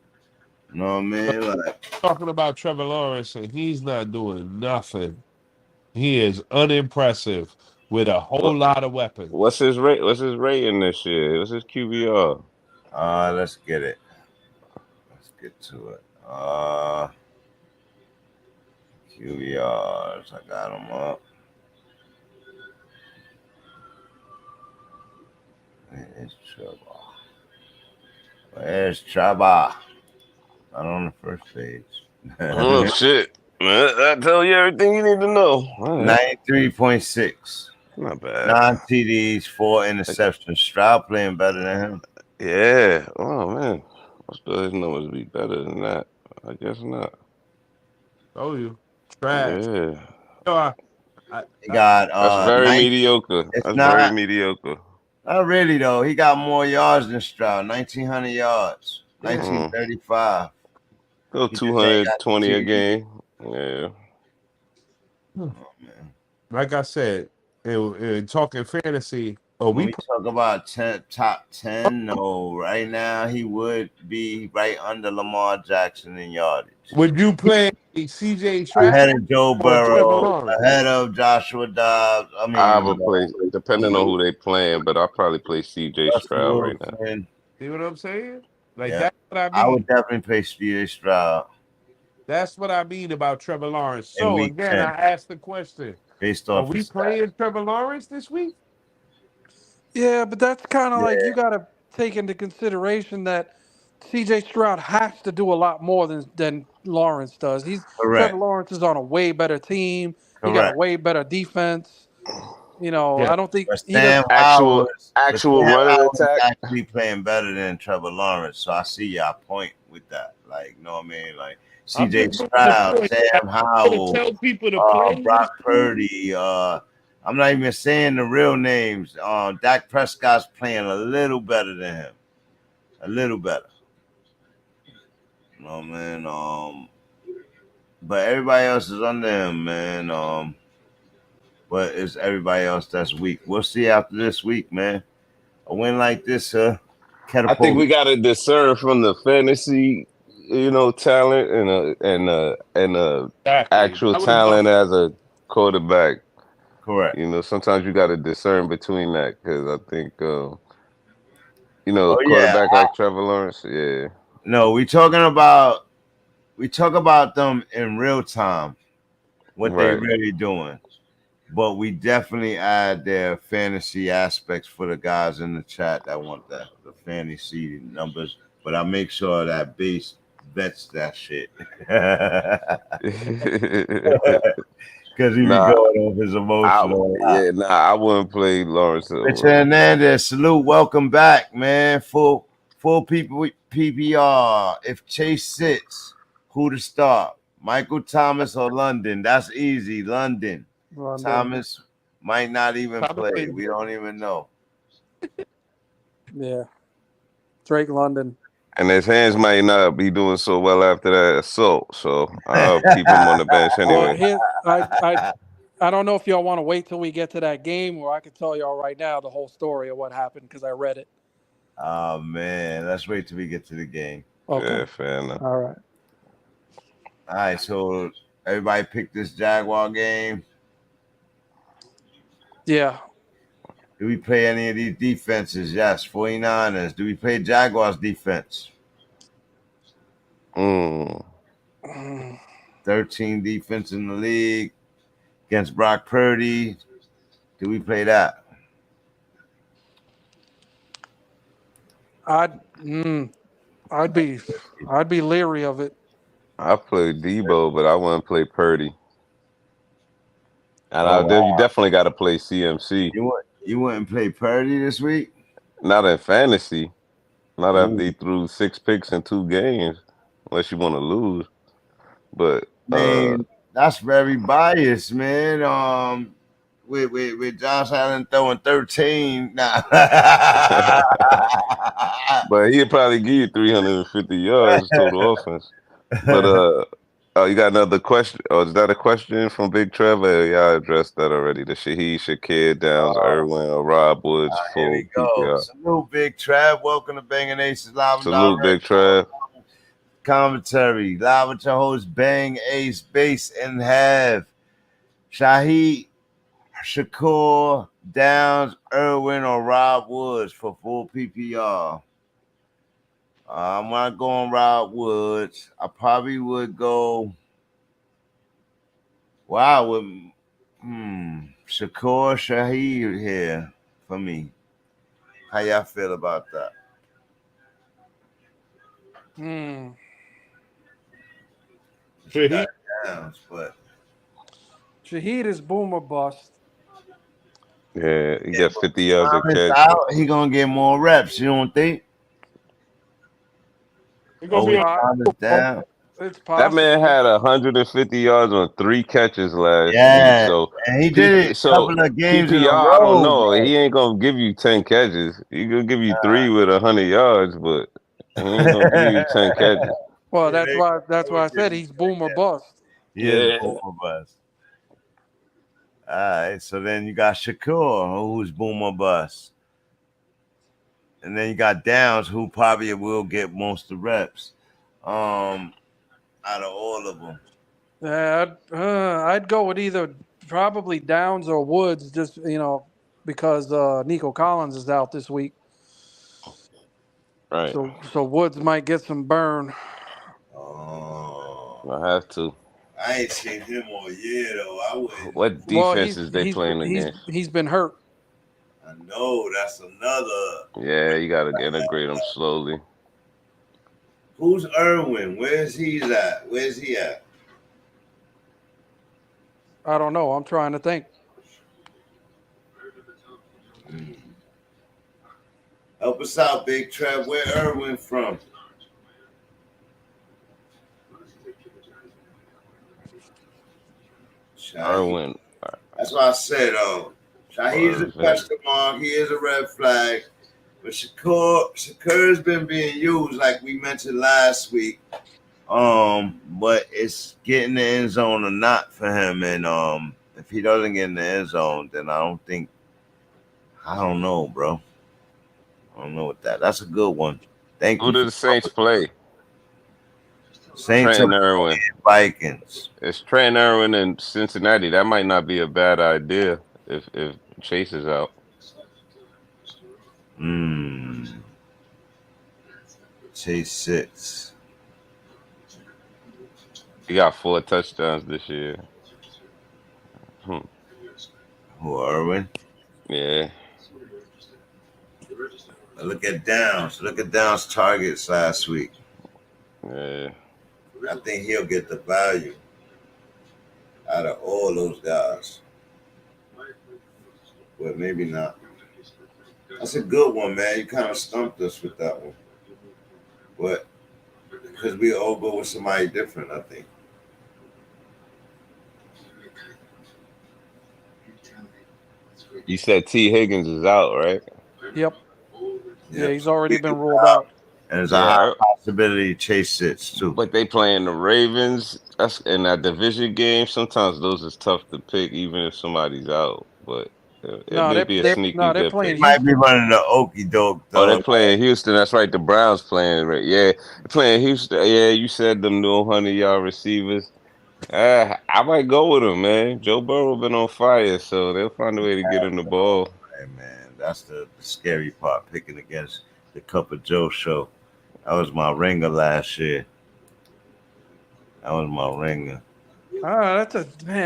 You know what I mean? Like, talking about Trevor Lawrence, and he's not doing nothing. He is unimpressive with a whole lot of weapons. What's his rate? What's his rating this year? What's his QBR? Let's get it. Let's get to it. QBRs. I got them up. Where's Trevor? Where's Trevor? Not on the first page. Oh shit! That tell you everything you need to know. 93.6. Not bad. 9 TDs, 4 interceptions. Stroud playing better than him. Yeah. Oh man, I thought his numbers be better than that. I guess not. Oh, you trash. Yeah. He got that's very mediocre. That's very mediocre. Not really though. He got more yards than Stroud. 1,900 yards. 1935. Go 220 a game. Yeah. Oh, man. Like I said, in talking fantasy, when we talk about top 10, no, right now he would be right under Lamar Jackson in yardage. Would you play CJ Stroud ahead of Joe Burrow, ahead of Joshua Dobbs? I mean, I would play depending on who they playing, but I'll probably play CJ Stroud right now. See what I'm saying? Like Yeah. that's what I mean. I would definitely play CJ Stroud. That's what I mean about Trevor Lawrence. So again, 10. I asked the question: based off, are we playing Trevor Lawrence this week? Yeah, but that's kind of like you got to take into consideration that C.J. Stroud has to do a lot more than Lawrence does. Trevor Lawrence is on a way better team. He got a way better defense. You know, I don't think actual running attack actually playing better than Trevor Lawrence. So I see your point with that. Like, you know what I mean? Like C.J. Stroud, Sam Howell, tell people to play Brock Purdy. I'm not even saying the real names. Dak Prescott's playing a little better than him. A little better. You know, man. But everybody else is under him, man. But it's everybody else that's weak. We'll see after this week, man. A win like this, I think we got to discern from the fantasy, talent and actual talent as a quarterback. Correct. Sometimes you got to discern between that because I think, quarterback like Trevor Lawrence, yeah. No, we talk about them in real time, what they're really doing. But we definitely add their fantasy aspects for the guys in the chat that want the fantasy numbers. But I make sure that base vets that shit. Because he be going off his emotional. I wouldn't play Lawrence. Richard Hernandez, salute, welcome back, man. Full people PPR. If Chase sits, who to start? Michael Thomas or London? That's easy. London. Thomas might not even play. We don't even know. Yeah. Drake London. And his hands might not be doing so well after that assault, so I'll keep him on the bench anyway. I don't know if y'all want to wait till we get to that game, or I could tell y'all right now the whole story of what happened because I read it. Oh man, let's wait till we get to the game. Okay. Yeah, fair enough. All right. So everybody picked this Jaguar game. Yeah. Do we play any of these defenses? Yes. 49ers. Do we play Jaguars defense? 13 defense in the league against Brock Purdy. Do we play that? I'd be leery of it. I play Debo, but I wouldn't play Purdy. And you definitely got to play CMC. You wouldn't play Purdy this week? Not in fantasy. Not after he threw 6 picks in 2 games, unless you want to lose. But man, that's very biased, man. With Josh Allen throwing 13, nah. But he'd probably give you 350 yards total offense. But you got another question? Oh, is that a question from Big Trevor? Yeah, I addressed that already. The Shaheed, Shakir, Downs, Irwin, or Rob Woods. Here we go. Salute, Big Trav. Welcome to Banging Aces Live. Salute, Big Trav. Commentary. Live with your host, Bang Ace, Base, and Have. Shaheed, Shakur, Downs, Irwin, or Rob Woods for full PPR. I'm not going Rob Woods. I probably would go. Wow, with Shakur Shaheed here for me. How y'all feel about that? Shaheed. Downs, but Shaheed is boom or bust. Yeah, he got 50 yards a catch. Out, he gonna get more reps. You don't think? That man had 150 yards on 3 catches last week. So and he did it a couple of games PPR, in a row, I don't know. man. He ain't gonna give you 10 catches. He gonna give you 3 with 100 yards, but he ain't gonna give you 10 catches. Well, that's why I said he's boom or bust. Yeah, boom or bust. All right, so then you got Shakur, who's boom or bust. And then you got Downs, who probably will get most of the reps out of all of them. I'd go with either probably Downs or Woods, just because Nico Collins is out this week. Right. So Woods might get some burn. Oh, I have to. I ain't seen him all year though. I would. What defenses they playing against? He's been hurt. I know, that's another. Yeah, you got to integrate them slowly. Who's Irwin? Where's he at? I don't know. I'm trying to think. Help us out, Big Trev. Where Irwin from? Irwin. That's what I said, Shaheed's a question mark. He is a red flag. But Shakur's been being used like we mentioned last week. But it's getting the end zone or not for him. And if he doesn't get in the end zone, then I don't know, bro. I don't know what that. That's a good one. Thank you. Who do the Saints play? Saints Trent Irwin. Vikings. It's Trent Irwin in Cincinnati. That might not be a bad idea if Chase is out. Chase 6. He got 4 touchdowns this year. Who, Irwin? Yeah. Look at Downs. Look at Downs' targets last week. Yeah. I think he'll get the value out of all those guys. But maybe not. That's a good one, man. You kind of stumped us with that one. But because we all go with somebody different, I think. You said T. Higgins is out, right? Yep. Yeah, he's already been ruled out. And there's a high possibility Chase sits too. But they playing the Ravens. That's in that division game. Sometimes those is tough to pick, even if somebody's out. But it may be a sneaky good pick. Might be running the okey doke. Oh, they're playing Houston. That's right. The Browns playing. Right? Yeah, they're playing Houston. Yeah, you said them no 100-yard receivers. I might go with him, man. Joe Burrow been on fire, so they'll find a way to get him the ball. Hey, man, that's the scary part, picking against the Cup of Joe show. That was my ringer last year. That was my ringer.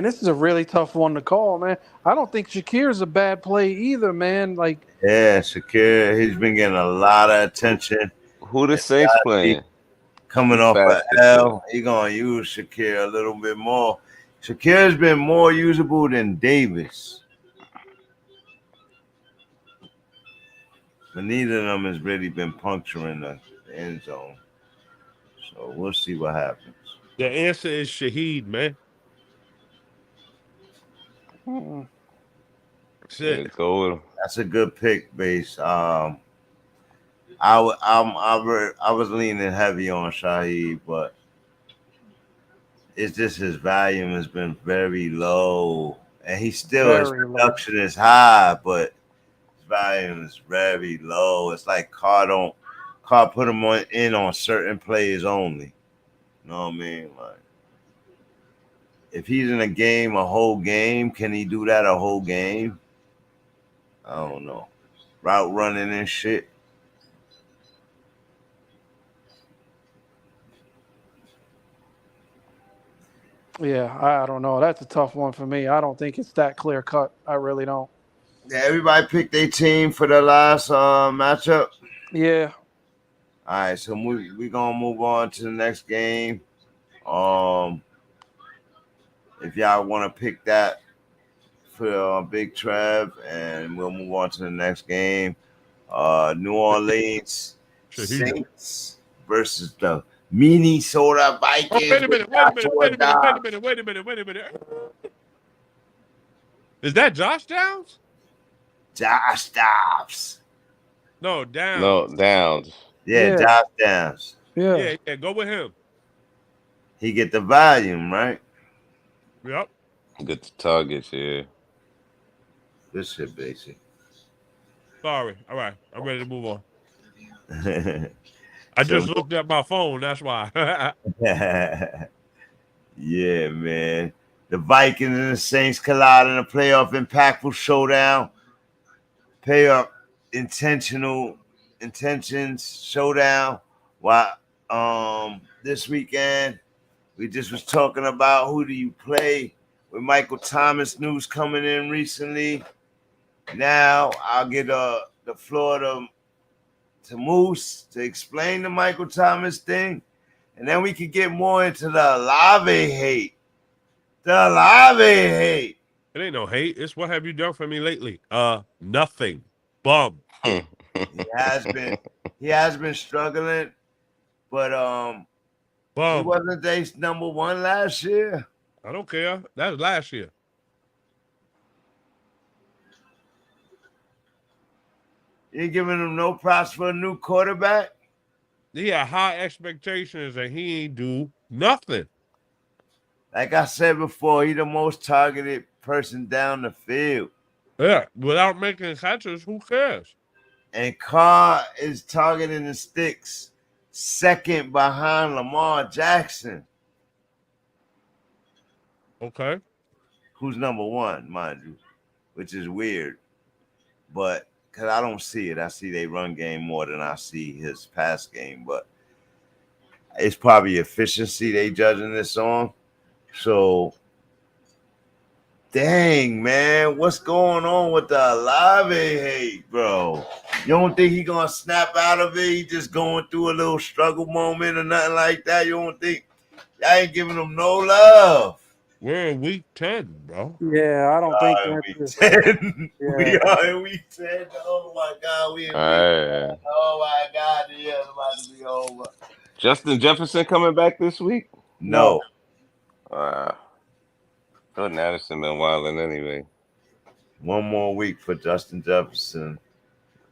This is a really tough one to call, man. I don't think Shakir's a bad play either, man. Like, yeah, Shakir, he's been getting a lot of attention. Who the Saints playing? Coming off a L, he gonna use Shakir a little bit more. Shakir's been more usable than Davis. But neither of them has really been puncturing the end zone. So we'll see what happens. The answer is Shaheed, man. That's it. Go with him. That's a good pick, Base. I was leaning heavy on Shaheed, but it's just his volume has been very low, and his production is high, but his volume is very low. It's like Carr put him in on certain plays only. You know what I mean? Like, if he's in a whole game, can he do that a whole game? I don't know. Route running and shit. Yeah, I don't know. That's a tough one for me. I don't think it's that clear cut. I really don't. Yeah, everybody picked their team for the last matchup. Yeah. All right, so we're gonna move on to the next game. If y'all want to pick that for Big Trev, and we'll move on to the next game. New Orleans Saints versus the Minnesota Vikings. Wait a minute. Is that Josh Downs? Josh Dobbs. No, Downs. No, Downs. Yeah, Josh Downs. Yeah, go with him. He get the volume, right? Yep. Get the targets, yeah. This shit basic. Sorry. All right. I'm ready to move on. I just looked at my phone. That's why. Yeah, man. The Vikings and the Saints collide in a playoff impactful showdown. Playoff intentions showdown. While this weekend we just was talking about who do you play with Michael Thomas news coming in recently. Now I'll get the floor to Moose to explain the Michael Thomas thing, and then we can get more into the Olave hate. The Olave hate. It ain't no hate. It's what have you done for me lately? Nothing. Bum. He has been struggling, but he wasn't their number one last year. I don't care. That was last year. You ain't giving him no props for a new quarterback? He had high expectations and he ain't do nothing. Like I said before, he the most targeted person down the field. Yeah, without making catches, who cares? And Carr is targeting the sticks second behind Lamar Jackson. Okay. Who's number one, mind you, which is weird. But because I don't see it. I see they run game more than I see his pass game. But it's probably efficiency they judging this on. So, dang, man, what's going on with the Olave hate, bro? You don't think he going to snap out of it? He just going through a little struggle moment or nothing like that? You don't think? Y'all ain't giving him no love. We're in week 10, bro. Yeah, I don't think that's 10. Yeah. We are in week 10. Oh, my God. We in week 10. Oh, my God. The year's about to be over. Justin Jefferson coming back this week? No. Jordan Addison been wilding anyway. One more week for Justin Jefferson.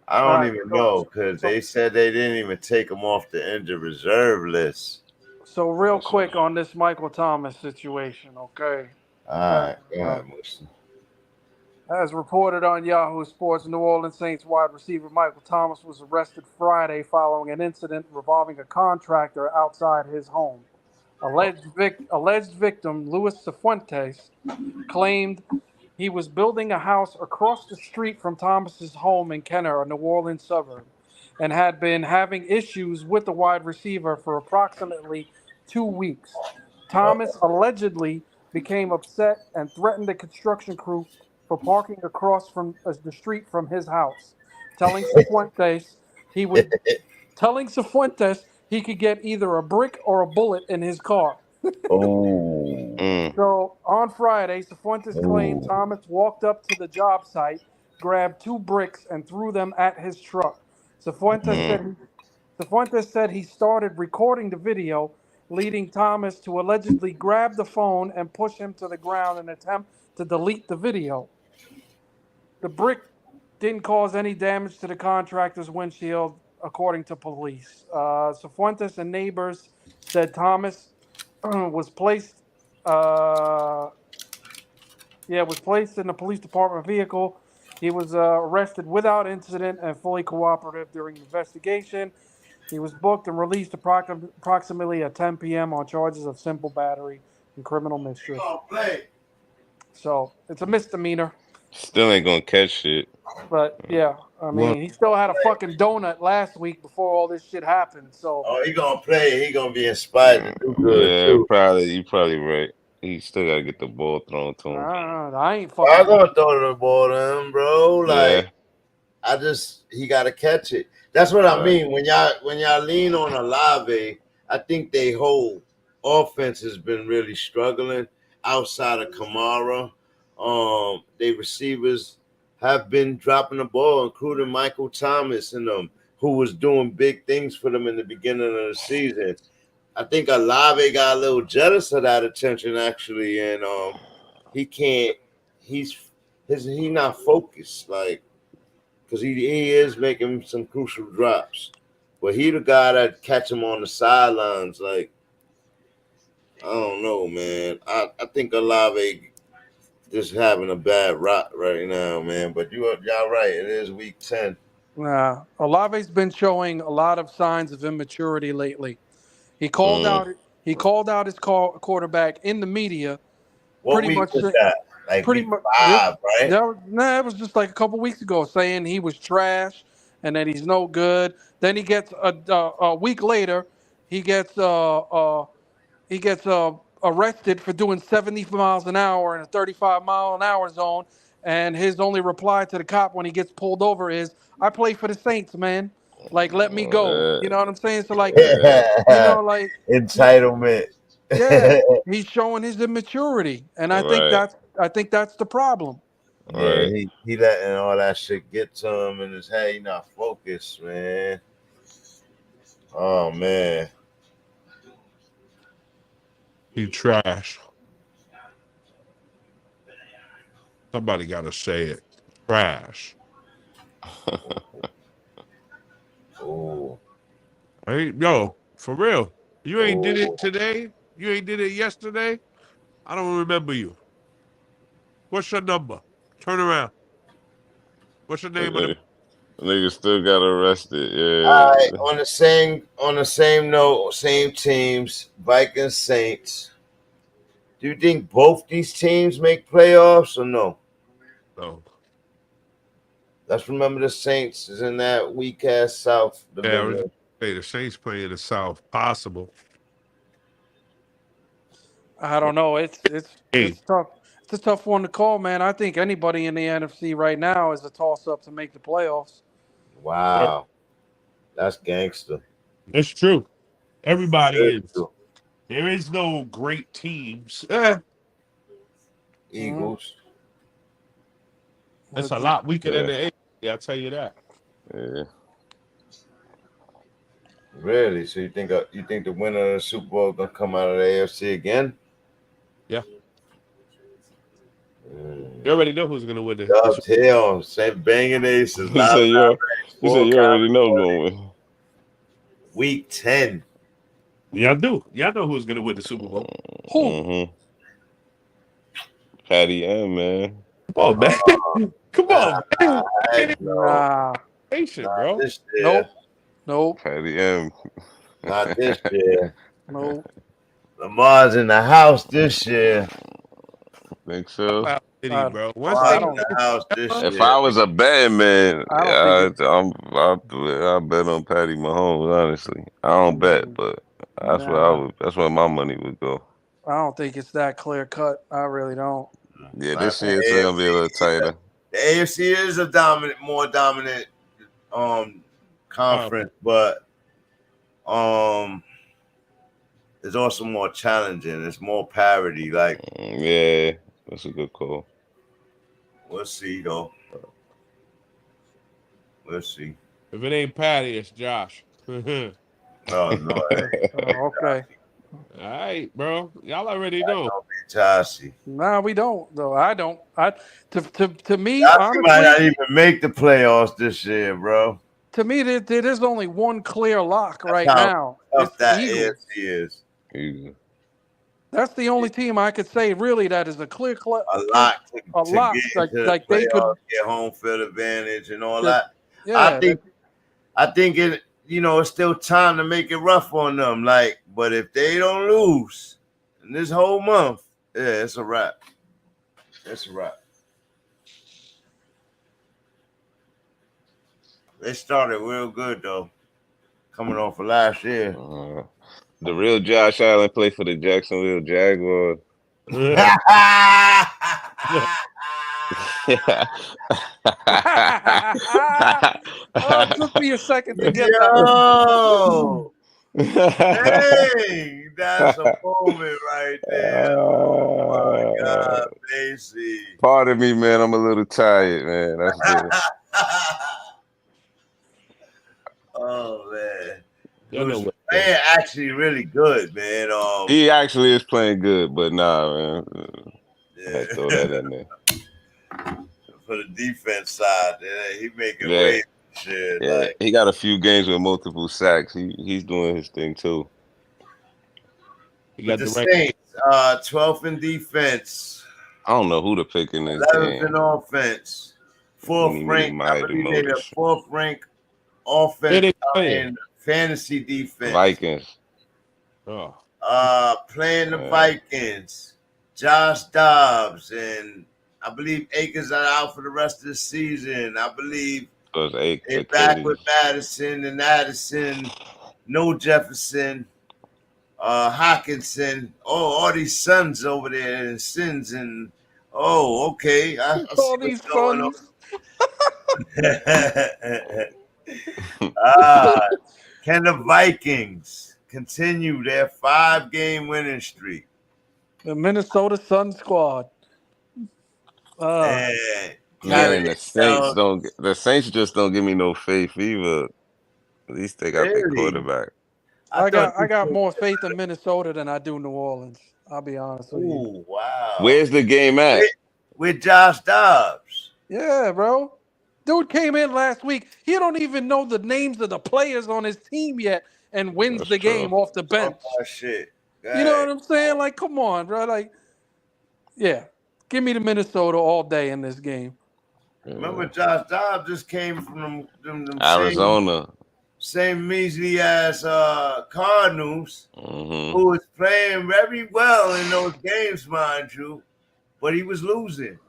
I don't even know because they said they didn't even take him off the injured reserve list. So real quick on this Michael Thomas situation, okay? All right, go ahead, Musa. As reported on Yahoo Sports, New Orleans Saints wide receiver Michael Thomas was arrested Friday following an incident involving a contractor outside his home. Alleged victim Luis Cifuentes claimed he was building a house across the street from Thomas's home in Kenner, a New Orleans suburb, and had been having issues with the wide receiver for approximately 2 weeks. Thomas allegedly became upset and threatened the construction crew for parking across from the street from his house, telling Cifuentes he would telling Cifuentes he could get either a brick or a bullet in his car. Oh. So on Friday, Cifuentes claimed Thomas walked up to the job site, grabbed 2 bricks, and threw them at his truck. Cifuentes said he started recording the video, leading Thomas to allegedly grab the phone and push him to the ground in an attempt to delete the video. The brick didn't cause any damage to the contractor's windshield, according to police. Cifuentes and neighbors said Thomas was placed in the police department vehicle. He was arrested without incident and fully cooperative during the investigation. He was booked and released approximately at 10 p.m. on charges of simple battery and criminal mischief. So it's a misdemeanor. Still ain't gonna catch shit. But yeah, I mean, he still had a fucking donut last week before all this shit happened. So he gonna play. He gonna be inspired to do good too. You're probably right. He still gotta get the ball thrown to him. I ain't fucking. I'm gonna throw the ball to him, bro. Like, he gotta catch it. That's what I mean. When y'all lean on Olave, I think they whole offense has been really struggling outside of Kamara. They receivers have been dropping the ball, including Michael Thomas and them, who was doing big things for them in the beginning of the season. I think Olave got a little jealous of that attention, actually, and he's not focused, like, because he is making some crucial drops, but he the guy that catch him on the sidelines. Like, I don't know, man. I think Olave just having a bad rot right now, man. But y'all right. It is week 10. Olave's been showing a lot of signs of immaturity lately. He called out his quarterback in the media. What pretty week much was that? Like pretty week much 5, right? It was just like a couple weeks ago, saying he was trash and that he's no good. Then he gets a week later, he gets arrested for doing 70 miles an hour in a 35-mile-an-hour zone, and his only reply to the cop when he gets pulled over is, "I play for the Saints, man. Like, let me go." You know what I'm saying? So, like, like entitlement. Yeah, he's showing his immaturity, and I think that's the problem. Yeah, he letting all that shit get to him in his head. He not focused, man. Oh man. He trash. Somebody gotta say it. Trash. Oh. Hey, yo, for real. You ain't did it today? You ain't did it yesterday? I don't remember you. What's your number? Turn around. What's your name? Nigga still got arrested. Yeah. All right, on the same note, same teams, Vikings, Saints. Do you think both these teams make playoffs or no? No. Let's remember the Saints is in that weak ass South division. Hey, the Saints play in the South. Possible. I don't know. It's tough. It's a tough one to call, man. I think anybody in the NFC right now is a toss-up to make the playoffs. Wow. That's gangster. It's true. Everybody is. True. There is no great teams. Eagles. It's a lot weaker than the AFC, I'll tell you that. Yeah. Really? So you think the winner of the Super Bowl gonna come out of the AFC again? Yeah. You already know who's gonna win this. Hell, said banging aces. You said you already know who's gonna win. Week 10. Y'all do. Y'all know who's gonna win the Super Bowl. Who? Mm-hmm. Patty M, man. Come on, man. Come on, man. Nah. Patient, bro. Nope. Patty M. Not this year. Nope. Lamar's in the house this year. Think so? City, bro. Once Lamar's they in the house this If year. I was a betting man, I don't think I bet on Patty Mahomes. Honestly, I don't bet, but that's where I Nah. would. That's where my money would go. I don't think it's that clear cut. I really don't. Yeah, this year it's gonna be a little tighter. The AFC is a more dominant conference, but it's also more challenging. It's more parity. Like, yeah, that's a good call. We'll see though. We'll see. If it ain't Patty, it's Josh. No. Okay. All right, bro. Y'all already know. Nah, we don't though. I don't. To me, Chauncey honestly, might not even make the playoffs this year, bro. To me, there is only one clear lock right now. It's That the Eagles. AFC is. That's the only team I could say really that is a clear a lot to like the they could get home field advantage and all that. Yeah, I think it. You know, it's still time to make it rough on them. Like, but if they don't lose in this whole month, yeah, it's a wrap. It's a wrap. They started real good though, coming off of last year. The real Josh Allen played for the Jacksonville Jaguars. It took me a second to get that. Hey, that's a moment right there. Oh my God, Macy. Pardon me, man. I'm a little tired, man. That's good. Oh man. Playing actually really good, man. He actually is playing good, but nah, man. Yeah. Throw that in there. For the defense side, he making waves. Shit, yeah. like, he got a few games with multiple sacks. He's doing his thing too. He got the Saints, 12th in defense. I don't know who to pick in this 11th game. in offense. 4th rank. I believe they're the 4th rank offense in fantasy defense. Vikings. Playing the Vikings. Josh Dobbs and I believe Akers are out for the rest of the season. I believe they're back with Madison and Addison. No Jefferson. Hawkinson. Oh, all these sons over there and sins and okay. I all these sons. Can the Vikings continue their 5-game winning streak? The Minnesota Sun Squad. Man, the Saints just don't give me no faith either. At least they got their quarterback. I got more faith in Minnesota than I do New Orleans. I'll be honest with you. Wow. Where's the game at? With Josh Dobbs. Yeah, bro. Dude came in last week. He don't even know the names of the players on his team yet and wins the game off the bench. Oh, shit. You know what I'm saying? Like, come on, bro. Like, yeah. Give me the Minnesota all day in this game. Remember, Josh Dobbs just came from them Arizona. Same measly ass Cardinals, who was playing very well in those games, mind you, but he was losing.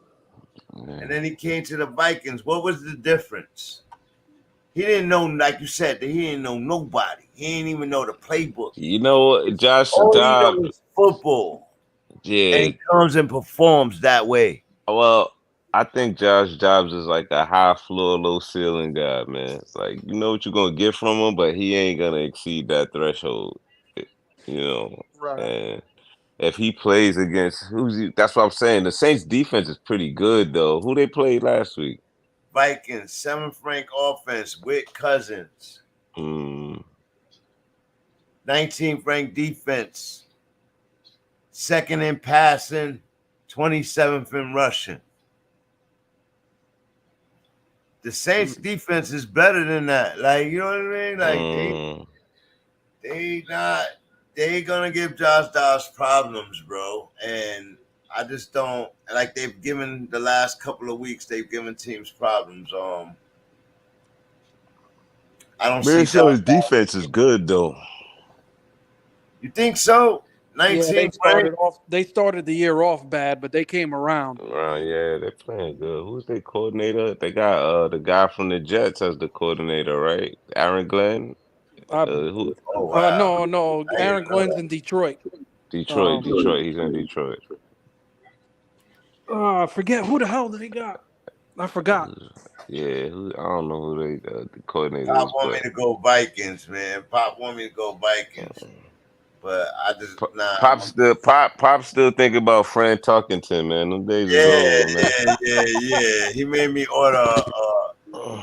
And then he came to the Vikings. What was the difference? He didn't know, like you said, that he didn't know nobody. He didn't even know the playbook. You know, Josh Dobbs. He knows football. Yeah. And he comes and performs that way. Well, I think Josh Dobbs is like a high floor, low ceiling guy, man. Like, you know what you're going to get from him, but he ain't going to exceed that threshold, you know. Right. And if he plays against that's what I'm saying. The Saints defense is pretty good, though. Who they played last week? Vikings, 7th rank offense with Cousins. 19th ranked defense. 2nd in passing, 27th in rushing. The Saints defense is better than that. Like, you know what I mean? Like they gonna give Josh Dobbs problems, bro. And I just don't like they've given the last couple of weeks, they've given teams problems. I don't see Minnesota's defense is good though. You think so? 19 They started the year off bad, but they came around. Yeah, they're playing good. Who's their coordinator? They got the guy from the Jets as the coordinator, right? Aaron Glenn. Who? No. Aaron Glenn's in Detroit. Detroit. He's in Detroit. I forget who the hell they got. I forgot. Yeah, I don't know who the coordinator Pop is. want me to go Vikings, man. Pop want me to go Vikings. But I just Pop still thinking about Fran Tuckington, man. Them days is over, man. Yeah. He made me order.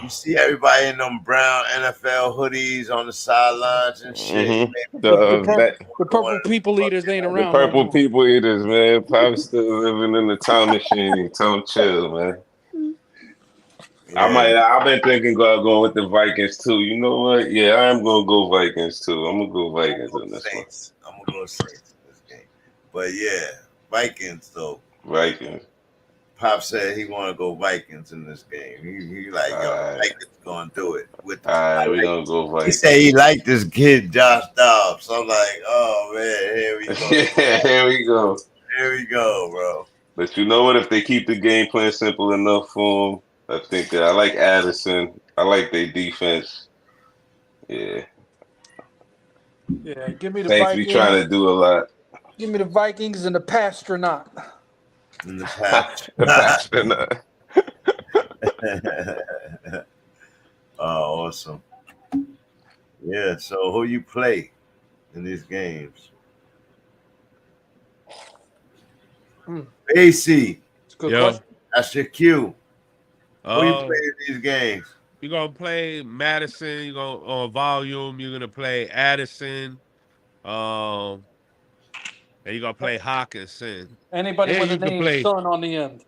You see everybody in them brown NFL hoodies on the sidelines and shit. The purple people eaters ain't around. The purple people eaters, man. Pop's still living in the time machine. Tell him chill, man. Yeah. I've been thinking about going with the Vikings too. You know what? Yeah, I'm gonna go Vikings too. I'm gonna go Vikings in this one. I'm gonna go Saints in this game. But yeah, Vikings though. Vikings. Pop said he want to go Vikings in this game. He like, yo, Vikings gonna do it. We're gonna go Vikings. He said he liked this kid, Josh Dobbs. So I'm like, oh man, here we go. Here we go. Here we go, bro. But you know what? If they keep the game plan simple enough for him, I think that I like Addison. I like their defense. Yeah. Yeah, give me the Saints Vikings. Be trying to do a lot. Give me the Vikings and the Pastronaut. And the Pastronaut. Oh, awesome. Yeah, so who you play in these games? AC. Good question. That's your cue. Who you play in these games? You're gonna play Madison. You're gonna on volume. You're gonna play Addison. And you're gonna play Hawkinson. Anybody with a name Son on the end.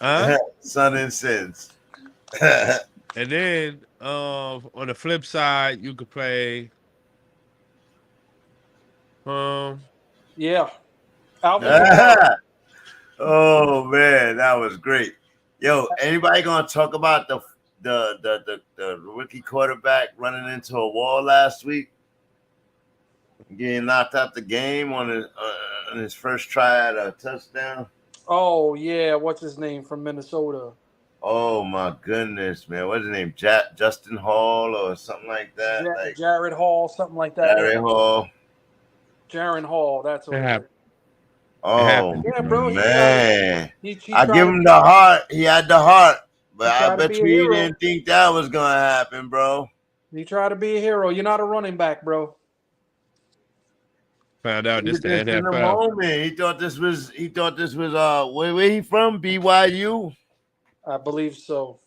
Huh? Son and Sins. And then on the flip side, you could play. Yeah. Oh man, that was great. Yo, anybody gonna talk about the rookie quarterback running into a wall last week, getting knocked out the game on his first try at a touchdown? Oh yeah, what's his name from Minnesota? Oh my goodness, man! What's his name? Justin Hall or something like that? Jared Hall, something like that. Jared Hall. That's what it happened. Oh yeah, bro, man! He I give him the heart. He had the heart, but I bet you he didn't think that was gonna happen, bro. He tried to be a hero. You're not a running back, bro. Found out this the NFL. In the moment, he thought this was where he from? BYU. I believe so.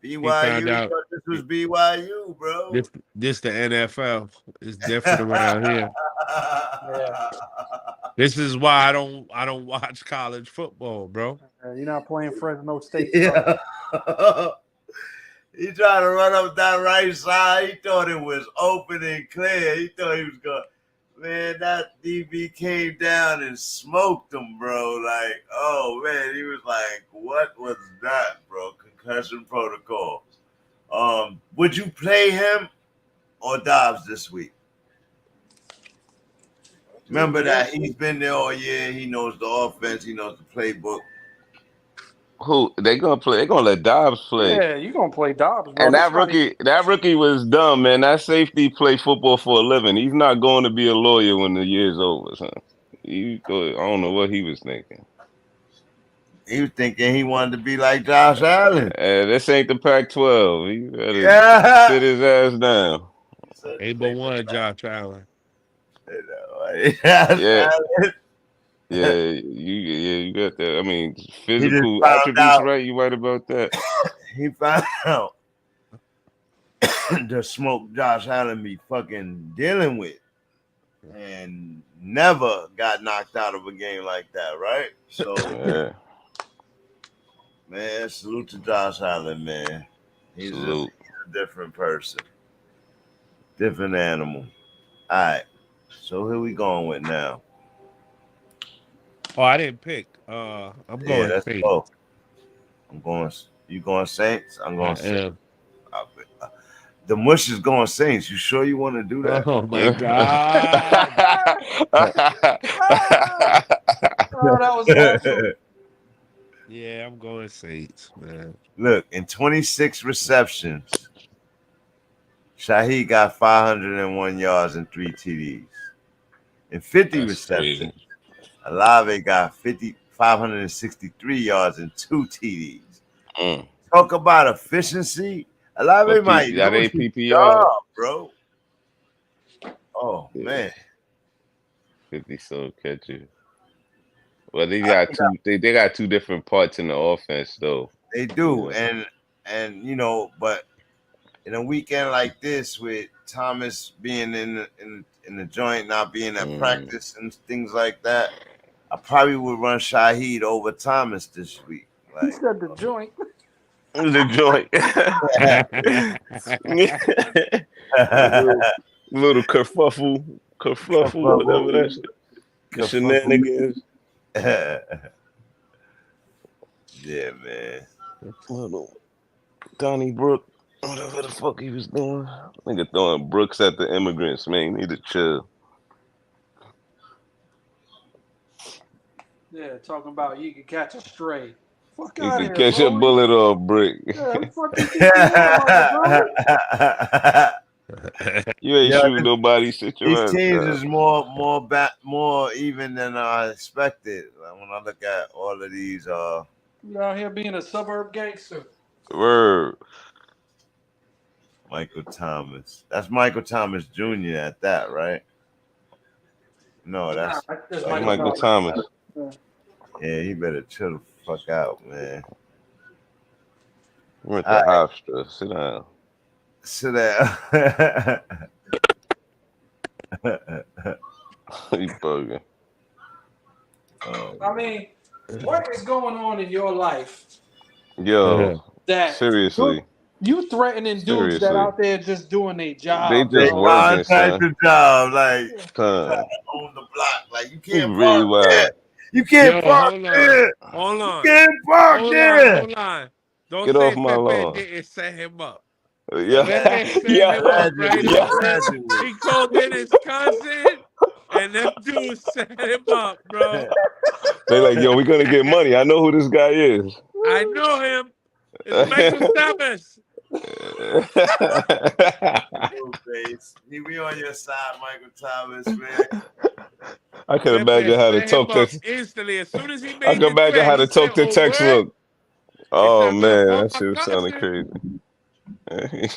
BYU. He thought this was BYU, bro. This the NFL. It's different around here. Yeah. This is why I don't watch college football, bro. You're not playing Fresno State. Yeah. He tried to run up that right side. He thought it was open and clear. He thought he was going. Man, that DB came down and smoked him, bro. Like, oh man, he was like, "What was that, bro? Concussion protocol." Would you play him or Dobbs this week? Remember that he's been there all year. He knows the offense. He knows the playbook. Who they gonna play? They're gonna let Dobbs play. Yeah, you gonna play Dobbs, bro. And that rookie was dumb, man. That safety play football for a living. He's not going to be a lawyer when the year's over, son. I don't know what he was thinking. He was thinking he wanted to be like Josh Allen. This ain't the Pac-12. He better sit his ass down. 8-1, Josh Allen. Yeah, you got that. I mean, physical attributes, right? You right about that. He found out the smoke Josh Allen be fucking dealing with, and never got knocked out of a game like that, right? So, man, salute to Josh Allen, man. He's a different person, different animal. All right, so who we going with now? Oh, I didn't pick. I'm going. Let's go. I'm going. You going Saints? I'm going Saints. The mush is going Saints. You sure you want to do that? Oh my God. Oh, that was awesome. Yeah, I'm going Saints, man. Look, in 26 receptions, Shaheed got 501 yards and 3 TDs. In 50 receptions, Olave got 563 yards and 2 TDs. Talk about efficiency. Olave might lose his job, bro. Oh, man. 50 so catchy. Well, they got two different parts in the offense, though. They do, and you know, but in a weekend like this, with Thomas being in the joint, not being at practice and things like that, I probably would run Shaheed over Thomas this week. He said the joint. The joint. little kerfuffle, whatever that shit. Shenanigans. Yeah, man. Little Donnie Brook, whatever the fuck he was doing. Nigga throwing Brooks at the immigrants, man. Need to chill. Yeah, talking about you can catch a stray. Fuck You out can of here, catch a bullet or a brick. Yeah, fuck you think you are, You ain't shooting nobody. Sit your These ass teams down. is more even than I expected. When I look at all of these, You out here being a suburb gangster. Word. Michael Thomas. That's Michael Thomas Jr. at that, right? No, that's Michael Thomas. Yeah, he better chill the fuck out, man. We're at the Hofstra. Sit down. Sit down. You bugging. I mean, what is going on in your life? Yo, that seriously. You threatening dudes that out there just doing their job. They just working, son. The job, like son. On the block, like you can't really park there. You can't park there. Hold on. You can't park there. Hold on. Don't Get say off my lawn. Pepe didn't set him up. Yeah. Pepe set him up right off. He called in his cousin, and them dudes set him up, bro. They like, yo, we're gonna get money. I know who this guy is. I know him. It's Michael Thomas. We on your side, Michael Thomas, man. I can imagine how to talk to instantly as soon as he made I can imagine how to talk to textbook. Oh man, that shit sounded crazy.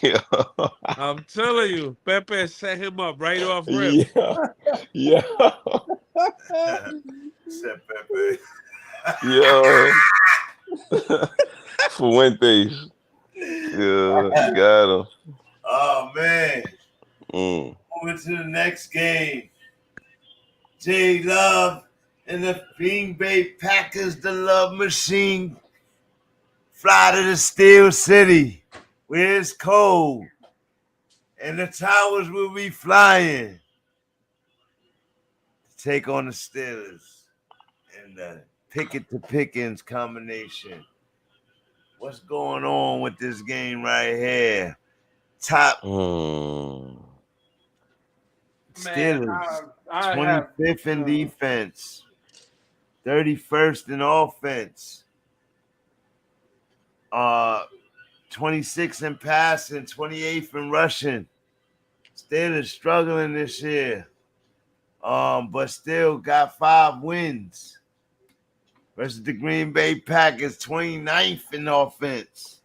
Yeah. I'm telling you, Pepe set him up right off rip. Yeah. Said Pepe. Yo. Fuentes. Yeah, got him. Oh man. Moving to the next game. J Love and the Green Bay Packers, the Love Machine, fly to the Steel City where it's cold and the towers will be flying to take on the Steelers and the Pickett to Pickens combination. What's going on with this game right here? Top Steelers, 25th in defense, 31st in offense, 26th in passing, 28th in rushing. Steelers struggling this year, but still got 5 wins. Versus the Green Bay Packers, 29th in offense,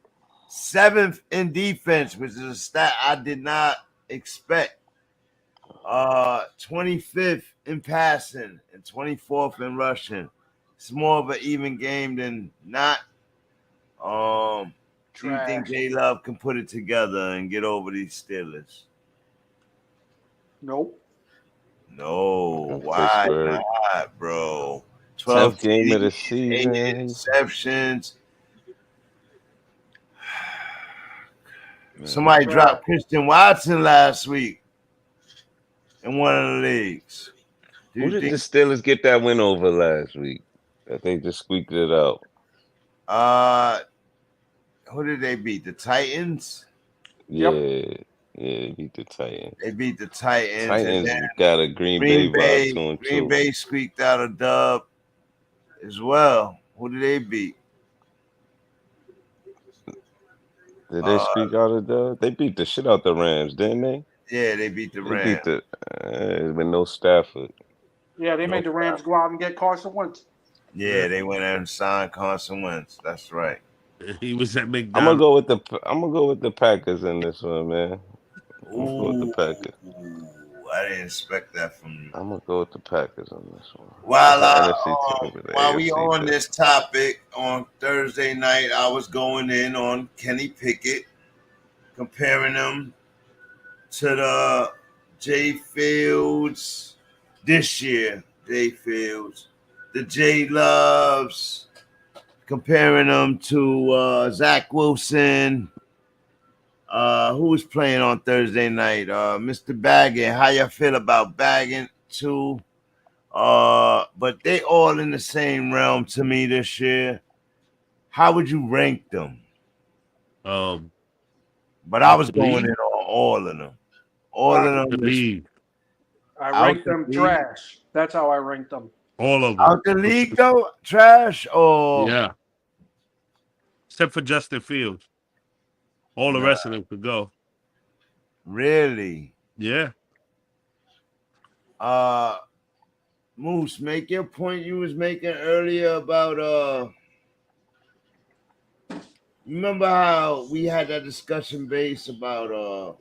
7th in defense, which is a stat I did not expect. 25th in passing and 24th in rushing. It's more of an even game than not. Do you think J Love can put it together and get over these Steelers? Nope. No. Why not, bro? 12th game of the season. 8 interceptions. Somebody dropped Christian Watson last week in one of the leagues. Who did the Steelers get that win over last week? I think they just squeaked it out. Who did they beat? The Titans? Yeah, they beat the Titans. They beat the Titans. Titans and got a Green Bay vibe to them, Green too. Bay squeaked out a dub as well. Who did they beat? Did they squeak out a dub? They beat the shit out the Rams, didn't they? Yeah, they beat the Rams. They beat the with no Stafford. Yeah, they made the Rams go out and get Carson Wentz. Yeah, they went out and signed Carson Wentz. That's right. He was at McDonald's. I'm gonna go with the Packers in this one, man. I'm gonna go with the Packers. I didn't expect that from you. I'm gonna go with the Packers on this one. While we on this topic, on Thursday night, I was going in on Kenny Pickett, comparing him to the Jay Fields this year. Jay Fields, the Jay Loves, comparing them to Zach Wilson. Who was playing on Thursday night? Mr. Baggin. How you feel about Baggin too? But they all in the same realm to me this year. How would you rank them? But I was going in on all of them. All of them. I ranked them trash. That's how I ranked them. All of them. Out the league though? Trash or yeah. Except for Justin Fields. All the rest of them could go. Really? Yeah. Moose, make your point you was making earlier about remember how we had that discussion base about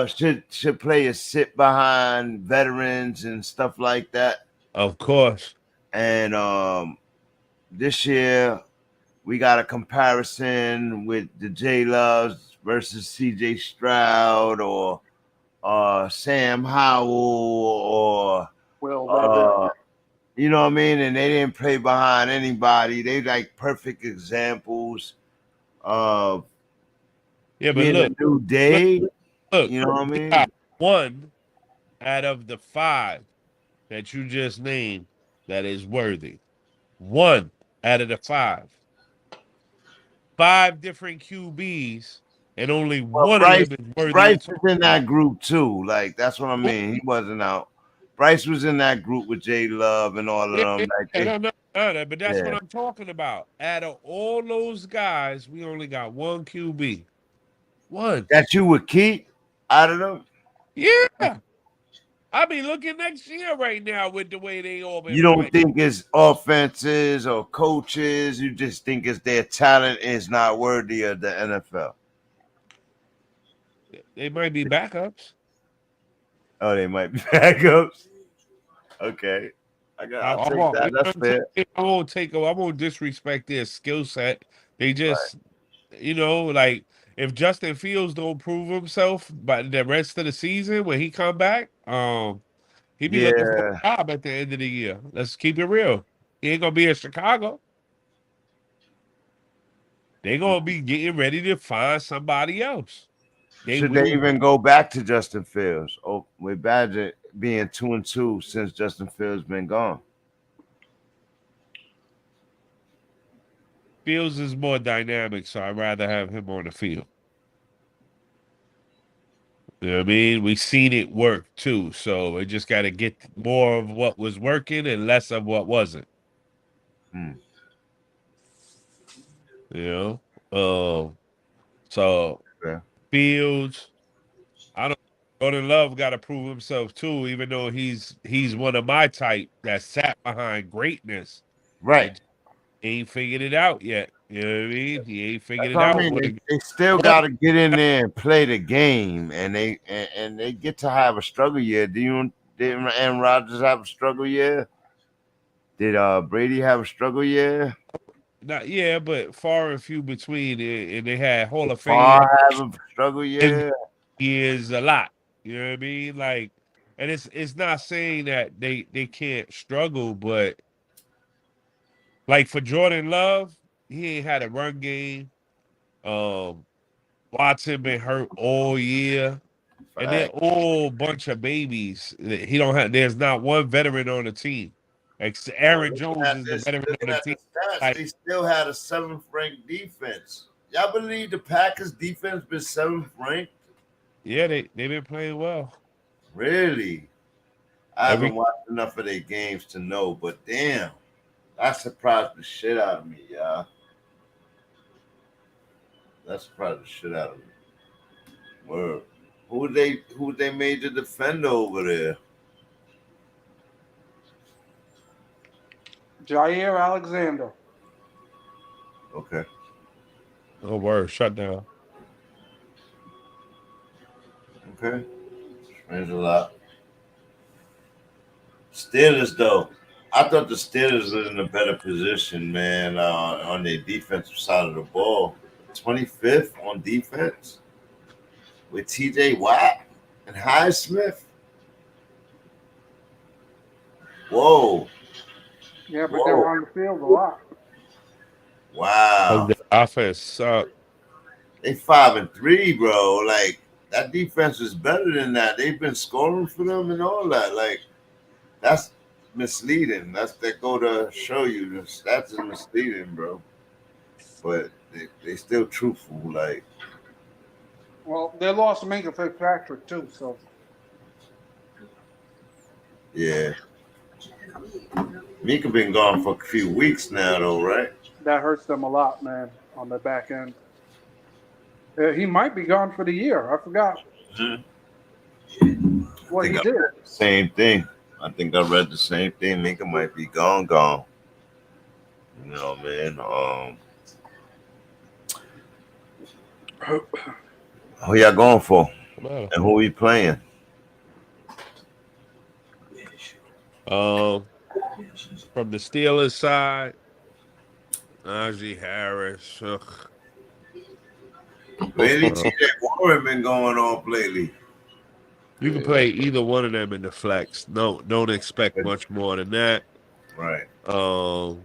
should players sit behind veterans and stuff like that? Of course. And this year we got a comparison with the J Loves versus CJ Stroud or Sam Howell or you know what I mean? And they didn't play behind anybody. They like perfect examples of but being look, a new day. Look, you know what I mean? One out of the 5 that you just named that is worthy. 1 out of the 5. 5 different QBs, and only one Bryce, of them is worthy. Bryce was in that group too. Like that's what I mean. He wasn't out. Bryce was in that group with J Love and all of them. But that's what I'm talking about. Out of all those guys, we only got one QB. One that you would keep out of them. Yeah. I be looking next year right now with the way they all been. You don't think it's offenses or coaches. You just think it's their talent is not worthy of the NFL. They might be backups. Oh, they might be backups. Okay. I'll take that. That's fair. I won't disrespect their skill set. They just, like if Justin Fields don't prove himself by the rest of the season when he come back, he be looking for a job at the end of the year. Let's keep it real. He ain't gonna be in Chicago. They gonna be getting ready to find somebody else. Should they even go back to Justin Fields? Oh, with Badger being 2-2 since Justin Fields been gone. Fields is more dynamic, so I'd rather have him on the field. You know what I mean? We've seen it work too, so we just got to get more of what was working and less of what wasn't. So Fields, Jordan Love got to prove himself too, even though he's one of my type that sat behind greatness. Right. He ain't figured it out yet. You know what I mean? He ain't figured it out. They still got to get in there and play the game, and they get to have a struggle year. Did Aaron Rodgers have a struggle year? Did Brady have a struggle year? But far and few between. And they had Hall of Fame. Have a struggle year. He is a lot. You know what I mean? Like, and it's not saying that they can't struggle, but like for Jordan Love, he ain't had a run game. Watson been hurt all year. Right. And they're all a bunch of babies. He don't have. There's not one veteran on the team. Aaron Jones is the veteran on the team. They still had a 7th ranked defense. y'all believe the Packers defense been 7th ranked? Yeah, they've been playing well. Really? I haven't watched enough of their games to know, but damn, that surprised the shit out of me, y'all. That surprised the shit out of me. Word. Who they made the defender over there? Jair Alexander. Okay. Oh, word. Shut down. Okay. Explains a lot. Steelers, though. I thought the Steelers were in a better position, man, on their defensive side of the ball. 25th on defense with TJ Watt and Highsmith. Whoa. Yeah, but they're on the field a lot. Wow. The offense sucked. They 5-3, bro. Like, that defense is better than that. They've been scoring for them and all that. Like, that's misleading. That go to show you the stats are misleading, bro. But they still truthful. Like, well, they lost Minka Fitzpatrick too, so yeah. Mika been gone for a few weeks now, though, right? That hurts them a lot, man, on the back end. He might be gone for the year. I forgot what he did. Same thing. I think I read the same thing. Mika might be gone. You know, man. Who y'all going for? And who we playing? From the Steelers side, Najee Harris. Really, TJ Warren been going off lately. You can play either one of them in the flex. No, don't expect much more than that. Right. Oh,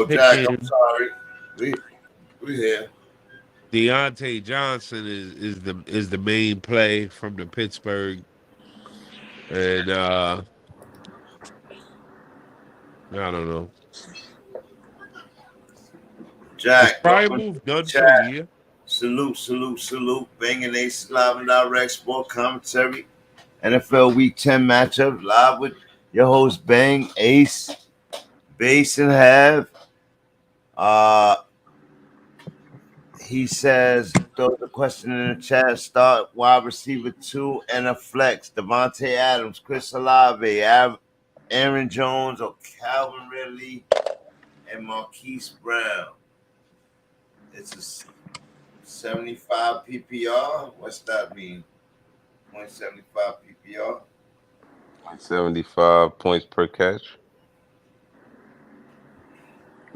Jack, I'm sorry. We here. Deontay Johnson is the main play from the Pittsburgh, and I don't know. Jack, probably move done for the year. Salute. Banging Aces Live and Direct Sport Commentary. NFL Week 10 matchup live with your host Bang, Ace, Base, and Have. He says, throw the question in the chat. Start wide receiver 2 and a flex. Devontae Adams, Chris Olave, Aaron Jones, or Calvin Ridley, and Marquise Brown. It's a 75 PPR. What's that mean? 0.75 PPR. 75 points per catch.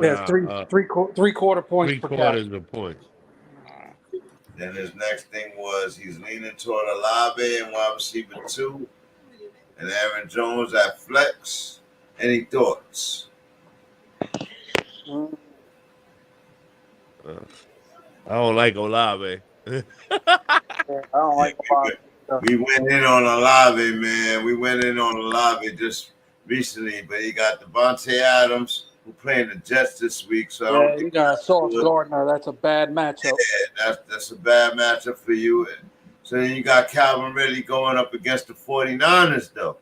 Yeah, three quarter points per catch. 3/4 of a point. Then his next thing was he's leaning toward Olave and wide receiver 2, and Aaron Jones at flex. Any thoughts? I don't like Olave. I don't like Olave. We went in on Olave, man. We went in on Olave just recently, but he got Devontae Adams, who playing the Jets this week. So I don't you got Sauce Gardner. That's a bad matchup. Yeah, that's a bad matchup for you. So then you got Calvin Ridley going up against the 49ers, though.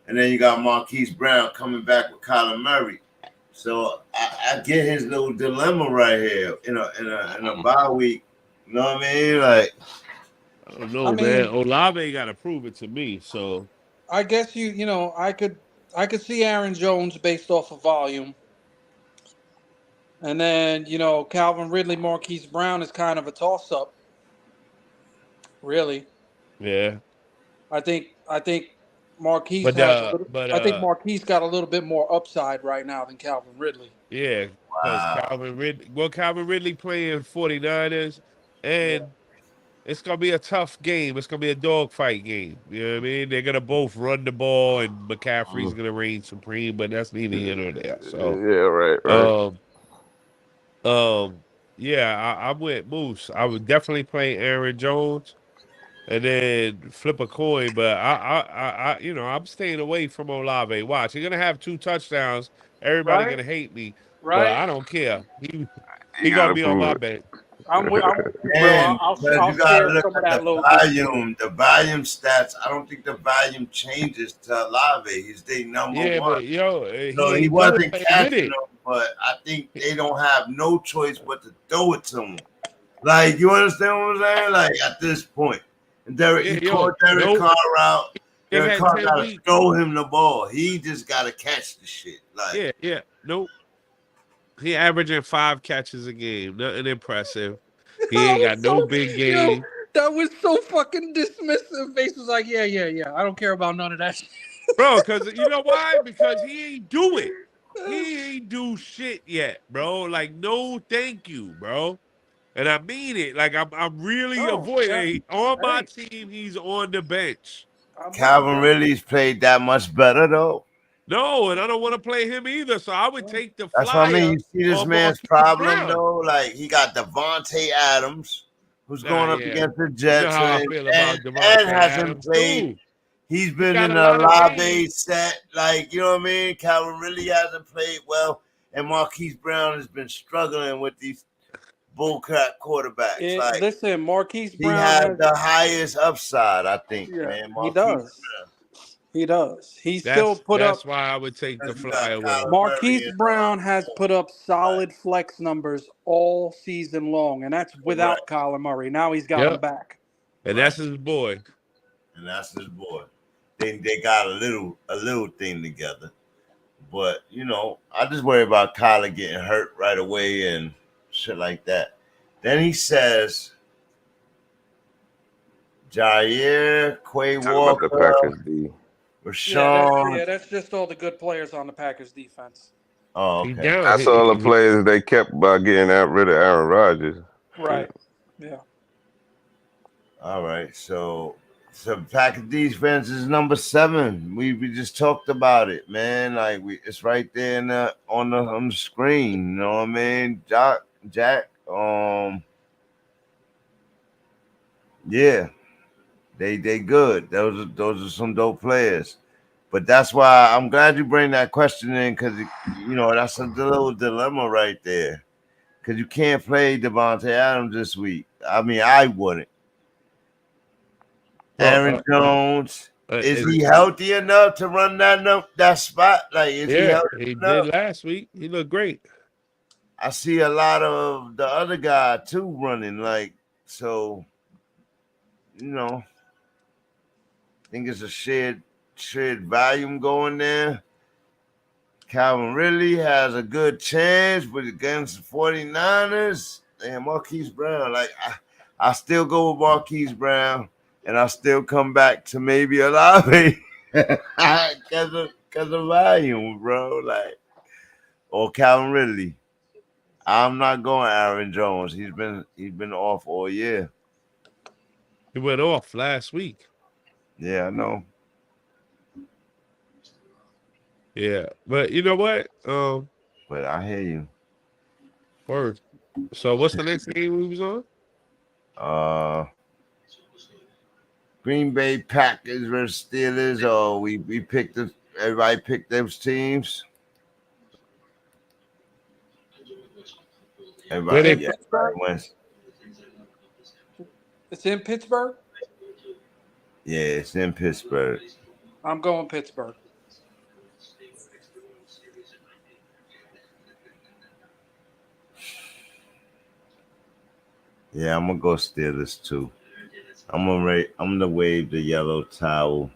And then you got Marquise Brown coming back with Kyler Murray. So I get his little dilemma right here in a bye week. You know what I mean? Like, I don't know, man. Olave got to prove it to me. So I guess I could see Aaron Jones based off of volume. And then, Calvin Ridley, Marquise Brown is kind of a toss-up. Really. Yeah. I think Marquise Marquise got a little bit more upside right now than Calvin Ridley. Yeah, because Calvin Ridley playing 49ers, and it's gonna be a tough game. It's gonna be a dogfight game. You know what I mean? They're gonna both run the ball, and McCaffrey's gonna reign supreme, but that's neither here nor there. So right. I'm with Moose. I would definitely play Aaron Jones, and then flip a coin. But I'm staying away from Olave. Watch, he's gonna have 2 touchdowns. Everybody's gonna hate me, but I don't care. He gonna be on my bench. I'm with you, bro. And I'll you gotta share look some of at that the load. volume. The volume stats. I don't think the volume changes to Olave. He's the number Yeah, one. but yo, So he ain't doing wasn't nothing with catching it. them, but I think they don't have no choice but to throw it to him. Like, you understand what I'm saying? Like, at this point. And he called Derek Carr out. They've Derek had Carr 10 got to weeks. throw him the ball. He just got to catch the shit. Like, Yeah. Nope. He averaging 5 catches a game. Nothing impressive. He ain't got no big game. Yo, that was so fucking dismissive. Face was like, yeah. I don't care about none of that shit. Bro, because you know why? Because he ain't do it. He ain't do shit yet, bro. Like, no thank you, bro. And I mean it. Like, I'm really avoiding. On my team, he's on the bench. Calvin Ridley's played that much better, though. No, and I don't want to play him either. So I would take the That's what I mean. You see this man's problem, though? Like, he got Devontae Adams, who's going up against the Jets. You know how I feel about Devontae and hasn't Adams, played. too. He's been got in a a lot of Olave set. Like, you know what I mean? Calvin really hasn't played well. And Marquise Brown has been struggling with these bullcrap quarterbacks. Like, Listen, Marquise Brown he had the highest upside, I think, man. He does. He does. He still put up. That's why I would take the fly away. Marquise Brown has put up solid flex numbers all season long, and that's without Kyler Murray. Now he's got him back. And that's his boy. They got a little thing together. But, you know, I just worry about Kyler getting hurt right away and shit like that. Then he says, Jair, Quay Walker, Rashawn. Yeah, that's just all the good players on the Packers defense. Oh, okay. That's all the players they kept by getting rid of Aaron Rodgers. Right. Yeah. All right. So Packers defense is number 7. We just talked about it, man. Like it's right there on the screen. You know what I mean? Jack. Yeah. They good. Those are some dope players. But that's why I'm glad you bring that question in, because you know that's a little dilemma right there. Because you can't play Devontae Adams this week. I mean, I wouldn't. Aaron Jones, is he healthy enough to run that spot? Like, is he healthy he enough? did last week. He looked great. I see a lot of the other guy too running. Like, so, you know, I think it's a shared volume going there. Calvin Ridley has a good chance, but against the 49ers, and Marquise Brown, like I still go with Marquise Brown, and I still come back to maybe Olave because of volume, bro. Like, or Calvin Ridley. I'm not going Aaron Jones. He's been off all year. He went off last week. Yeah, I know. Yeah, but you know what? But I hear you. Word. So what's the next game we was on? Green Bay Packers versus Steelers. Or we picked everybody picked those teams. Everybody wins. It's in Pittsburgh? Yeah, it's in Pittsburgh. I'm going Pittsburgh. Yeah, I'm gonna go Steelers too. I'm gonna wave the yellow towel.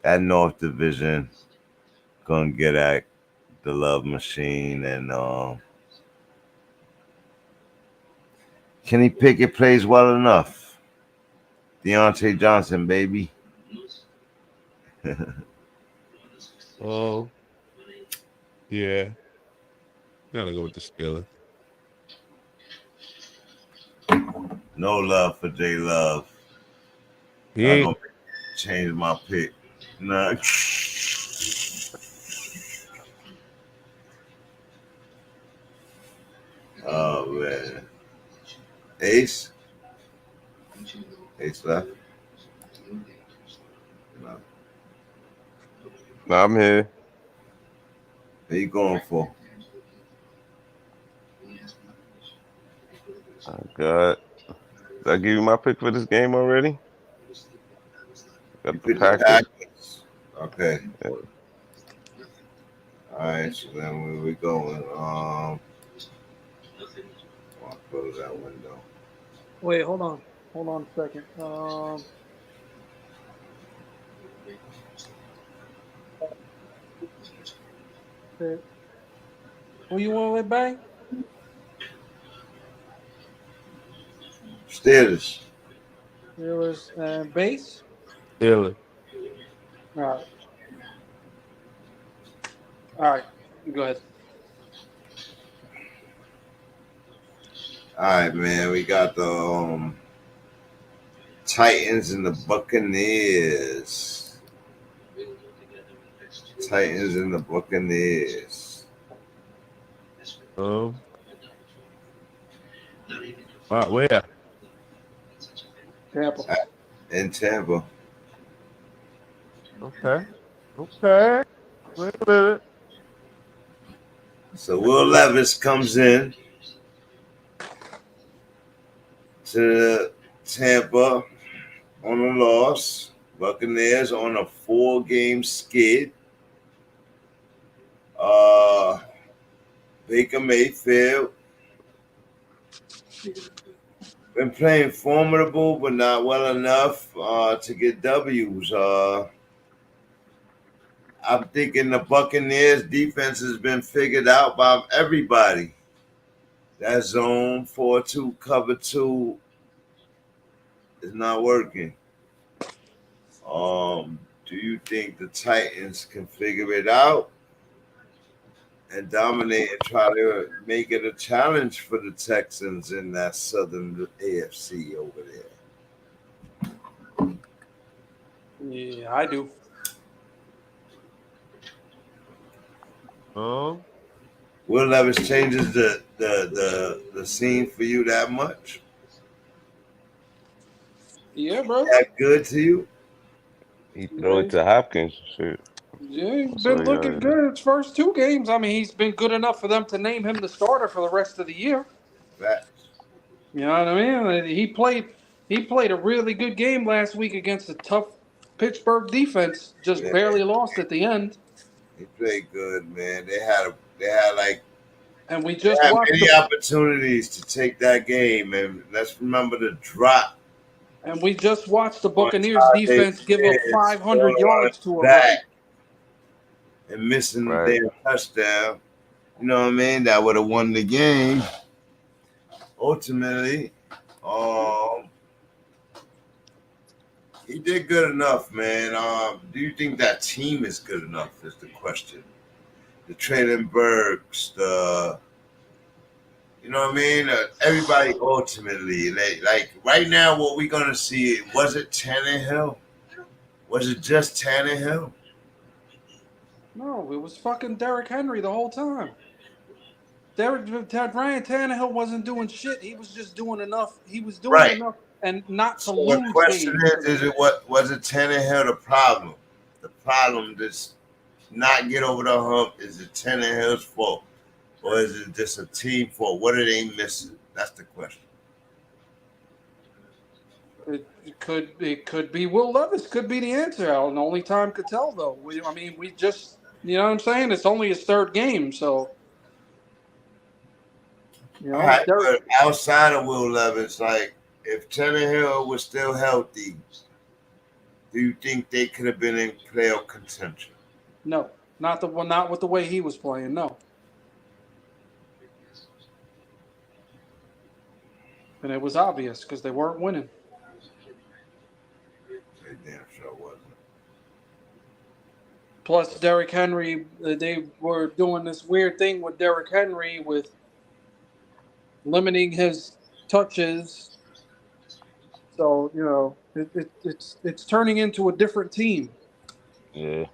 That North Division gonna get at the love machine, and Kenny Pickett plays well enough. Deontay Johnson, baby. Oh, yeah. Gotta go with the Steelers. No love for J Love. Yeah. I'm gonna change my pick. Nah. Oh man. Ace left. No, I'm here. What are you going for? Oh, God. Did I give you my pick for this game already? Got You the picked the Packers. Packers. Okay. Yeah. All right, so then where we going? I'll close that window. Wait, hold on. Hold on a second. Who you want with, Bang? Steelers. Steelers and base? Steelers. All right. All right. Go ahead. All right, man. We got the Titans and the Buccaneers. Titans and the Buccaneers. Wow, where? Tampa. In Tampa. Okay. Okay. Wait a minute. So Will Levis comes in to Tampa on a loss. Buccaneers on a 4-game skid. Baker Mayfield been playing formidable, but not well enough to get W's. I'm thinking the Buccaneers defense has been figured out by everybody. That zone 4-2 cover 2 is not working. Do you think the Titans can figure it out and dominate and try to make it a challenge for the Texans in that southern AFC over there? Yeah, I do. Oh. Will Levis changes the scene for you that much? Yeah, bro. That good to you? He throw it to Hopkins. Shit. Yeah, he's been looking good in his first 2 games. I mean, he's been good enough for them to name him the starter for the rest of the year. Facts. You know what I mean? He played a really good game last week against a tough Pittsburgh defense. Just barely lost at the end. He played good, man. They had like, and we just watched many opportunities to take that game, and let's remember the drop. And we just watched the Buccaneers defense give up 500 yards to a back and missing their touchdown. You know what I mean? That would have won the game. Ultimately, he did good enough, man. Do you think that team is good enough is the question. The Trailenbergs, you know what I mean? Everybody ultimately, like right now, what we're going to see, was it Tannehill? Was it just Tannehill? No, it was fucking Derrick Henry the whole time. Ryan Tannehill wasn't doing shit. He was just doing enough. He was doing enough and not to lose. The question is it was it Tannehill the problem? The problem that's not get over the hump, is it Tannehill's fault? Or is it just a team fault? What are they missing? That's the question. It could be Will Levis. Could be the answer, Alan. Only time could tell, though. We just, you know what I'm saying? It's only his 3rd game, so. You know, right, but outside of Will Levis, like if Tannehill was still healthy, do you think they could have been in playoff contention? No, not with the way he was playing. No. And it was obvious because they weren't winning. They damn sure wasn't. Plus, Derrick Henry, they were doing this weird thing with Derrick Henry with limiting his touches. So, you know, it's turning into a different team. Yeah.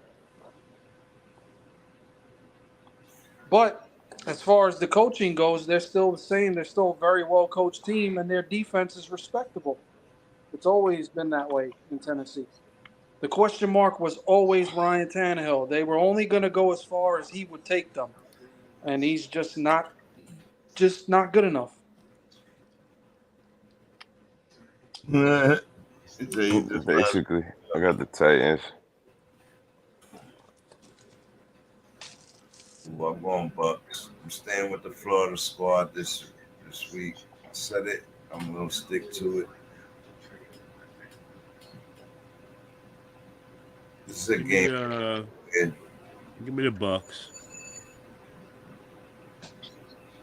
But as far as the coaching goes, they're still the same. They're still a very well-coached team, and their defense is respectable. It's always been that way in Tennessee. The question mark was always Ryan Tannehill. They were only going to go as far as he would take them, and he's just not good enough. Basically, I got the Titans. Ooh, I'm going Bucks. I'm staying with the Florida squad this week. I said it. I'm gonna stick to it. This is a game. Give me the Bucks.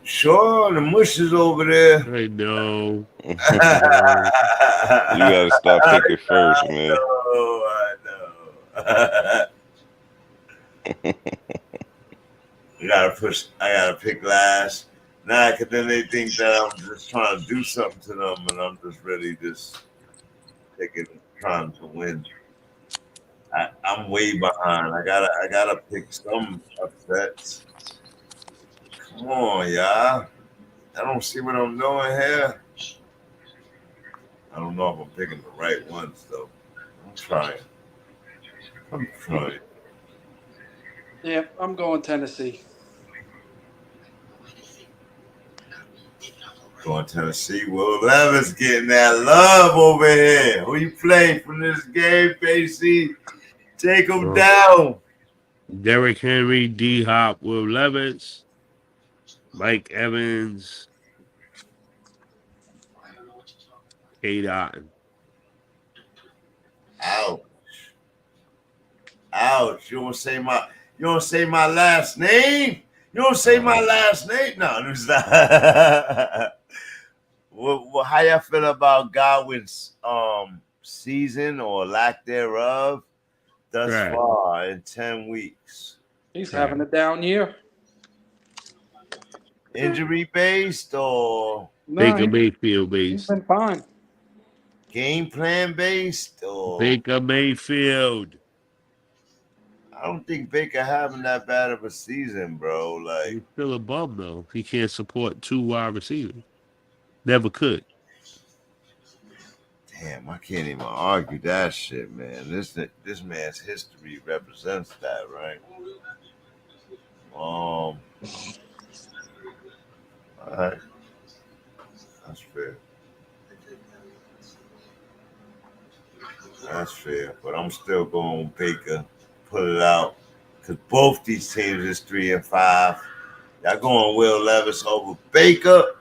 Sure, the mush is over there. I know. You gotta stop picking first, man. I know. I gotta pick last. Nah, cause then they think that I'm just trying to do something to them, and I'm just really just trying to win. I'm way behind. I gotta pick some upsets. Come on, y'all. I don't see what I'm doing here. I don't know if I'm picking the right ones though. I'm trying. Yeah, I'm going Tennessee. Going Tennessee. Will Levis getting that love over here. Who you playing from this game, Pacey? Take him down. Derrick Henry, D Hop, Will Levis, Mike Evans, Kate Otten. Ouch. You don't say my last name? You don't say my last name? No, it's not. Well, how y'all feel about Godwin's season or lack thereof thus far in 10 weeks? He's having a down year. Injury based or Baker Mayfield based? He's been fine. Game plan based or Baker Mayfield. I don't think Baker having that bad of a season, bro. Like he's still a bum though. He can't support 2 wide receivers. Never could. Damn, I can't even argue that shit, man. This man's history represents that, right? All right. That's fair. That's fair. But I'm still going Baker. Put it out. Because both these teams is 3-5. Y'all going Will Levis over Baker?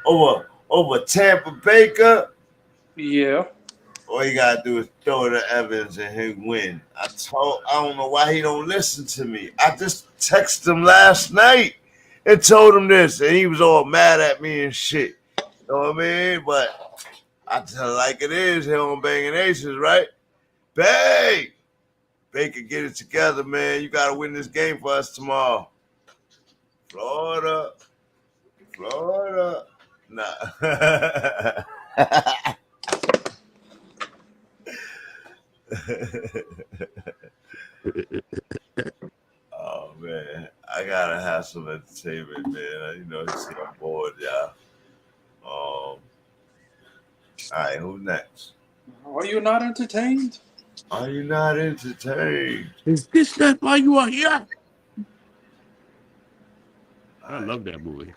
Over Tampa Baker? Yeah. All you gotta do is throw it to Evans and he win. I don't know why he don't listen to me. I just texted him last night and told him this, and he was all mad at me and shit. You know what I mean? But I tell it like it is here on Banging Aces, right? Bang! Baker, get it together, man. You gotta win this game for us tomorrow. Florida. Nah. Oh man, I gotta have some entertainment, man. You know, see, I'm bored, y'all. All right, who's next? Are you not entertained? Are you not entertained? Is this not why you are here? I love that movie.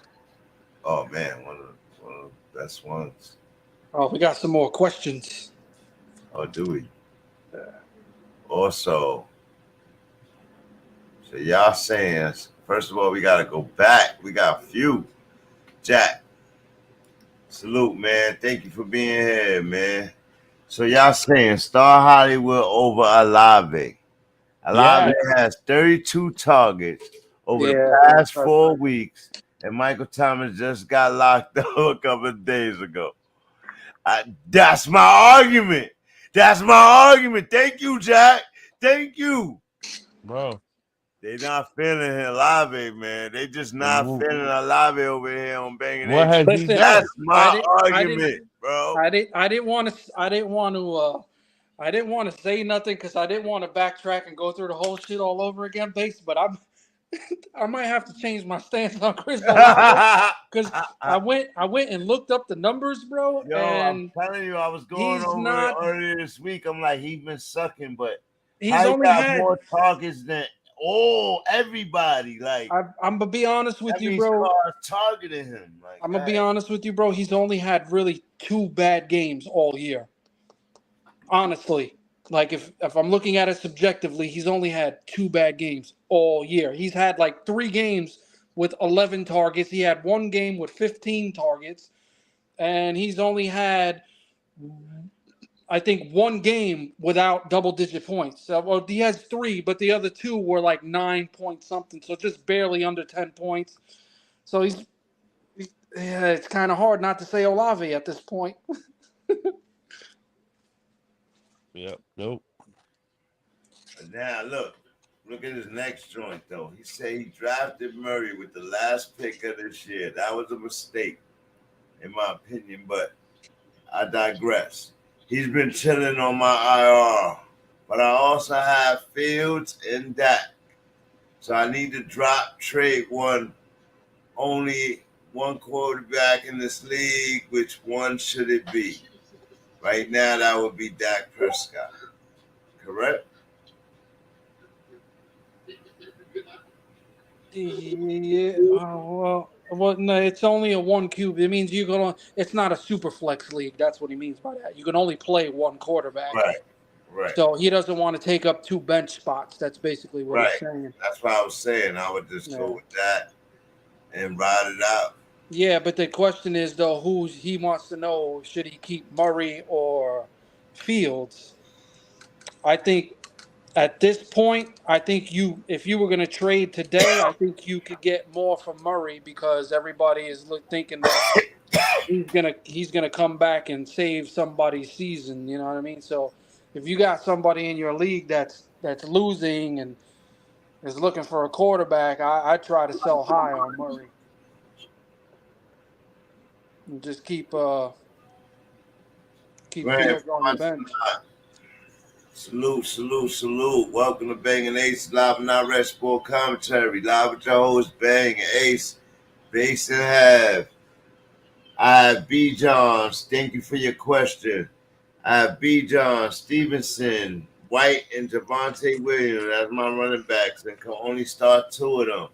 Oh man, one of the best ones. Oh, we got some more questions. Oh, do we? Also, so y'all saying, first of all, we got to go back. We got a few. Jack, salute, man. Thank you for being here, man. So y'all saying Star Hollywood over Olave. Olave has 32 targets over the past 4 weeks, and Michael Thomas just got locked up a couple of days ago. That's my argument. Thank you, Jack. Thank you. Bro. They not feeling Olave, man. They just not feeling Olave over here on Banging Aces. Listen, that's my argument, bro. I didn't want to say nothing because I didn't want to backtrack and go through the whole shit all over again, but I might have to change my stance on Chris Olave because I went and looked up the numbers, bro. Yo, and I'm telling you, I was going over it earlier this week. I'm like, he's been sucking, but he's only had more targets than everybody. Like, I'm gonna be honest with you, bro. Targeting him. Like, I'm gonna be honest with you, bro. He's only had really 2 bad games all year. Honestly, like if I'm looking at it subjectively, he's only had 2 bad games all year. He's had like 3 games with 11 targets. He had 1 game with 15 targets, and he's only had, I think, 1 game without double-digit points. Well, he has 3, but the other 2 were like 9 point something, so just barely under 10 points. So yeah, it's kind of hard not to say Olave at this point. Yep. Nope. Now look at his next joint though. He said he drafted Murray with the last pick of this year. That was a mistake, in my opinion, but I digress. He's been chilling on my IR, but I also have Fields and Dak. So I need to trade only one quarterback in this league. Which one should it be? Right now, that would be Dak Prescott. Correct? Yeah. Well, no, it's only a 1 QB. It means you're gonna. It's not a super flex league. That's what he means by that. You can only play 1 quarterback. Right. So he doesn't want to take up 2 bench spots. That's basically what he's saying. That's what I was saying. I would just go with that and ride it out. Yeah, but the question is though, who he wants to know: should he keep Murray or Fields? I think at this point, if you were going to trade today, I think you could get more from Murray because everybody is thinking that he's gonna come back and save somebody's season. You know what I mean? So if you got somebody in your league that's losing and is looking for a quarterback, I try to sell high on Murray and just keep Fields on the bench. Salute. Welcome to Banging Ace Live and Direct Sport Commentary. Live with your host, Bang Ace, Base and Have. I have B. Johns. Thank you for your question. I have B. John, Stevenson, White, and Javonte Williams as my running backs and can only start 2 of them.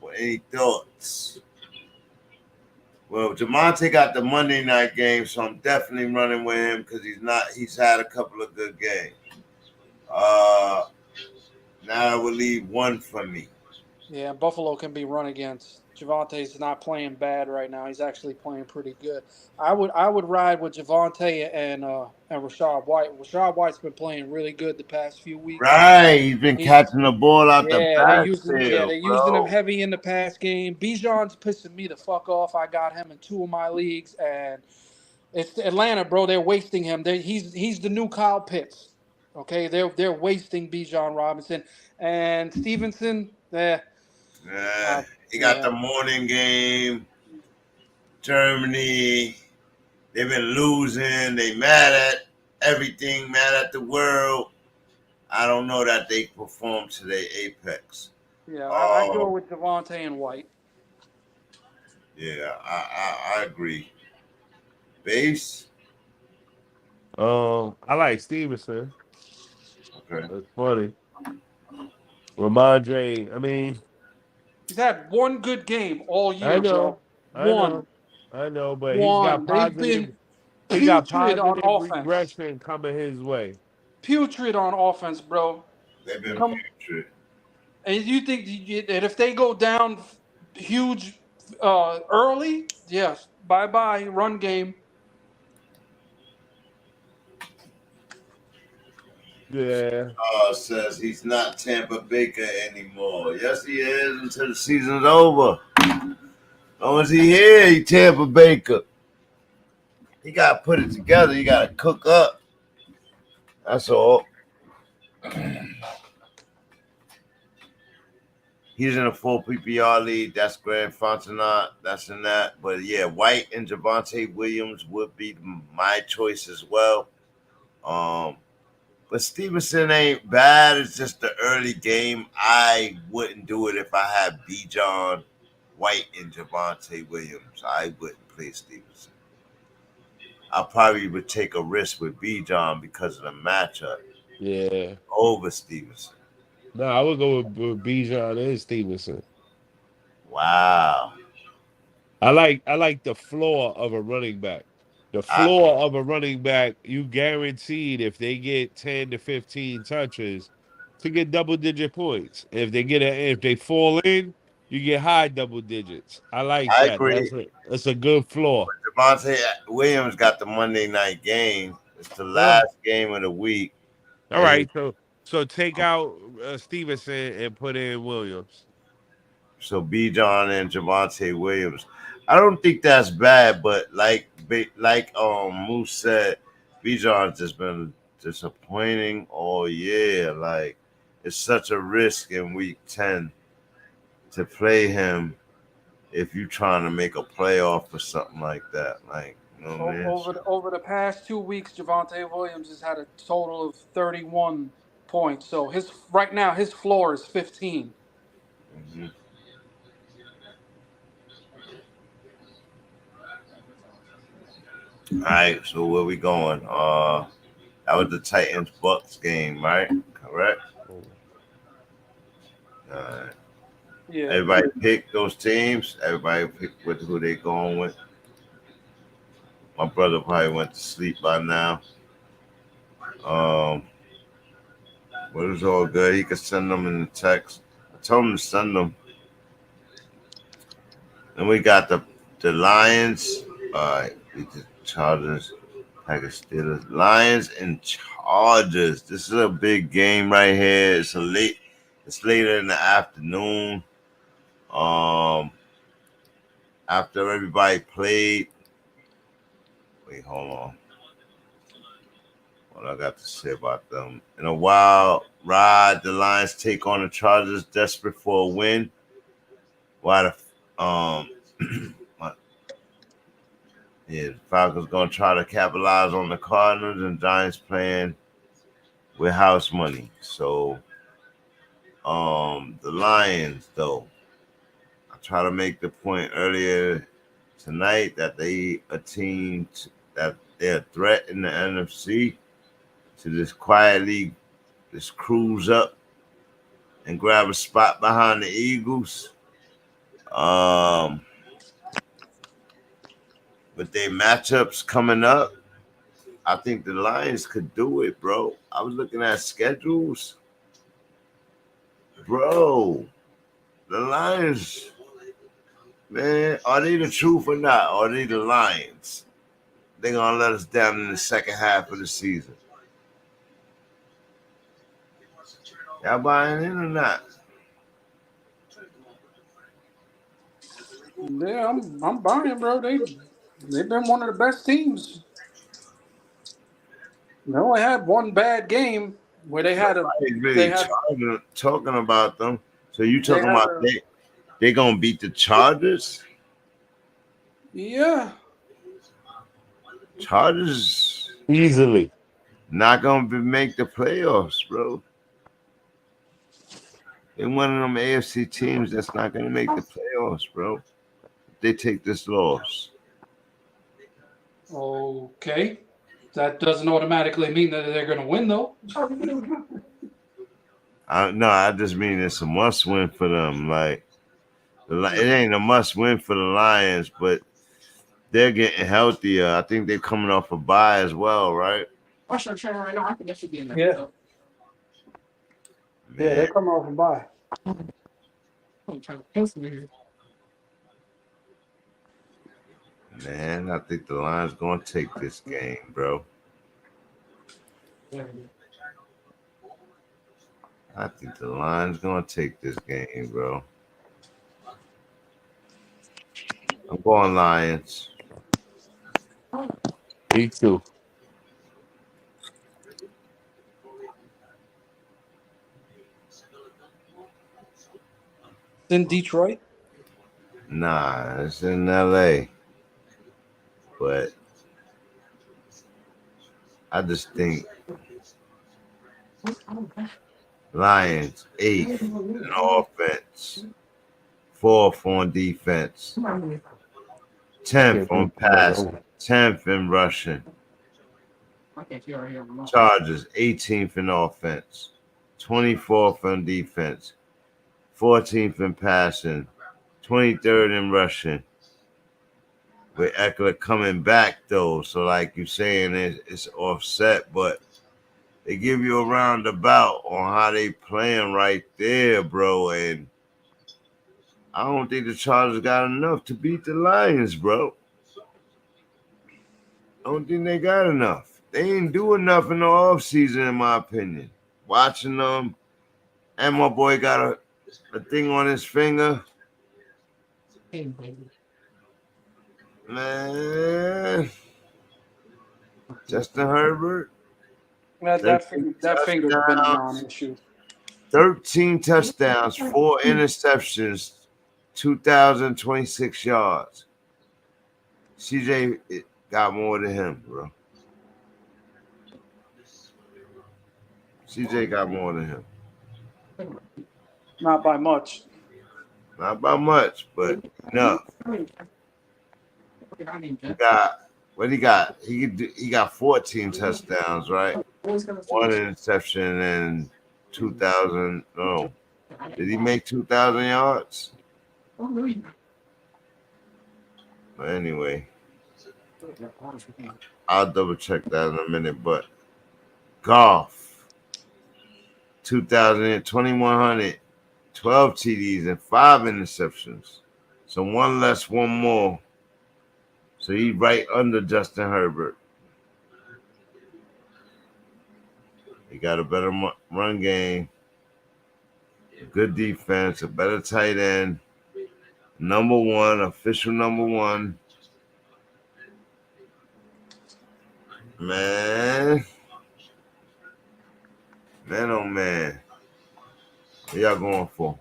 Well, any thoughts? Well, Javonte got the Monday night game, so I'm definitely running with him because he's had a couple of good games. Now it will leave 1 for me. Yeah, Buffalo can be run against. Javonte's not playing bad right now. He's actually playing pretty good. I would ride with Javonte and Rachaad White. Rachaad White's been playing really good the past few weeks. Right, he's been catching the ball out the backfield. They're using him heavy in the pass game. Bijan's pissing me the fuck off. I got him in 2 of my leagues, and it's Atlanta, bro. They're wasting him. He's the new Kyle Pitts. Okay, they're wasting Bijan Robinson and Stevenson. He got the morning game. Germany. They've been losing. They mad at everything, mad at the world. I don't know that they performed to their apex. Yeah, I go with Javonte and White. Yeah, I agree. Base? I like Stevenson. Okay. That's funny. Ramondre, I mean, he's had 1 good game all year, I know, bro. I know, but he's got positive regression coming his way. Putrid on offense, bro. They've been putrid. And you think that if they go down huge early, yes, bye-bye, run game. Yeah. Says he's not Tampa Baker anymore. Yes, he is until the season's over. As long as he here, he Tampa Baker. He got to put it together. He got to cook up. That's all. He's in a full PPR league. That's Grand Fontenot. That's in that. But, yeah, White and Javonte Williams would be my choice as well. But Stevenson ain't bad. It's just the early game. I wouldn't do it if I had Bijan, White, and Javonte Williams. I wouldn't play Stevenson. I probably would take a risk with Bijan because of the matchup. Yeah. Over Stevenson. No, I would go with Bijan and Stevenson. Wow. I like the floor of a running back. The floor of a running back, you guaranteed if they get 10 to 15 touches to get double-digit points. If they fall in, you get high double digits. I like I that. agree. That's a good floor. Javonte Williams got the Monday night game. It's the last game of the week. All right, so take out Stevenson and put in Williams. So Bijan and Javonte Williams. I don't think that's bad, but like Moose said, Bijan's just been disappointing all year. Like, it's such a risk in week 10 to play him if you're trying to make a playoff or something like that. Like, you know what I mean? Over the past 2 weeks, Javonte Williams has had a total of 31 points. So right now his floor is 15. Mm-hmm. All right, so where we going? That was the Titans-Bucks game, right? Correct? All right. Yeah. Everybody pick those teams. Everybody pick with who they going with. My brother probably went to sleep by now. But it's all good. He could send them in the text. I told him to send them. And we got the Lions. All right, we did Chargers, Packers, Steelers, Lions, and Chargers. This is a big game right here. It's later in the afternoon. After everybody played. Wait, hold on. What I got to say about them? In a wild ride, the Lions take on the Chargers, desperate for a win. While the Falcons gonna try to capitalize on the Cardinals, and Giants playing with house money. So, the Lions, though, I try to make the point earlier tonight that they a team that they're a threat in the NFC to just quietly just cruise up and grab a spot behind the Eagles. With their matchups coming up, I think the Lions could do it, bro. I was looking at schedules. Bro, the Lions, man, are they the truth or not? Are they the Lions? They're going to let us down in the second half of the season. Y'all buying in or not? Yeah, I'm buying, bro. They've been one of the best teams. They only had one bad game where they had talking about them. So you talking about they gonna beat the Chargers? Yeah. Chargers easily not gonna make the playoffs, bro. They're one of them AFC teams that's not gonna make the playoffs, bro. They take this loss. Okay. That doesn't automatically mean that they're going to win, though. No, I just mean it's a must win for them. Like, it ain't a must win for the Lions, but they're getting healthier. I think they're coming off a bye as well, right? Watch their channel right now. I think that should be in there. Yeah. Man. Yeah, they're coming off a bye. I'm trying to pencil here. Man, I think the Lions gonna take this game, bro. I think the Lions gonna take this game, bro. I'm going Lions. Me too. In Detroit? Nah, it's in LA. But I just think Lions 8th in offense, 4th on defense, 10th on passing, 10th in rushing. Chargers 18th in offense, 24th on defense, 14th in passing, 23rd in rushing. with Eckler coming back though. So like you're saying, it's offset, but they give you a roundabout on how they playing right there, bro. And I don't think the Chargers got enough to beat the Lions, bro. I don't think they got enough. They ain't do enough in the offseason, in my opinion. Watching them, and my boy got a thing on his finger. Man, Justin Herbert. That finger's been a non-issue. 13 touchdowns, 4 interceptions, 2,026 yards. CJ got more than him, bro. CJ got more than him. Not by much. Not by much, but enough. He got 14 touchdowns, right? 1 interception and 2,000. No, did he make 2,000 yards? But anyway, I'll double check that in a minute. But Goff, 2,000, 2,100, 12 TDs and 5 interceptions. So one less, one more. So he's right under Justin Herbert. He got a better run game, a good defense, a better tight end, number 1, official number 1. Man, oh man. What y'all going for?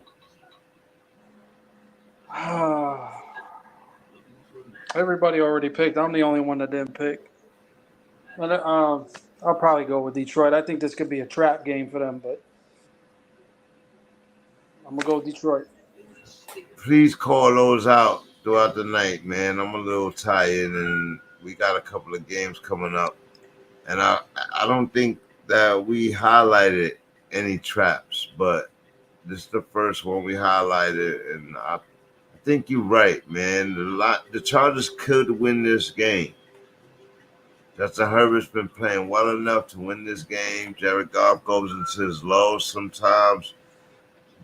Everybody already picked. I'm the only one that didn't pick. But, I'll probably go with Detroit. I think this could be a trap game for them, but I'm going to go Detroit. Please call those out throughout the night, man. I'm a little tired, and we got a couple of games coming up. And I don't think that we highlighted any traps, but this is the first one we highlighted, and I think you're right, man. The Chargers could win this game. Justin Herbert's been playing well enough to win this game. Jared Goff goes into his lows sometimes,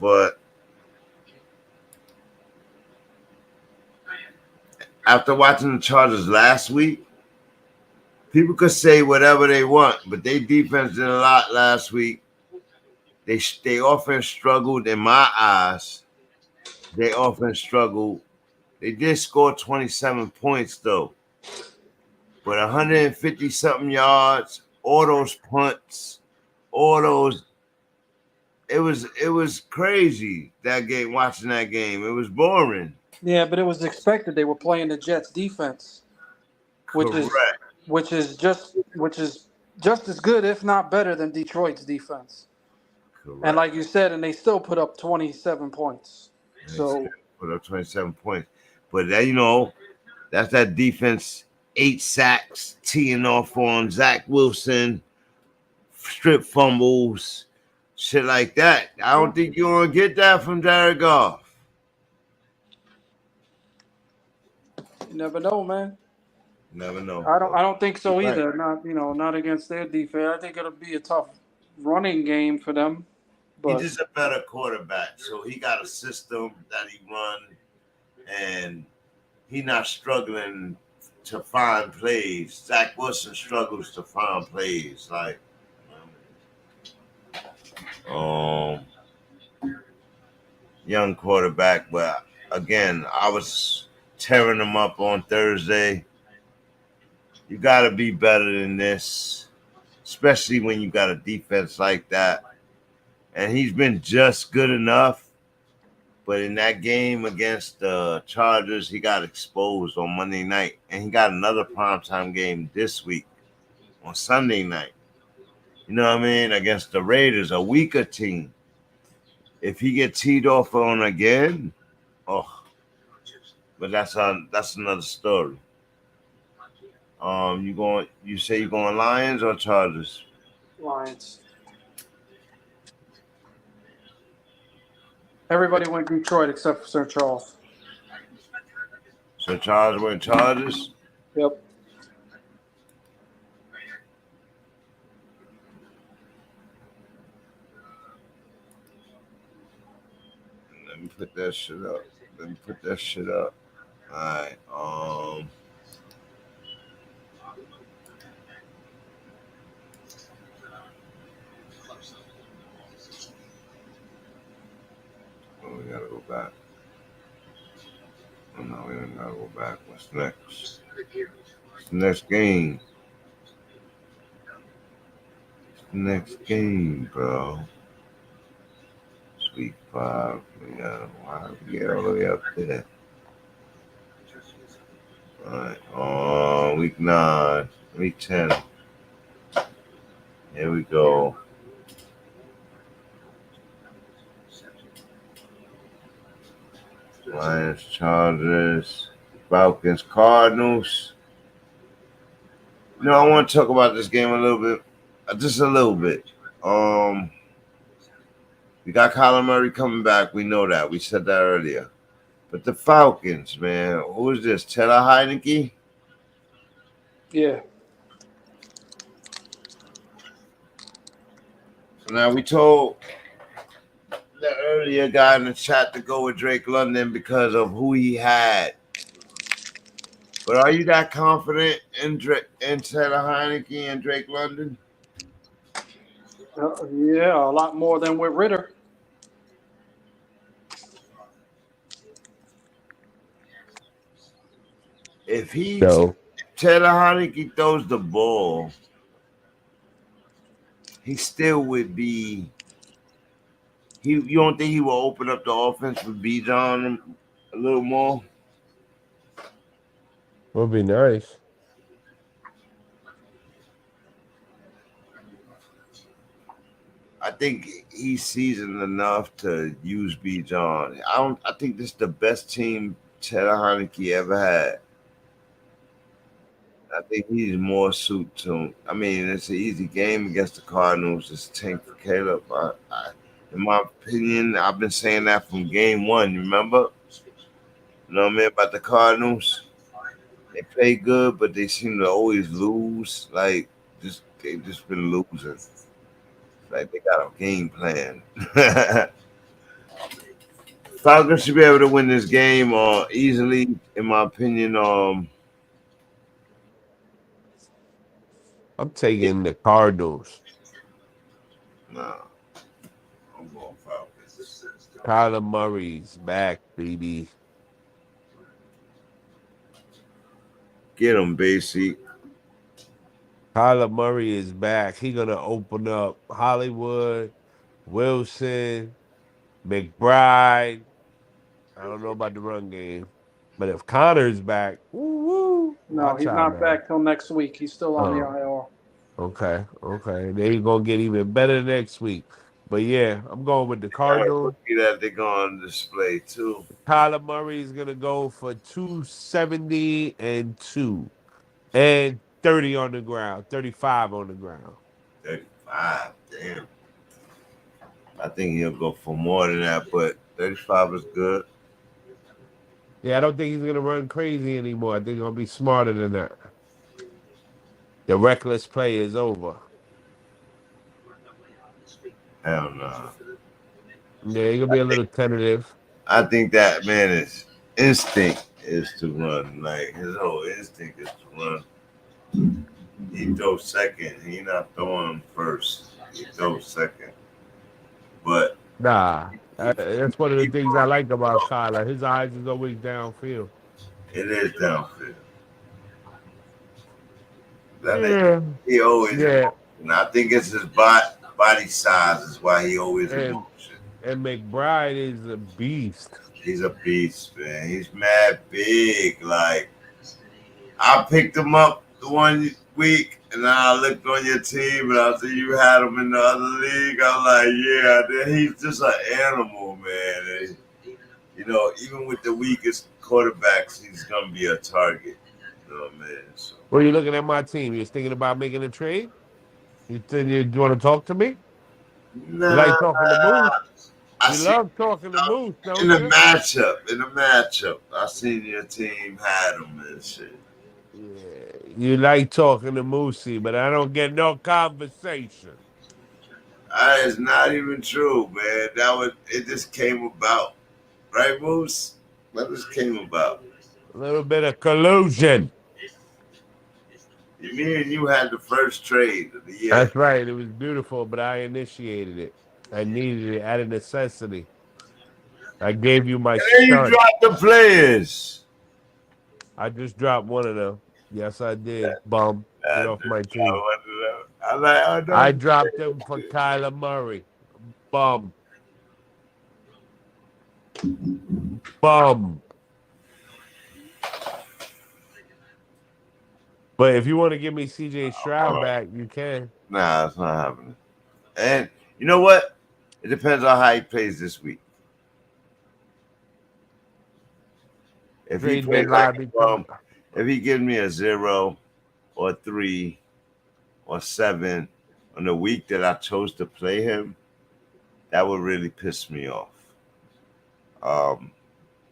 but after watching the Chargers last week, people could say whatever they want, but their defense did a lot last week. They often struggled in my eyes. They often struggled. They did score 27 points, though. But 150-something yards, all those punts, all those. It was crazy, that game, watching that game. It was boring. Yeah, but it was expected. They were playing the Jets defense, which is just as good, if not better, than Detroit's defense. Correct. And like you said, and they still put up 27 points. So put up 27 points. But that, that's that defense, 8 sacks, teeing off on Zach Wilson, strip fumbles, shit like that. I don't think you're gonna get that from Jared Goff. You never know, man. Never know. I don't think so either. Right. Not against their defense. I think it'll be a tough running game for them. But he's just a better quarterback, so he got a system that he run, and he not struggling to find plays. Zach Wilson struggles to find plays, like young quarterback. But again, I was tearing him up on Thursday. You got to be better than this, especially when you got a defense like that. And he's been just good enough. But in that game against the Chargers, he got exposed on Monday night. And he got another primetime game this week on Sunday night. You know what I mean? Against the Raiders, a weaker team. If he gets teed off on again, but that's another story. You say you're going Lions or Chargers? Lions. Everybody went Detroit except for Sir Charles. So Chargers went Chargers? Yep. Let me put that shit up. All right. Oh, we gotta go back. Oh, no, we don't gotta go back. What's next? What's the next game? Next game, bro. It's week 5. We gotta get all the way up there. Alright, week 9, week 10. Here we go. Lions, Chargers, Falcons, Cardinals. I want to talk about this game a little bit. Just a little bit. We got Kyler Murray coming back. We know that. We said that earlier. But the Falcons, man, who is this? Taylor Heineke? Yeah. So now we told the earlier guy in the chat to go with Drake London because of who he had. But are you that confident in Taylor Heineke and Drake London? Yeah, a lot more than with Ritter. If Taylor Heineke throws the ball, he still would be. You don't think he will open up the offense with Bijan a little more? Would be nice. I think he's seasoned enough to use Bijan. I think this is the best team Taylor Heineke ever had. I think he's more suited to him. I mean, it's an easy game against the Cardinals. It's a tank for Caleb. In my opinion, I've been saying that from game 1. You remember? You know what I mean about the Cardinals? They play good, but they seem to always lose. Like, they just been losing. Like, they got a game plan. Falcons should be able to win this game easily, in my opinion. I'm taking the Cardinals. Nah. I'm going Falcons. Kyler Murray's back, baby. Get him, Basie. Kyler Murray is back. He's going to open up Hollywood, Wilson, McBride. I don't know about the run game. But if Connor's back, woo-woo. No, he's not back till next week. He's still on the IR. Okay. They're going to get even better next week. But, yeah, I'm going with the Cardinals. That they're going to display, too. Kyler Murray is going to go for 270 and 2. And 30 on the ground, 35 on the ground. 35, damn. I think he'll go for more than that, but 35 is good. Yeah, I don't think he's going to run crazy anymore. I think he's going to be smarter than that. The reckless play is over. Hell no. Yeah, he's going to be a little tentative. I think that man is instinct is to run. Like, his whole instinct is to run. He throws second. He not throwing first. He throws second. But nah, that's one of the things I like about Kyler. His eyes is always downfield. It is downfield. He always. Yeah. And I think it's his body size is why he always. And McBride is a beast. He's a beast, man. He's mad big. Like, I picked him up the one week, and then I looked on your team, and I see you had him in the other league. I'm like, yeah, he's just an animal, man. And, even with the weakest quarterbacks, he's gonna be a target. You know what I mean? So. Well, you're looking at my team. You're thinking about making a trade? You want to talk to me? Nah. You like talking to Moose? You love talking to Moose, don't in you? the matchup, I seen your team had them and shit. Yeah, you like talking to Moosey, but I don't get no conversation. That is not even true, man. It just came about. Right, Moose? That just came about. A little bit of collusion. Me and you had the first trade of the year. That's right. It was beautiful, but I initiated it. I needed it out of necessity. I gave you my And you dropped the players. I just dropped one of them. Yes, I did. Bum. Get off my team. I dropped them for Kyler Murray. Bum. Bum. But if you want to give me CJ Stroud back, you can. Nah, it's not happening. And you know what? It depends on how he plays this week. If he plays if he gives me a 0 or 3 or 7 on the week that I chose to play him, that would really piss me off.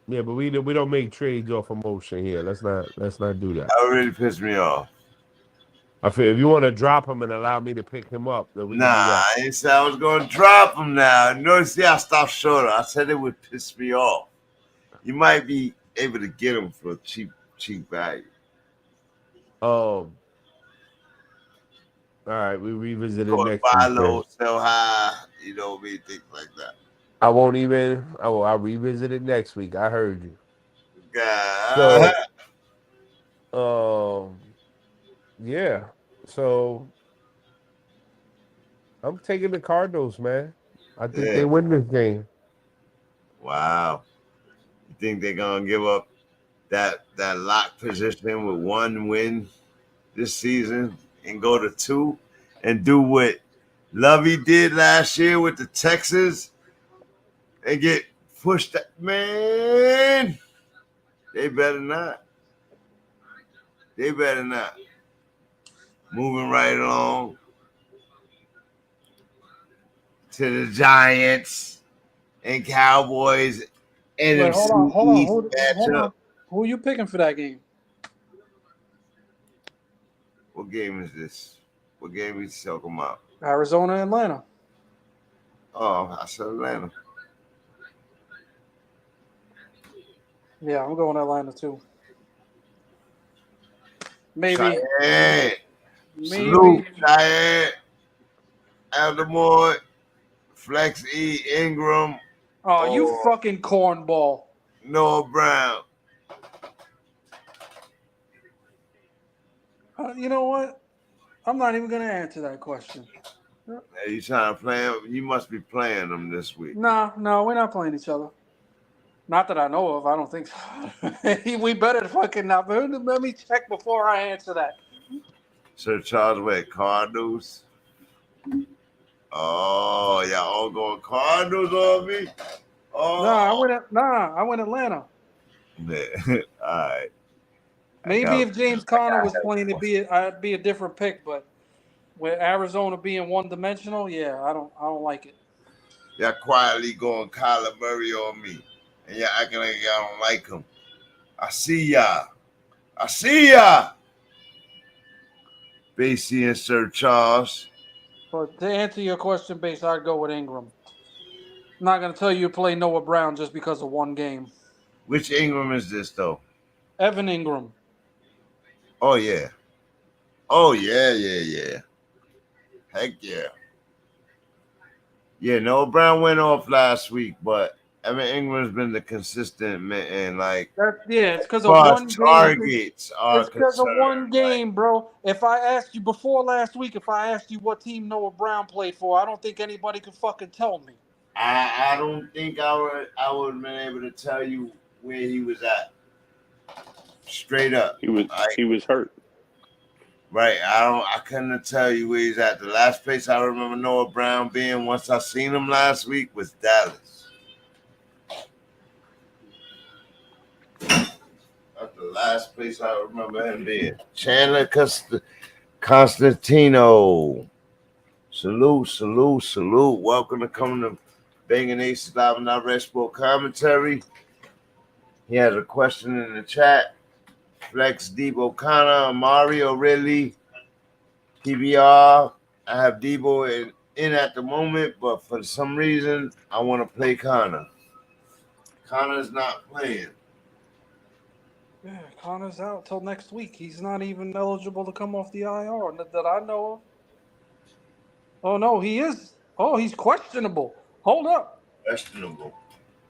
Yeah, but we don't make trades off emotion here. Let's not do that. That would really piss me off. I feel if you want to drop him and allow me to pick him up, then we can do that. I didn't say I was going to drop him now. Notice, I stopped short. I said it would piss me off. You might be able to get him for cheap value. All right, we revisit it next week. Buy low, sell high, you know me, things like that. I won't even. I'll revisit it next week. I heard you. God. So, yeah. So I'm taking the Cardinals, man. I think they win this game. Wow. You think they're gonna give up that lock position with 1 win this season and go to 2 and do what Lovey did last year with the Texans and get pushed? Man, they better not. They better not. Moving right along to the Giants and Cowboys. Wait, hold on. Who are you picking for that game? What game is this? What game we talking about? Arizona, Atlanta. Oh, I said Atlanta. Yeah, I'm going Atlanta too. Maybe. Cheyenne. Salute, Cheyenne. Aldermore. Flex E. Ingram. Oh, you fucking cornball. Noah Brown. You know what? I'm not even going to answer that question. Are you trying to play him? You must be playing them this week. No, we're not playing each other. Not that I know of. I don't think so. We better fucking not. Let me check before I answer that. Sir Charles, wait, Cardinals? Oh, y'all all going Cardinals on me? Oh. I went Atlanta. Yeah. All right. Maybe if James Conner was playing, I'd be a different pick. But with Arizona being one-dimensional, yeah, I don't like it. Y'all quietly going Kyler Murray on me, and y'all acting like y'all don't like him. I see y'all. Basie and Sir Charles. But to answer your question, Base, I'd go with Ingram. I'm not going to tell you to play Noah Brown just because of one game. Which Ingram is this, though? Evan Ingram. Oh, yeah. Heck yeah. Yeah, Noah Brown went off last week, but Evan Ingram's been the consistent man. It's because of one targets game. It's because of one game, bro. If I asked you before last week, what team Noah Brown played for, I don't think anybody could fucking tell me. I don't think I would have been able to tell you where he was at. Straight up. He was hurt. Right. I couldn't tell you where he's at. The last place I remember Noah Brown being once I seen him last week was Dallas. That's the last place I remember him being. Chandler Constantino. Salute. Welcome to coming to Banging Aces Live and Direct Sport Commentary. He has a question in the chat. Flex, Debo, Connor, Mario, Ridley, PBR. I have Debo in at the moment, but for some reason, I want to play Connor. Connor's not playing. Yeah, Connor's out till next week. He's not even eligible to come off the IR that I know of. Oh, no, he is. Oh, he's questionable. Hold up. Questionable.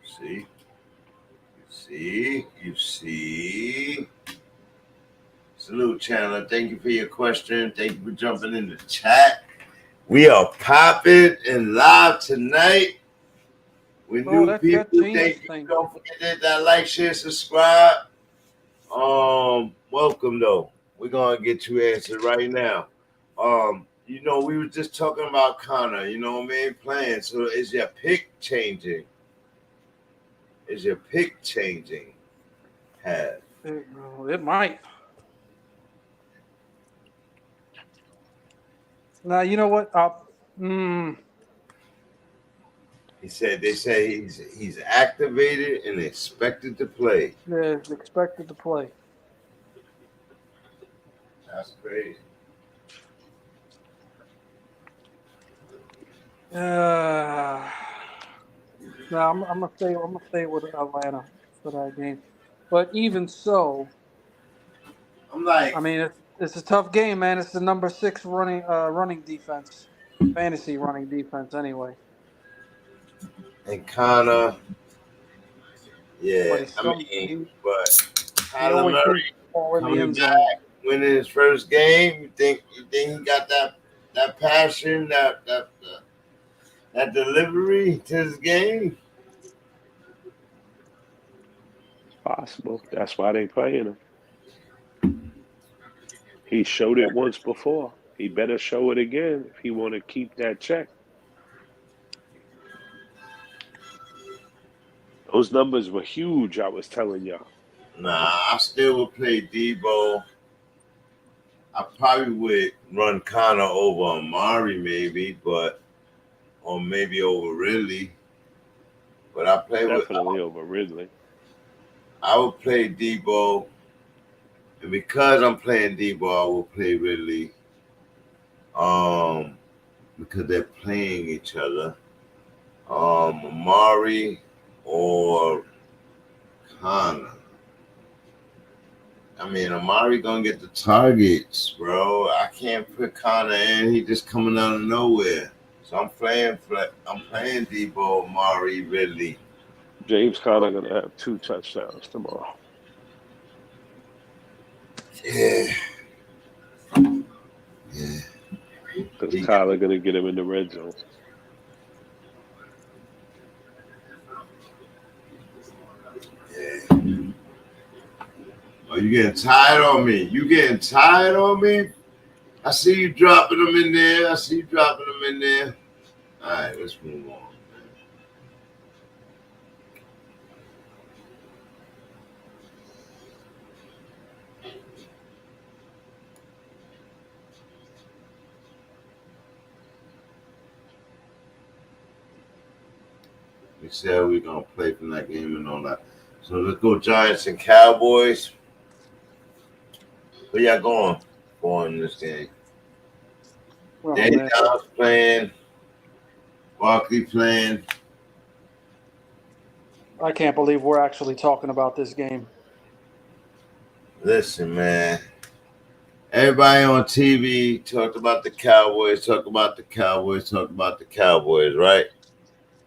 See? You see? Salute, Chandler. Thank you for your question. Thank you for jumping in the chat. We are popping and live tonight. With new people. Thank you. Don't forget that like, share, subscribe. Welcome though. We're gonna get you answered right now. We were just talking about Connor, playing. So is your pick changing? It might. Now you know what? They say he's activated and expected to play. Yeah, he's expected to play. That's crazy. No, I'm gonna stay with Atlanta for that game. But even so, it's a tough game, man. It's the number 6 running defense, fantasy running defense, anyway. And Connor, but Kyler Murray coming back, winning his first game. You think he got that passion, that delivery to his game? Possible. That's why they playing him. He showed it once before. He better show it again if he want to keep that check. Those numbers were huge, I was telling y'all. Nah, I still would play Debo. I probably would run Connor over Amari maybe, or maybe over Ridley. But I play definitely over Ridley. I would play Debo. And because I'm playing Debo, I will play Ridley. Because they're playing each other. Amari or Connor. Amari gonna get the targets, bro. I can't put Connor in. He just coming out of nowhere. So I'm playing Debo, Amari, Ridley. James Conner gonna have 2 touchdowns tomorrow. Yeah. Because Kyler gonna get him in the red zone. Yeah. Oh, you getting tired on me? I see you dropping them in there. All right, let's move on. We said we're going to play from that game and all that. So let's go Giants and Cowboys. Where y'all going for in this game? Well, Danny Downs playing. Barkley playing. I can't believe we're actually talking about this game. Listen, man. Everybody on TV talked about the Cowboys, right?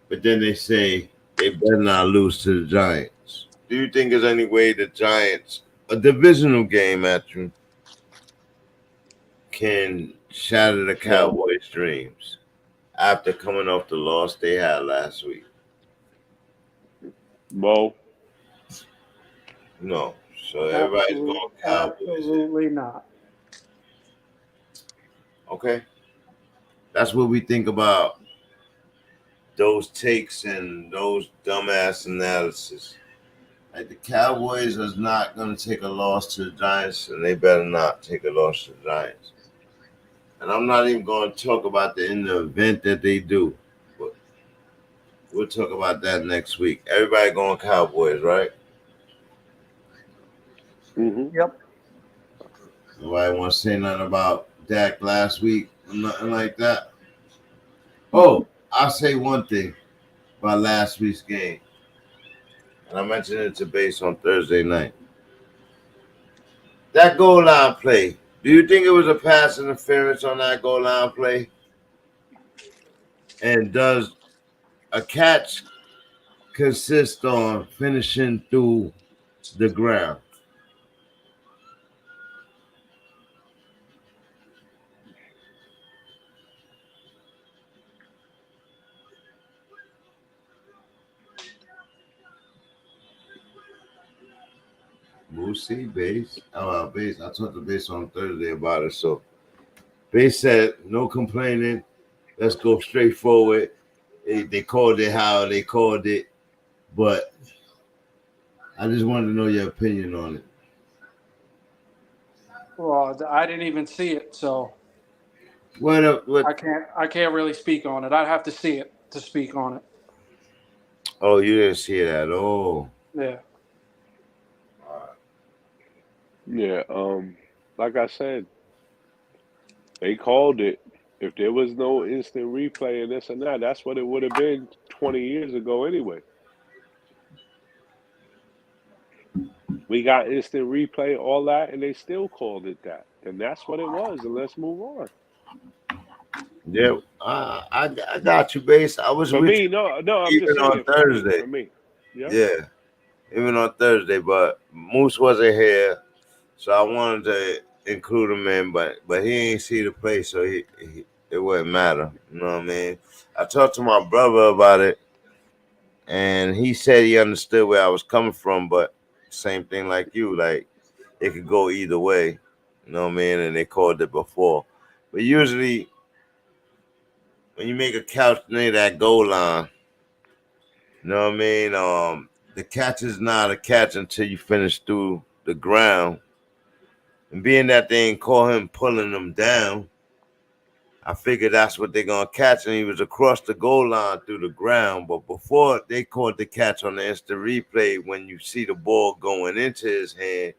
But then they say they better not lose to the Giants. Do you think there's any way the Giants, a divisional game, Matthew, can shatter the Cowboys' dreams after coming off the loss they had last week? Mo? No. So everybody's going Cowboys. Absolutely not. Okay. That's what we think about those takes and those dumbass analysis. Like the Cowboys is not going to take a loss to the Giants, and they better not take a loss to the Giants. And I'm not even going to talk about in the event that they do. But We'll talk about that next week. Everybody going Cowboys, right? Mm-hmm. Yep. Nobody want to say nothing about Dak last week or nothing like that. Oh, I'll say one thing about last week's game. And I mentioned it to Base on Thursday night. That goal line play. Do you think it was a pass interference on that goal line play? And does a catch consist on finishing through the ground? We'll see, Base. Base. I talked to Base on Thursday about it. So Base said, no complaining. Let's go straight forward. They called it how they called it. But I just wanted to know your opinion on it. Well, I didn't even see it, so What? I can't really speak on it. I'd have to see it to speak on it. Oh, you didn't see it at all. Yeah. Yeah. Like I said, they called it. If there was no instant replay and this and that, that's what it would have been 20 years ago anyway. We got instant replay, all that, and they still called it that. And that's what it was. And let's move on. Yeah, I got you, Base. I was for with me. you No, I'm even just saying on Thursday. For me. Yeah, even on Thursday. But Moose wasn't here, so I wanted to include him in. But he ain't see the play, so it wouldn't matter. You know what I mean? I talked to my brother about it, and he said he understood where I was coming from. But same thing like you, like it could go either way. You know what I mean? And they called it before, but usually, when you make a couch near that goal line, you know what I mean? The catch is not a catch until you finish through the ground. And being that they ain't call him pulling them down, I figured that's what they're going to catch. And he was across the goal line through the ground. But before they caught the catch on the instant replay, when you see the ball going into his hand,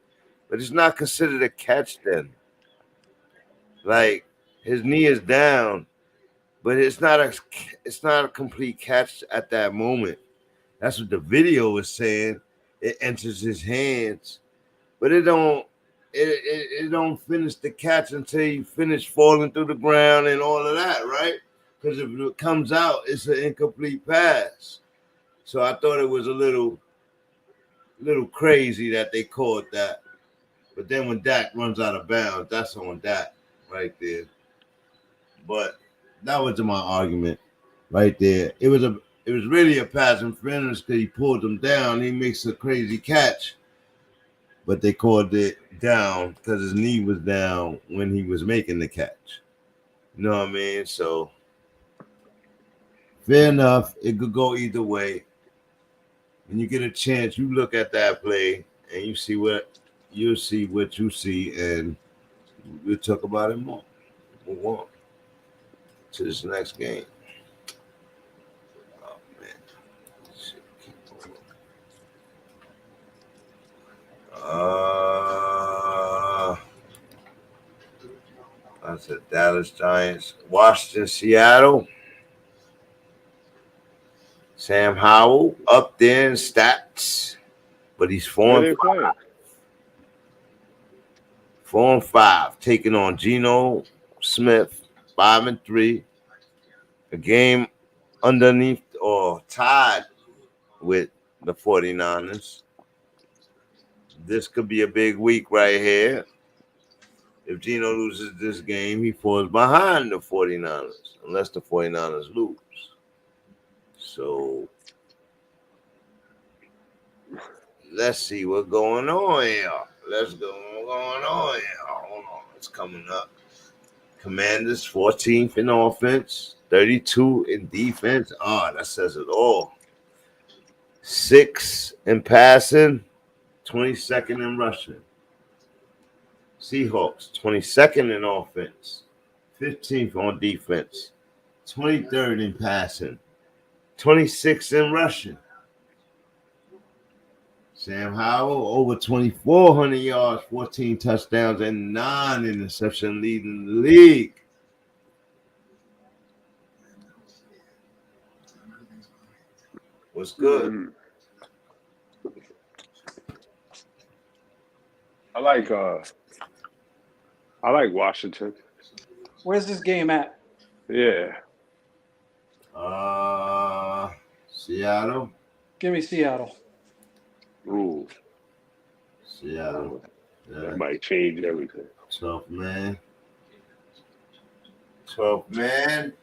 but it's not considered a catch then. Like, his knee is down. But it's not a complete catch at that moment. That's what the video is saying. It enters his hands, but it don't finish the catch until you finish falling through the ground and all of that, right? Because if it comes out, it's an incomplete pass. So I thought it was a little crazy that they called that. But then when Dak runs out of bounds, that's on Dak right there. But that was my argument right there. It was really a pass interference because he pulled him down. He makes a crazy catch, but they called it down because his knee was down when he was making the catch. You know what I mean? So fair enough. It could go either way. When you get a chance, you look at that play and you see what you see, and we'll talk about it more. Move on to this next game. Oh man. That's the Dallas Giants. Washington, Seattle. Sam Howell up there in stats, but he's 4-5. 4-5, taking on Geno Smith, 5-3. A game underneath or tied with the 49ers. This could be a big week right here. If Geno loses this game, he falls behind the 49ers, unless the 49ers lose. So let's see what's going on here. Hold on, it's coming up. Commanders 14th in offense, 32 in defense. That says it all. 6 in passing, 22nd in rushing. Seahawks 22nd in offense, 15th on defense, 23rd in passing, 26 in rushing. Sam Howell, over 2,400 yards, 14 touchdowns, and 9 interceptions, leading the league. What's good? I like Washington. Where's this game at? Yeah. Seattle. Give me Seattle. Ooh. Seattle. Yeah. That might change everything. 12 man. 12 man.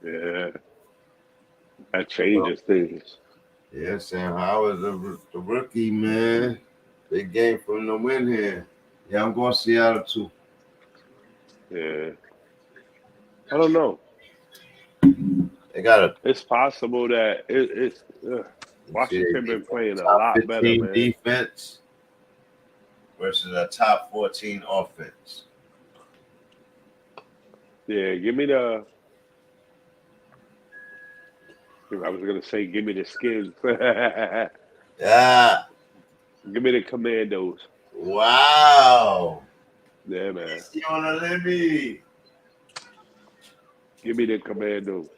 Yeah. That changes things. Yeah, Sam Howard's the rookie, man. Big game for him to win here. Yeah, I'm going Seattle too. Yeah. I don't know. They got It's possible that it's Washington been playing a lot better, man. Defense versus a top 14 offense. Yeah, give me the. I was gonna say, give me the Skins. Yeah. Give me the Commandos. Wow. Yeah, man. You on a limit. Give me the Commandos.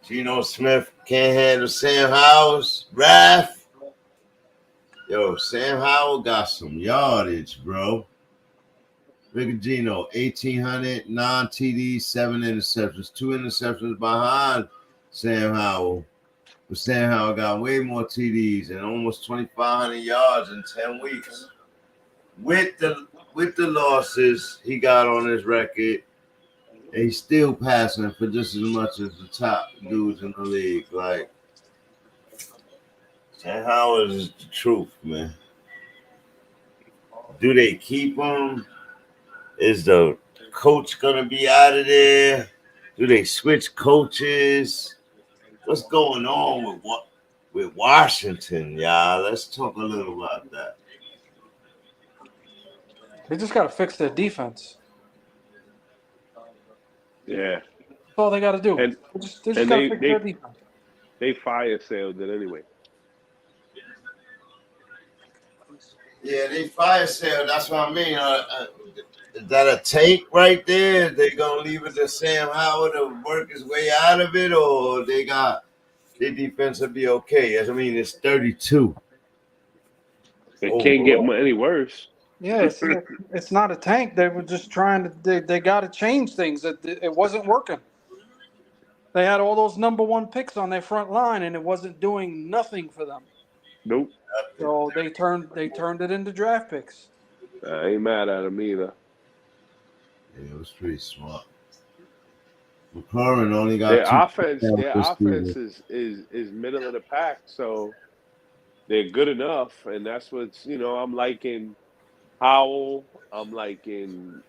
Geno Smith can't handle Sam Howell's wrath. Yo, Sam Howell got some yardage, bro. Look at Geno, 1,800, 9 TDs, 7 interceptions, 2 interceptions behind Sam Howell. But Sam Howell got way more TDs and almost 2,500 yards in 10 weeks. With the losses he got on his record, and he's still passing for just as much as the top dudes in the league. Like, Sam Howell is the truth, man. Do they keep him? Is the coach gonna be out of there? Do they switch coaches? What's going on with Washington, y'all? Let's talk a little about that. They just got to fix their defense. Yeah. That's all they got to do. And they just got to fix their defense. They fire sale did anyway. Yeah, they fire sale. That's what I mean. Is that a tank right there? They gonna leave it to Sam Howard to work his way out of it, or they got their defense will be okay? I mean, it's 32. It can't get any worse. Yeah, it's not a tank. They were just trying to. They got to change things. It wasn't working. They had all those number 1 picks on their front line, and it wasn't doing nothing for them. Nope. So they turned it into draft picks. I ain't mad at them either. Yeah, it was pretty smart. McLaurin only got their offense is middle of the pack, so they're good enough, and that's what's I'm liking Howell. I'm liking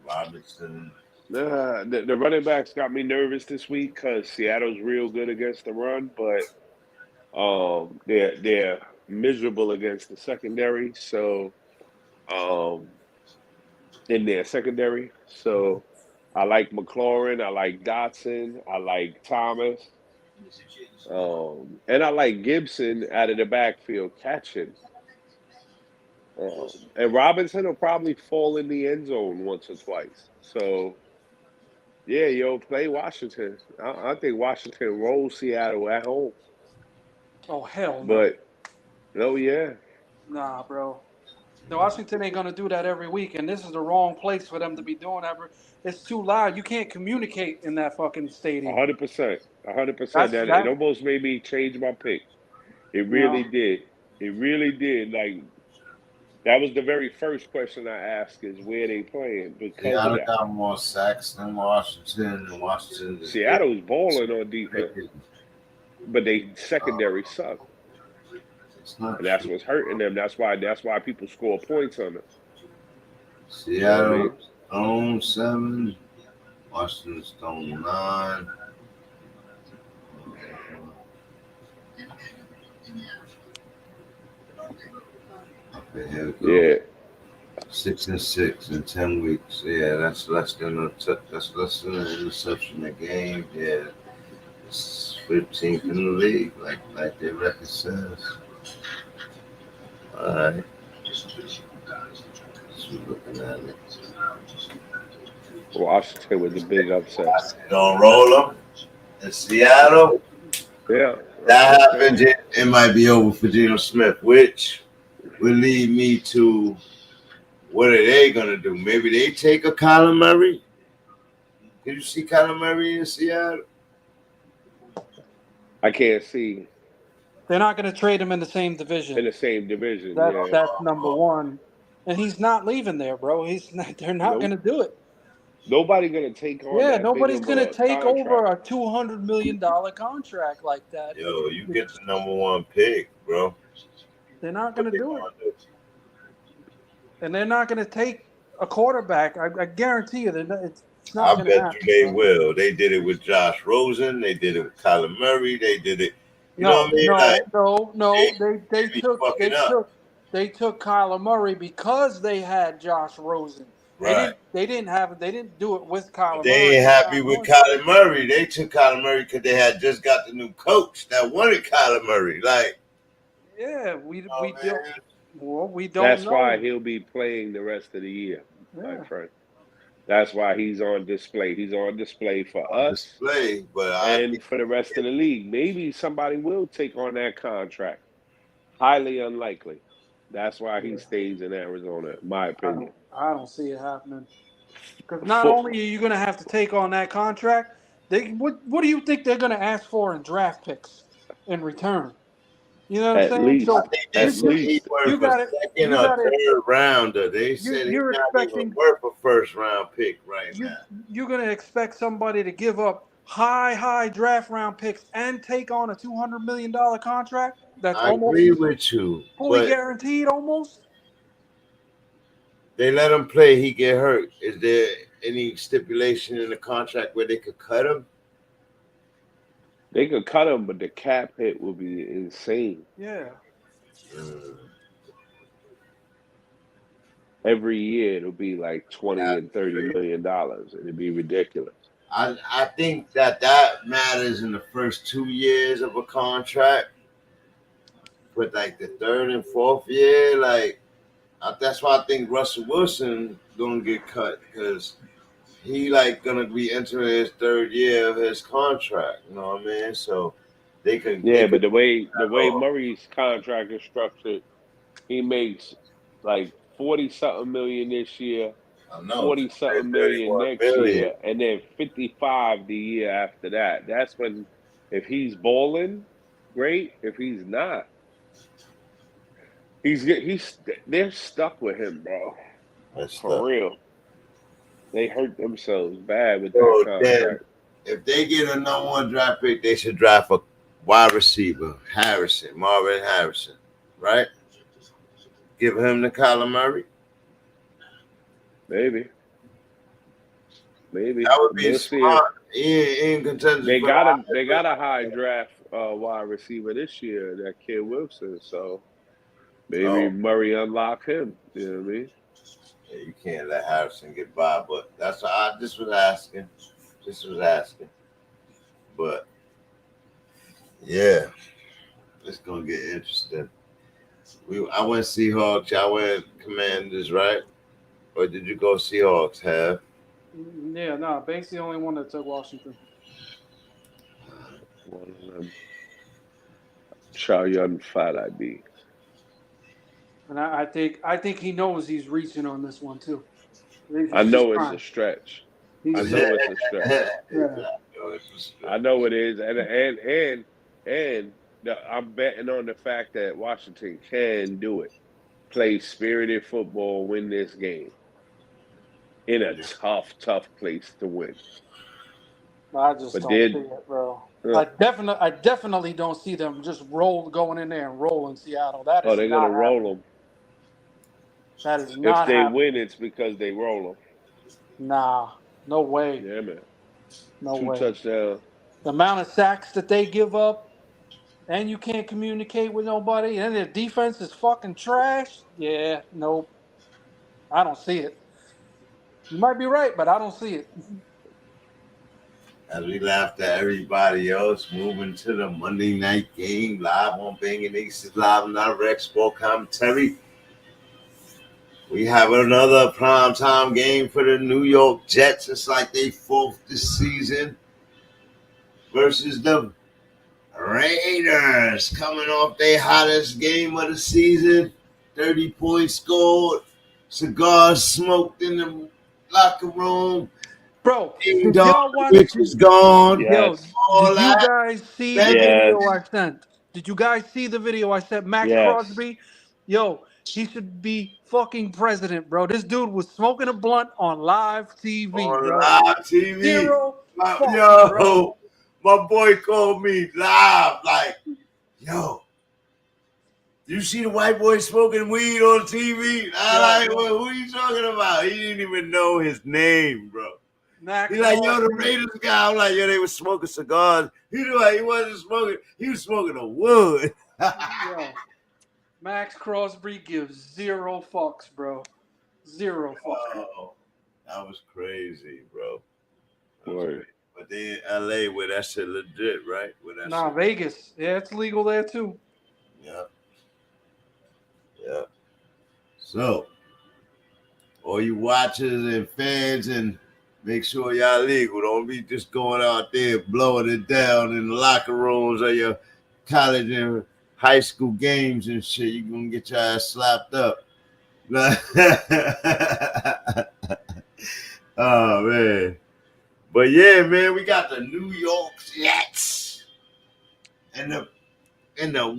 Robinson. The running backs got me nervous this week because Seattle's real good against the run, but they're miserable against the secondary. So in their secondary. So I like McLaurin, I like Dotson, I like Thomas, and I like Gibson out of the backfield catching. And Robinson will probably fall in the end zone once or twice. So, yeah, play Washington. I think Washington rolls Seattle at home. Oh, hell no. But, yeah. Nah, bro. The Washington ain't going to do that every week, and this is the wrong place for them to be doing that. It's too loud. You can't communicate in that fucking stadium. 100%. 100%. That it almost made me change my pick. It really did. It really did. Like, that was the very first question I asked is where they playing. Seattle got more sacks than Washington, and Washington. Seattle's balling on defense, but they secondary suck. And that's what's hurting them. That's why people score points on them. Seattle Stone 7, Washington Stone 9. Yeah. 6-6 in 10 weeks. Yeah, that's less than an interception a game. Yeah, it's 15th in the league, like their record says. All right, just looking at it. Washington with the big upset. Gonna roll them in Seattle. Yeah, that happens. It might be over for Geno Smith, which will lead me to what are they gonna do? Maybe they take a Kyler Murray. Did you see Kyler Murray in Seattle? I can't see. They're not going to trade him in the same division. That's number one. And he's not leaving there, bro. They're not going to do it. Nobody's going to take on. Yeah, nobody's going to take over a $200 million contract like that. Yo, you get the number one pick, bro. They're not going to do it. And they're not going to take a quarterback. I guarantee you, it's not going to happen. I bet you they will. They did it with Josh Rosen. They did it with Kyler Murray. They did it. You know what I mean? They took Kyler Murray because they had Josh Rosen. Right. They didn't do it with Kyler Murray. They ain't happy with Kyler Murray. They took Kyler Murray because they had just got the new coach that wanted Kyler Murray. Like, yeah, we don't. That's why he'll be playing the rest of the year, my friend. That's why he's on display. He's on display for us and for the rest of the league. Maybe somebody will take on that contract. Highly unlikely. That's why he stays in Arizona, in my opinion. I don't see it happening. Because not only are you going to have to take on that contract, what do you think they're going to ask for in draft picks in return? You know what I'm saying? Least, so at least. You got it. Second or third rounder. They said he's not even worth a first round pick right now. You're going to expect somebody to give up high draft round picks and take on a $200 million contract? That's I agree with you. Fully guaranteed almost? They let him play. He get hurt. Is there any stipulation in the contract where they could cut him? They could cut him, but the cap hit will be insane. Yeah. Every year it'll be like $20 and $30 million. It'd be ridiculous. I think that matters in the first 2 years of a contract, but like the third and fourth year, that's why I think Russell Wilson gonna get cut because he gonna be entering his third year of his contract. You know what I mean? So they can. Yeah, but the way Murray's contract is structured, he makes like 40-something million this year, 40-something million next year, and then 55 the year after that. That's when, if he's balling, great. If he's not, they're stuck with him, bro. For real. They hurt themselves bad with that contract. If they get a number one draft pick, they should draft a wide receiver, Marvin Harrison, right? Give him the Kyler Murray. Maybe. That would be smart. He ain't contenders. They got a high draft wide receiver this year, that kid Wilson. So maybe Murray unlock him. You know what I mean? Yeah, you can't let Harrison get by, but that's what I just was asking. But yeah, it's gonna get interesting. I went Seahawks. I went Commanders, right? Or did you go Seahawks? Have? Yeah, no. Banks the only one that took Washington. One of them. Chow Yun Fat IB. And I think he knows he's reaching on this one too. I know it's a stretch. I know it is, and I'm betting on the fact that Washington can do it. Play spirited football, win this game in a tough place to win. I just don't see it, bro. I definitely don't see them just going in there and rolling Seattle. That is they're gonna roll them. That is not. If they win, it's because they roll them. Nah, no way. Yeah, man. No way. 2 touchdowns. The amount of sacks that they give up, and you can't communicate with nobody, and their defense is fucking trash. Yeah, nope. I don't see it. You might be right, but I don't see it. As we laughed at everybody else, moving to the Monday night game live on BANGnACES LivenDirect Sport Commentary. We have another primetime game for the New York Jets. It's like they fourth this season versus the Raiders, coming off their hottest game of the season. 30 points scored, cigars smoked in the locker room. Bro, did y'all watch? Which is gone. Yes. Yo, did you guys see the video Yes. I sent? Did you guys see the video I sent? Max Yes. Crosby? Yo, he should be fucking president, bro. This dude was smoking a blunt on live TV, bro. Live TV. Zero fucks, yo, bro. My boy called me live, like, yo, you see the white boy smoking weed on TV? I'm like, well, who are you talking about? He didn't even know his name, bro. He's like, yo, the Raiders guy. I'm like, yo, they were smoking cigars. He knew like, he wasn't smoking. He was smoking a wood. Yo, Max Crosby gives zero fucks, bro. Zero fucks. Oh, that was crazy, bro. Word. But then LA, where that shit legit, right? Nah, Vegas. Yeah, it's legal there too. Yeah. Yeah. So, all you watchers and fans, and make sure y'all legal. Don't be just going out there blowing it down in the locker rooms of your college and high school games and shit. You're going to get your ass slapped up. Oh, man. But, yeah, man, we got the New York Jets and the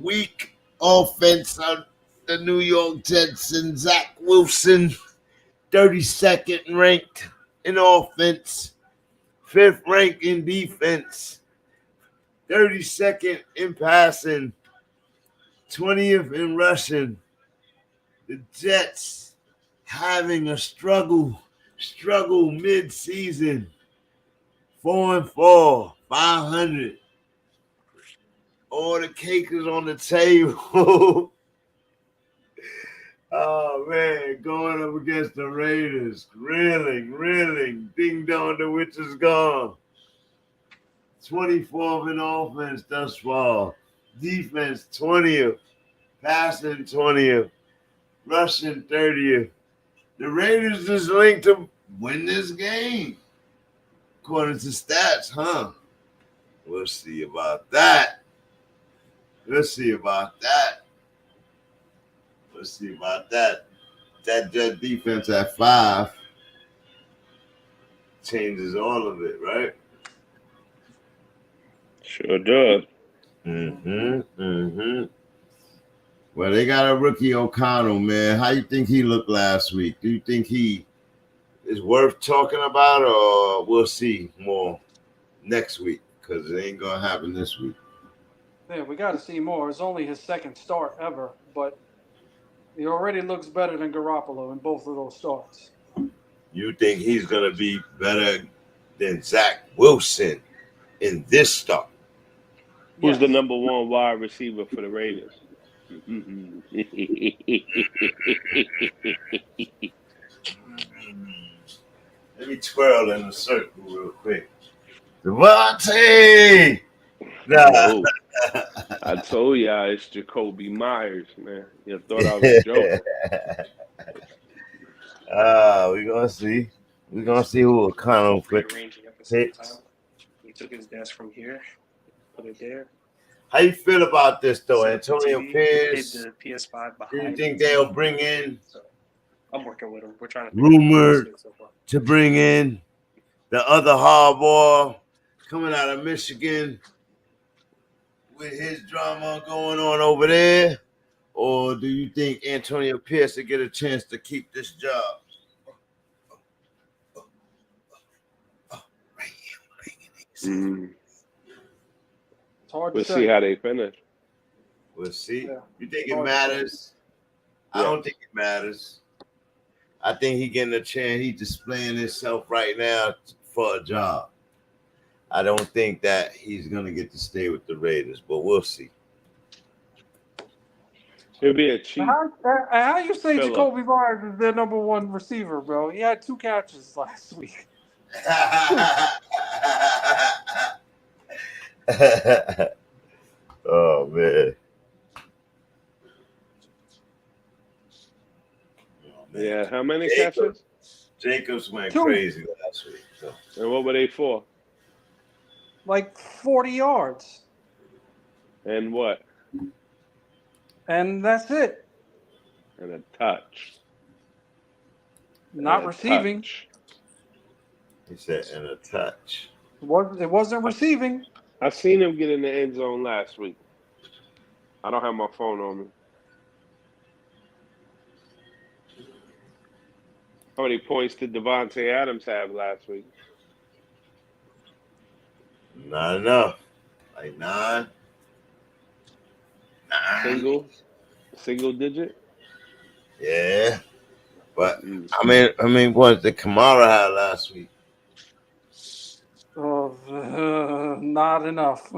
weak offense of the New York Jets and Zach Wilson, 32nd ranked in offense, 5th ranked in defense, 32nd in passing, 20th in rushing. The Jets having a struggle mid-season, 4-4, 500. All the cake is on the table. Oh, man, going up against the Raiders. Reeling. Ding dong, the witch is gone. 24th in offense thus far. Defense, 20th. Passing, 20th. Rushing, 30th. The Raiders is linked to win this game, according to stats, huh? We'll see about that. That Jet defense at 5 changes all of it, right? Sure does. Well, they got a rookie O'Connell, man. How you think he looked last week? Do you think he is worth talking about, or we'll see more next week? Because it ain't going to happen this week. Yeah, we got to see more. It's only his second start ever, but he already looks better than Garoppolo in both of those starts. You think he's going to be better than Zach Wilson in this start? Who's the number 1 wide receiver for the Raiders? Let me twirl in a circle real quick. Devontae! No. I told y'all it's Jacoby Myers, man. You thought I was joking. We're going to see. We're going to see who O'Connell picks. He took his desk from here, put it there. How you feel about this, though, Antonio Pierce? The PS5 behind. Do you think they'll bring in? I'm working with him. We're trying to rumored to bring in the other hardball coming out of Michigan with his drama going on over there? Or do you think Antonio Pierce will get a chance to keep this job? It's hard to we'll say. see how they finish. We'll see. Yeah. You think it matters? I don't think it matters. I think he getting a chance. He's displaying himself right now for a job. I don't think that he's going to get to stay with the Raiders, but we'll see. It'll be a cheap. How you say filler. Jacoby Myers is their number one receiver, bro? He had 2 catches last week. Oh man. Yeah, how many catches? Jacobs went 2. crazy last week. So. And what were they for? Like 40 yards. And what? And that's it. And a touch. Not and a receiving. Touch. He said, and a touch. It wasn't receiving. I seen him get in the end zone last week. I don't have my phone on me. How many points did Devontae Adams have last week? Not enough. Like 9. Single digit? Yeah. But I mean what did Kamara had last week? Not enough.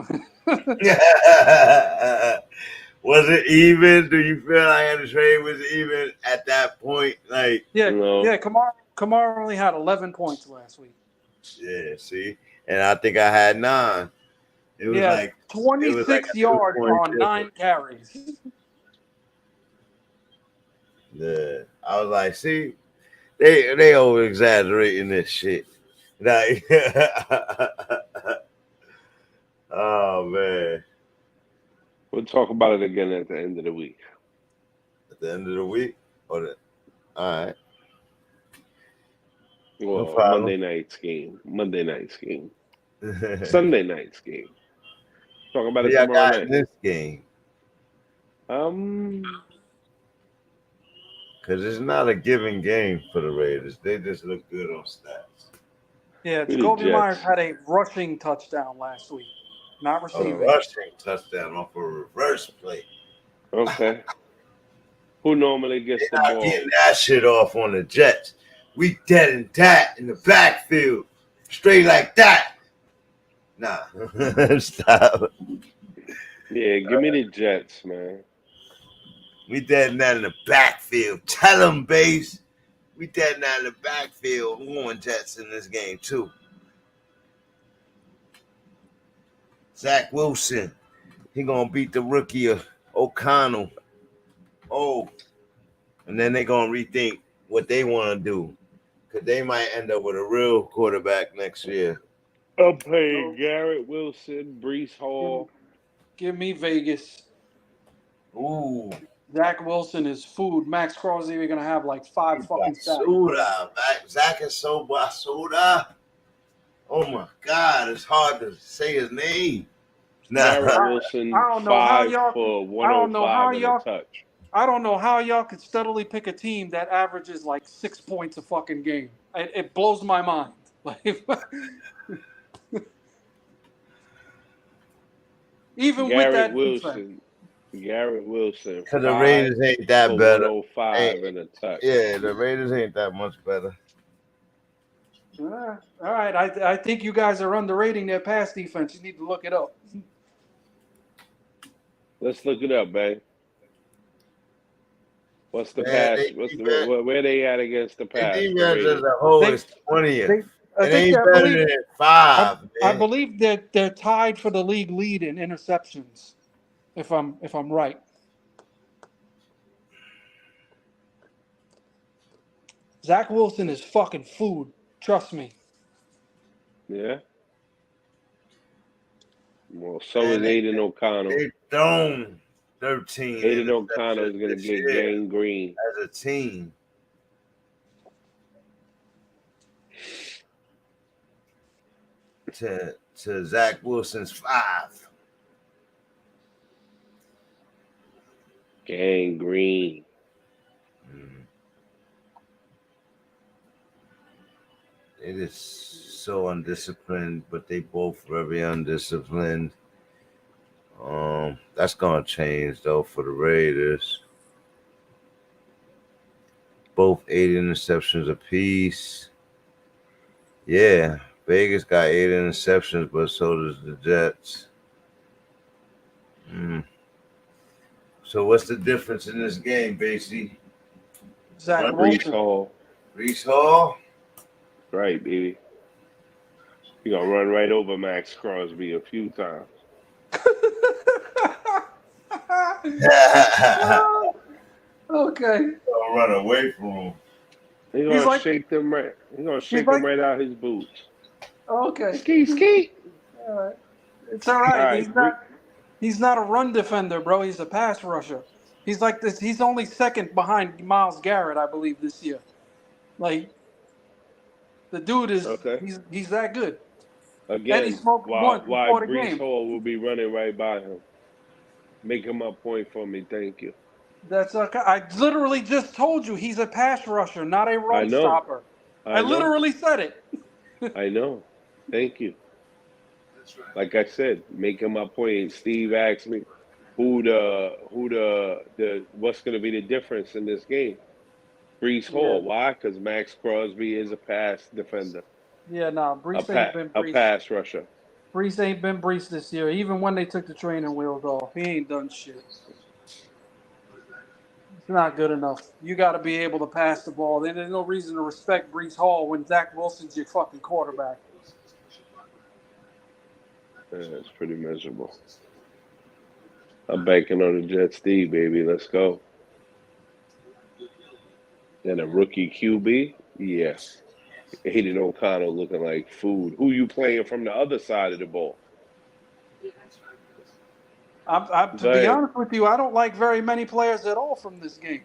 Was it even? Do you feel like the trade was even at that point? Like Kamara only had 11 points last week. Yeah, see? And I think I had 9. It was like 26 yards on 9 carries. Yeah. I was like, see, they over exaggerating this shit. Like oh man. We'll talk about it again at the end of the week. At the end of the week? All right. Well, Monday night's game. Sunday night's game. Talk about it tomorrow night. This game. Because it's not a given game for the Raiders. They just look good on stats. Yeah, Jacoby Myers had a rushing touchdown last week. Not receiving. A rushing touchdown off a reverse play. Okay. Who normally gets the ball? Getting that shit off on the Jets. We dead and that in the backfield. Straight like that. Nah. Stop. Yeah, give me the Jets, man. We dead and that in the backfield. Tell them, base. We dead and that in the backfield. We want Jets in this game, too. Zach Wilson. He going to beat the rookie of O'Connell. Oh. And then they going to rethink what they want to do. Because they might end up with a real quarterback next year. I'm playing Garrett Wilson, Breece Hall. Give me Vegas. Ooh. Zach Wilson is food. Max Crosby are going to have like 5 fucking sacks. Zach is so Basuda. Oh my God, it's hard to say his name. Garrett Wilson, I don't know 5 how for 105 and a touch. I don't know how y'all could steadily pick a team that averages like 6 points a fucking game. It blows my mind. Even Garrett with that Wilson. defense. Garrett Wilson. Because the Raiders ain't that better. 105 and a touch. Yeah, the Raiders ain't that much better. All right, I think you guys are underrating their pass defense. You need to look it up. Let's look it up, babe. What's the pass? Where they at against the pass? The defense as a whole is 20th. It ain't better than 5. I believe that they're tied for the league lead in interceptions, if I'm right. Zach Wilson is fucking food. Trust me. Yeah. Well, so is Aiden O'Connell. They thrown 13. Aiden O'Connell is going to get gangrene as a team. To Zach Wilson's 5. Gangrene. It is so undisciplined, but they both very undisciplined. That's gonna change though for the Raiders. Both 8 interceptions apiece. Yeah, Vegas got 8 interceptions, but so does the Jets. So what's the difference in this game, Basie? Zach Brees Hall. Brees Hall? Right, baby. You're going to run right over Max Crosby a few times. Okay. I'll run away from him. He's going to shake them right. He's going to shake them right out his boots. Okay. Ski. All right. It's all right. He's not a run defender, bro. He's a pass rusher. He's like this. He's only second behind Myles Garrett, I believe, this year. Like, the dude is he's that good. Again, and he smoked why before the Brees game. Hall will be running right by him. Make him a point for me. Thank you. That's okay. I literally just told you he's a pass rusher, not a run stopper. I literally said it. I know. Thank you. Like I said, making my point. Steve asked me what's going to be the difference in this game. Brees Hall. Why? Because Max Crosby is a pass defender. Yeah, Brees ain't been Brees. A pass rusher. Brees ain't been Brees this year. Even when they took the training wheels off, he ain't done shit. It's not good enough. You got to be able to pass the ball. There's no reason to respect Brees Hall when Zach Wilson's your fucking quarterback. Yeah, it's pretty miserable. I'm banking on the Jets D, baby. Let's go. And a rookie QB? Yes. Aiden O'Connell looking like food. Who you playing from the other side of the ball? To be honest with you, I don't like very many players at all from this game.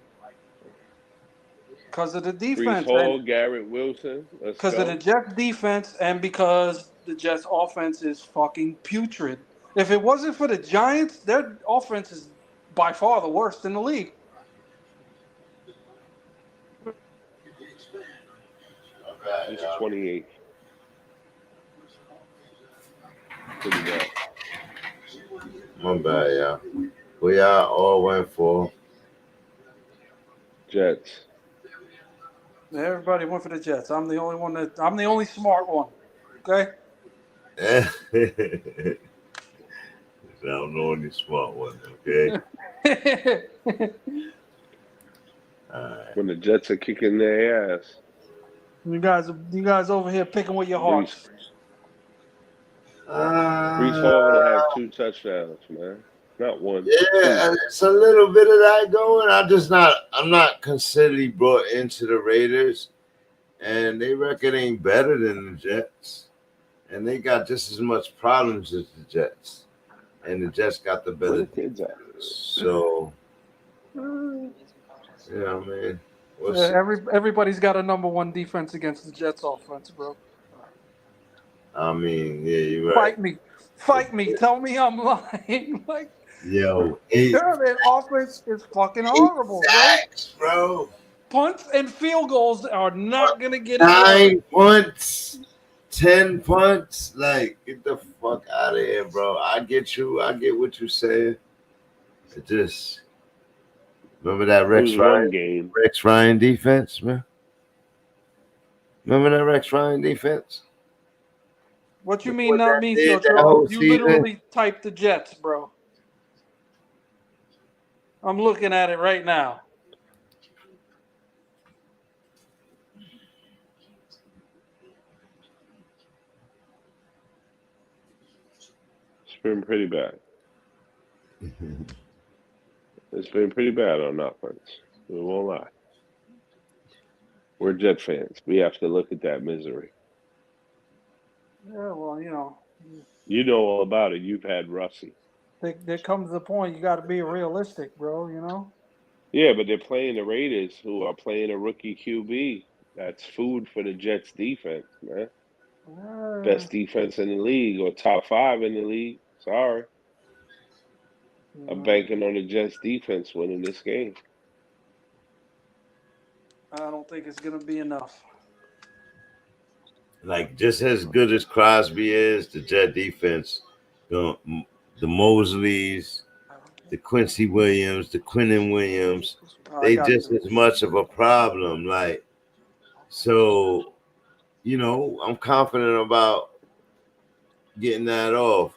Because of the defense. Brees Hall, Garrett Wilson. Because of the Jets defense and because the Jets offense is fucking putrid. If it wasn't for the Giants, their offense is by far the worst in the league. It's 28. Pretty bad. My bad, y'all. We all went for Jets. Everybody went for the Jets. I'm the only smart one. Okay? I don't know any smart one, okay? When the Jets are kicking their ass. You guys over here picking with your hearts. Brees Hall gonna have 2 touchdowns, man. Not one. Yeah, it's a little bit of that going. I'm not considerably brought into the Raiders, and they record ain't better than the Jets, and they got just as much problems as the Jets, and the Jets got the better kids at. So, yeah, man. Everybody's got a number 1 defense against the Jets offense, bro. I mean, yeah, you're right. Fight me. Tell me I'm lying. Like, yo, their offense is fucking horrible, bro. Punts and field goals are not gonna get 9 punts, 10 punts. Like, get the fuck out of here, bro. I get you. I get what you're saying. It just remember that Rex Ryan defense, man. Remember that Rex Ryan defense? What you mean not me, Joe? You literally typed the Jets, bro. I'm looking at it right now. It's been pretty bad. It's been pretty bad on offense. We won't lie. We're Jet fans. We have to look at that misery. Yeah, well, you know. You know all about it. You've had Russie. There comes the point you got to be realistic, bro, you know? Yeah, but they're playing the Raiders, who are playing a rookie QB. That's food for the Jets defense, man. Best defense in the league, or top 5 in the league. Sorry. I'm banking on the Jets defense winning this game. I don't think it's going to be enough. Like, just as good as Crosby is, the Jet defense, the Mosleys, the Quincy Williams, the Quinnen Williams, they just as much of a problem. Like, so, you know, I'm confident about getting that off.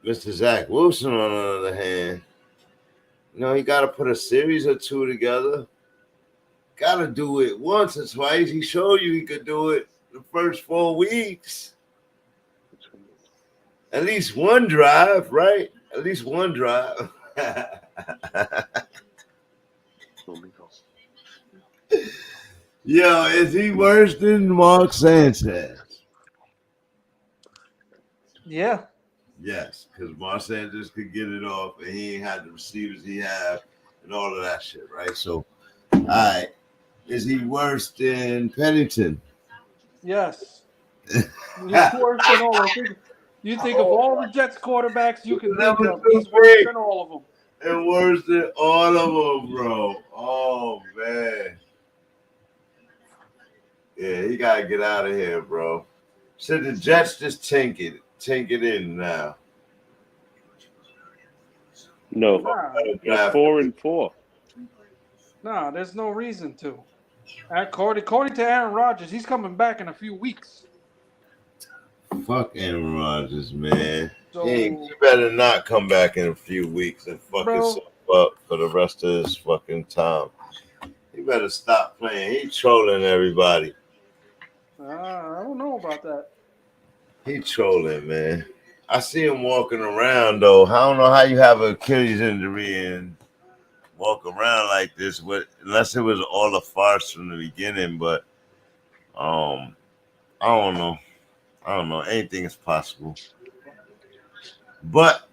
Mr. Zach Wilson, on the other hand, you know, he got to put a series or two together. Got to do it once or twice. He showed you he could do it the first 4 weeks. At least one drive, right? At least one drive. Yo, is he worse than Mark Sanchez? Yeah. Yes, because Mark Sanchez could get it off, and he ain't had the receivers he had, and all of that shit, right? So, all right, is he worse than Pennington? Yes. He's worse than all of them. You think of all the Jets quarterbacks you can think of, he's worse than all of them. And worse than all of them, bro. Oh, man. Yeah, he got to get out of here, bro. Should the Jets just tank it in now? No. They're 4-4. No, there's no reason to. According to Aaron Rodgers, he's coming back in a few weeks. Fuck Aaron Rodgers, man. So, he better not come back in a few weeks and fuck himself up for the rest of his fucking time. He better stop playing. He trolling everybody. I don't know about that. He trolling, man. I see him walking around, though. I don't know how you have an Achilles injury and walk around like this, unless it was all a farce from the beginning. But I don't know. Anything is possible. But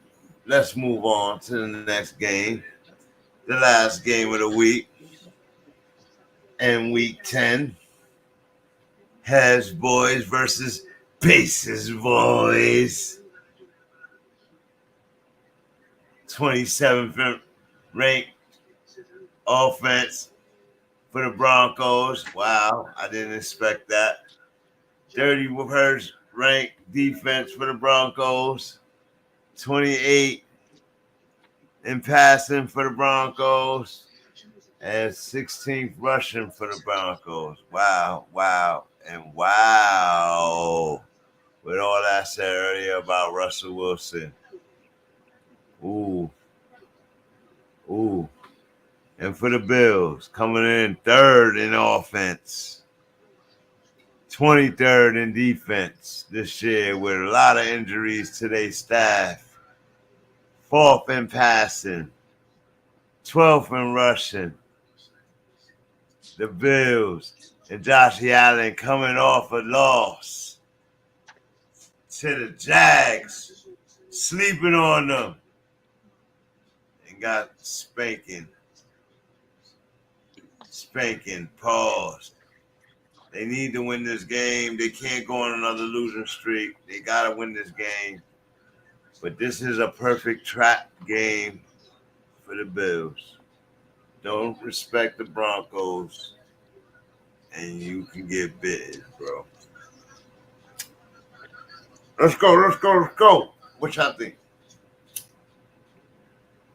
let's move on to the next game. The last game of the week. And week 10. Has boys versus Bases boys. 27th ranked offense for the Broncos. Wow, I didn't expect that. 31st ranked defense for the Broncos. 28 in passing for the Broncos. And 16th rushing for the Broncos. Wow. And wow. With all that said earlier about Russell Wilson. Ooh. And for the Bills, coming in 3rd in offense. 23rd in defense this year with a lot of injuries to their staff. 4th in passing. 12th in rushing. The Bills and Josh Allen coming off a loss to the Jags, sleeping on them, and got spanking, paused. They need to win this game. They can't go on another losing streak. They got to win this game. But this is a perfect trap game for the Bills. Don't respect the Broncos, and you can get bitten, bro. Let's go. What y'all think?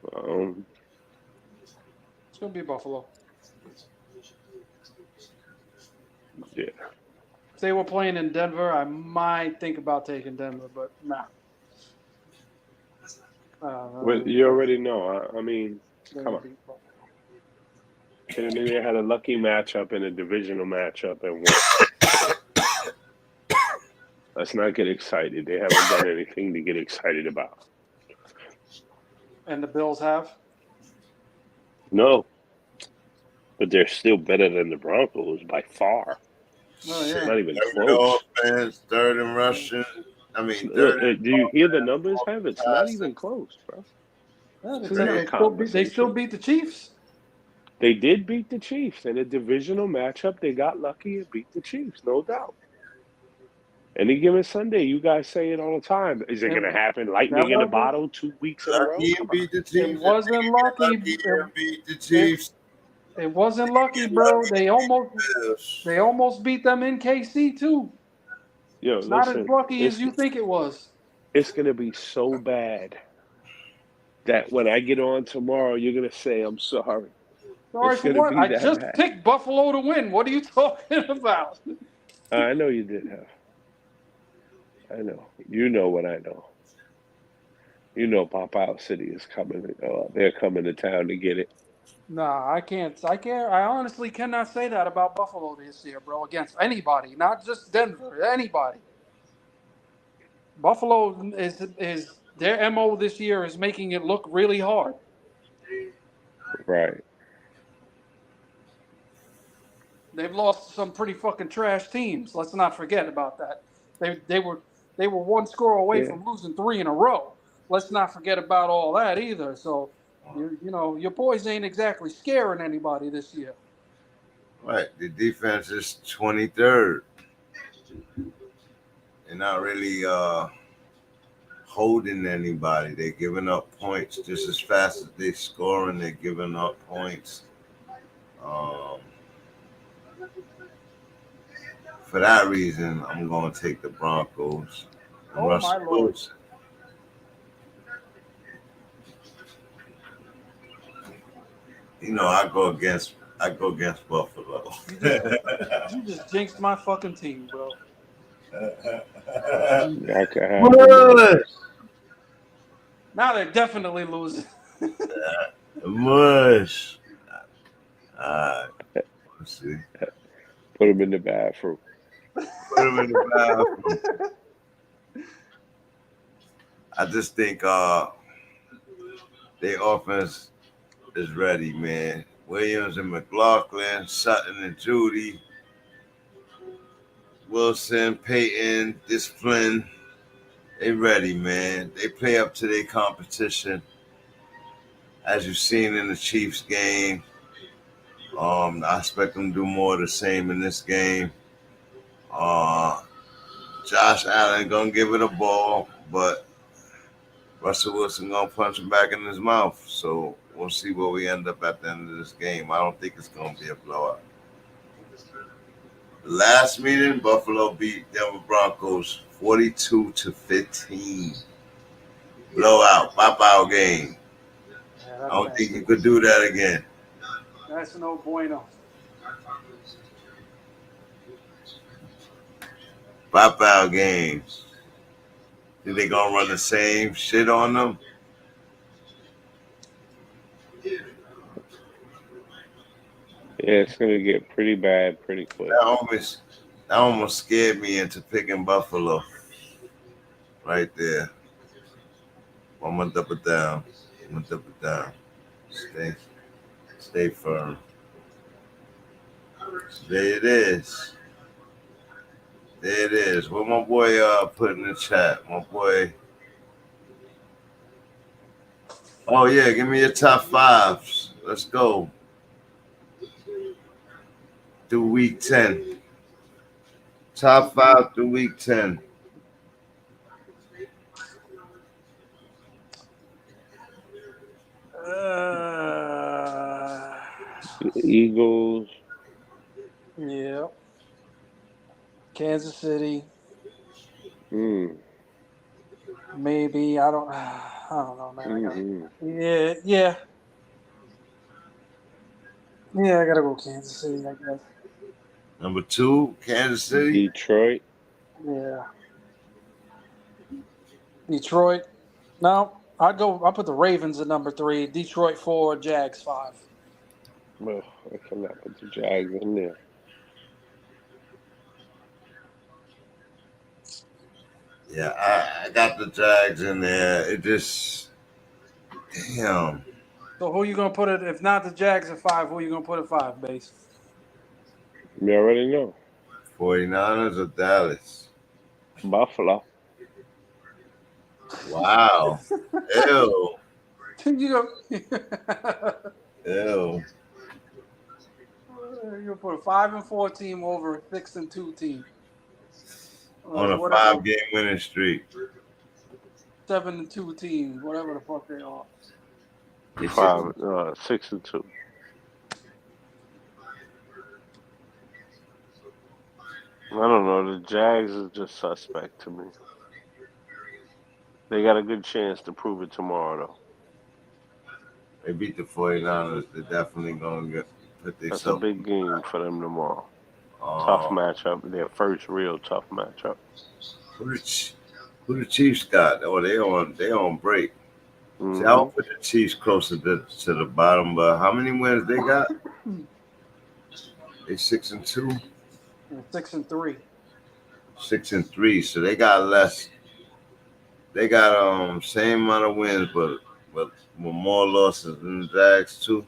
It's going to be Buffalo. Yeah. If they were playing in Denver, I might think about taking Denver, but nah. Well, you already know. I mean, come on. They had a lucky matchup in a divisional matchup and won. Let's not get excited. They haven't done anything to get excited about. And the Bills have? No. But they're still better than the Broncos by far. Oh, yeah. It's not even close. Offense, 3rd in rushing. I mean, do you hear the numbers, Have? It's not even close, bro. Yeah, they still beat the Chiefs. They did beat the Chiefs. In a divisional matchup, they got lucky and beat the Chiefs, no doubt. Any given Sunday, you guys say it all the time. Is it going to happen? Lightning in a bottle 2 weeks in a row? Beat the Chiefs. It wasn't lucky. Beat the Chiefs. It wasn't lucky, bro. They almost beat them in KC too. Yo, it's not as lucky as you think it was. It's going to be so bad that when I get on tomorrow, you're going to say, I'm sorry. Sorry for what? I just picked Buffalo to win. What are you talking about? I know you did, Have. I know. You know what I know. You know, Pop Out City is coming. They're coming to town to get it. Nah, I can't. I honestly cannot say that about Buffalo this year, bro. Against anybody, not just Denver. Anybody. Buffalo is their MO this year is making it look really hard. Right. They've lost to some pretty fucking trash teams. Let's not forget about that. They were one score away from losing 3 in a row. Let's not forget about all that either. So, you know, your boys ain't exactly scaring anybody this year. Right. The defense is 23rd. They're not really holding anybody. They're giving up points just as fast as they're scoring. They're giving up points. For that reason, I'm going to take the Broncos. Oh, my Lord. You know, I go against Buffalo. You just jinxed my fucking team, bro. Now they're definitely losing. Mush. All right. Let's see. Put them in the bathroom. I just think their offense is ready, man. Williams and McLaughlin, Sutton and Judy, Wilson, Peyton, Discipline. They ready, man. They play up to their competition. As you've seen in the Chiefs game, I expect them to do more of the same in this game. Josh Allen gonna give it a ball, but Russell Wilson gonna punch him back in his mouth. So we'll see where we end up at the end of this game. I don't think it's gonna be a blowout. Last meeting, Buffalo beat Denver Broncos 42-15. Blowout, pop-out game. I don't think you could do that again. That's no bueno. Pop-out games. Think they gonna run the same shit on them? Yeah, it's gonna get pretty bad pretty quick. That almost scared me into picking Buffalo. Right there. I'm gonna double down. Stay firm. There it is. What my boy put in the chat? My boy. Oh yeah, give me your top 5s. Let's go. Through week 10. Top 5 through week 10. Eagles. Yeah. Kansas City. Maybe I don't know, man. Yeah. I gotta go Kansas City, I guess. Number 2, Kansas City. Detroit. Yeah. Detroit. No, I'll put the Ravens at number 3. Detroit 4, Jags 5. Well, I cannot put the Jags in there. Yeah, I got the Jags in there. It just, damn. So who you gonna put it? If not the Jags at 5, who you gonna put at 5, base? You already know. 49ers or Dallas? Buffalo. Wow. Ew. You Ew. You're gonna put a 5-4 team over a 6-2 team. On a 5-game winning streak. 7-2 team, whatever the fuck they are. 6-2. I don't know. The Jags is just suspect to me. They got a good chance to prove it tomorrow, though. They beat the 49ers. They're definitely going to put themselves. That's a big game for them tomorrow. Tough matchup. Their first real tough matchup. Who the Chiefs got? Oh, they on break. See, I'll put the Chiefs closer to the bottom, but how many wins they got? They 6-2. 6-3. 6-3. So they got less. They got same amount of wins, but with more losses than the Jags too.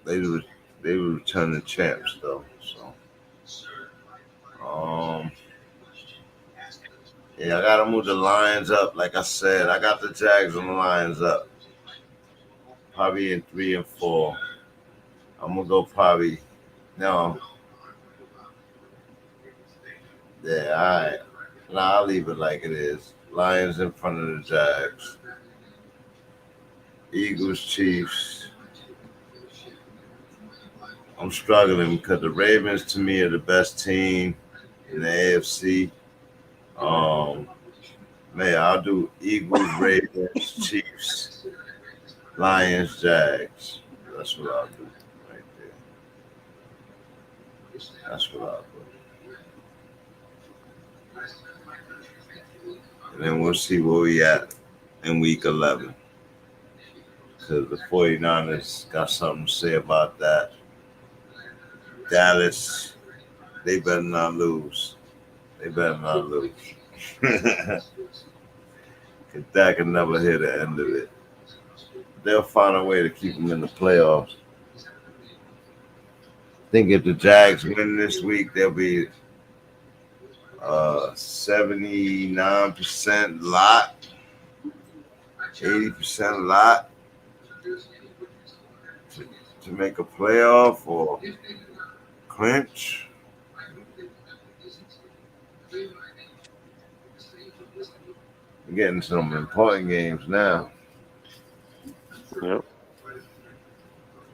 They were returning champs though. So yeah, I gotta move the Lions up. Like I said, I got the Jags and the Lions up. Probably in 3 and 4. I'm gonna go probably no. Yeah, all right. Nah, I'll leave it like it is. Lions in front of the Jags. Eagles, Chiefs. I'm struggling because the Ravens to me are the best team in the AFC. Man, I'll do Eagles, Ravens, Chiefs, Lions, Jags. That's what I'll do right there. That's what I'll do. And then we'll see where we at in week 11. Because the 49ers got something to say about that. Dallas, they better not lose. They better not lose. Because that can never hear the end of it. They'll find a way to keep them in the playoffs. I think if the Jags win this week, they'll be 79% lot, 80% lot to make a playoff or clinch. We're getting some important games now. Yep.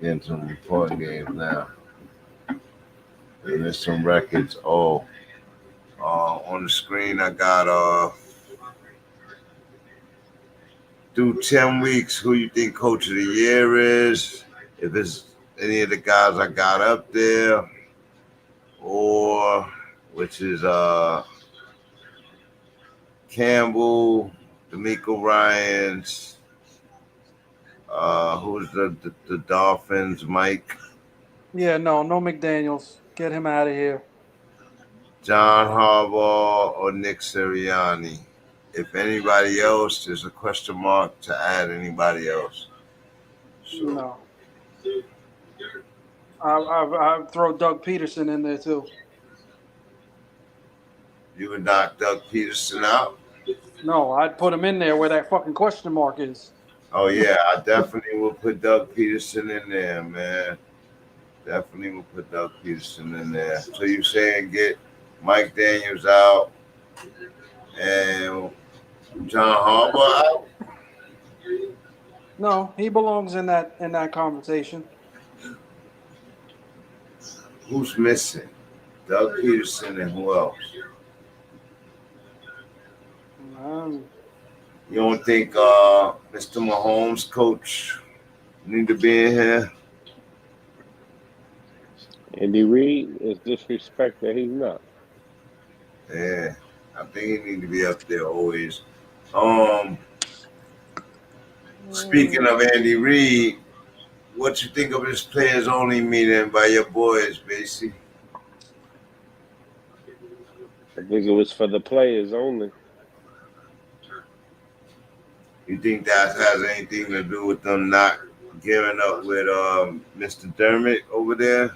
Getting some important games now. And there's some records. On the screen, I got through 10 weeks, who you think coach of the year is, if it's any of the guys I got up there, or which is Campbell, D'Amico Ryans, who's the Dolphins, Mike. Yeah, no McDaniels. Get him out of here. John Harbaugh or Nick Sirianni. If anybody else, there's a question mark to add anybody else. So. No. I'd throw Doug Peterson in there too. You would knock Doug Peterson out? No, I'd put him in there where that fucking question mark is. Oh, yeah, I definitely will put Doug Peterson in there, man. Definitely will put Doug Peterson in there. So you're saying get Mike Daniels out and John Harbaugh out? No, he belongs in that conversation. Who's missing? Doug Peterson and who else? You don't think Mr. Mahomes, coach, need to be in here? Andy Reid is disrespect that he's not. Yeah, I think he need to be up there always. Speaking of Andy Reid, what you think of his players only meeting by your boys, Basie? I think it was for the players only. You think that has anything to do with them not giving up with Mr. Dermott over there?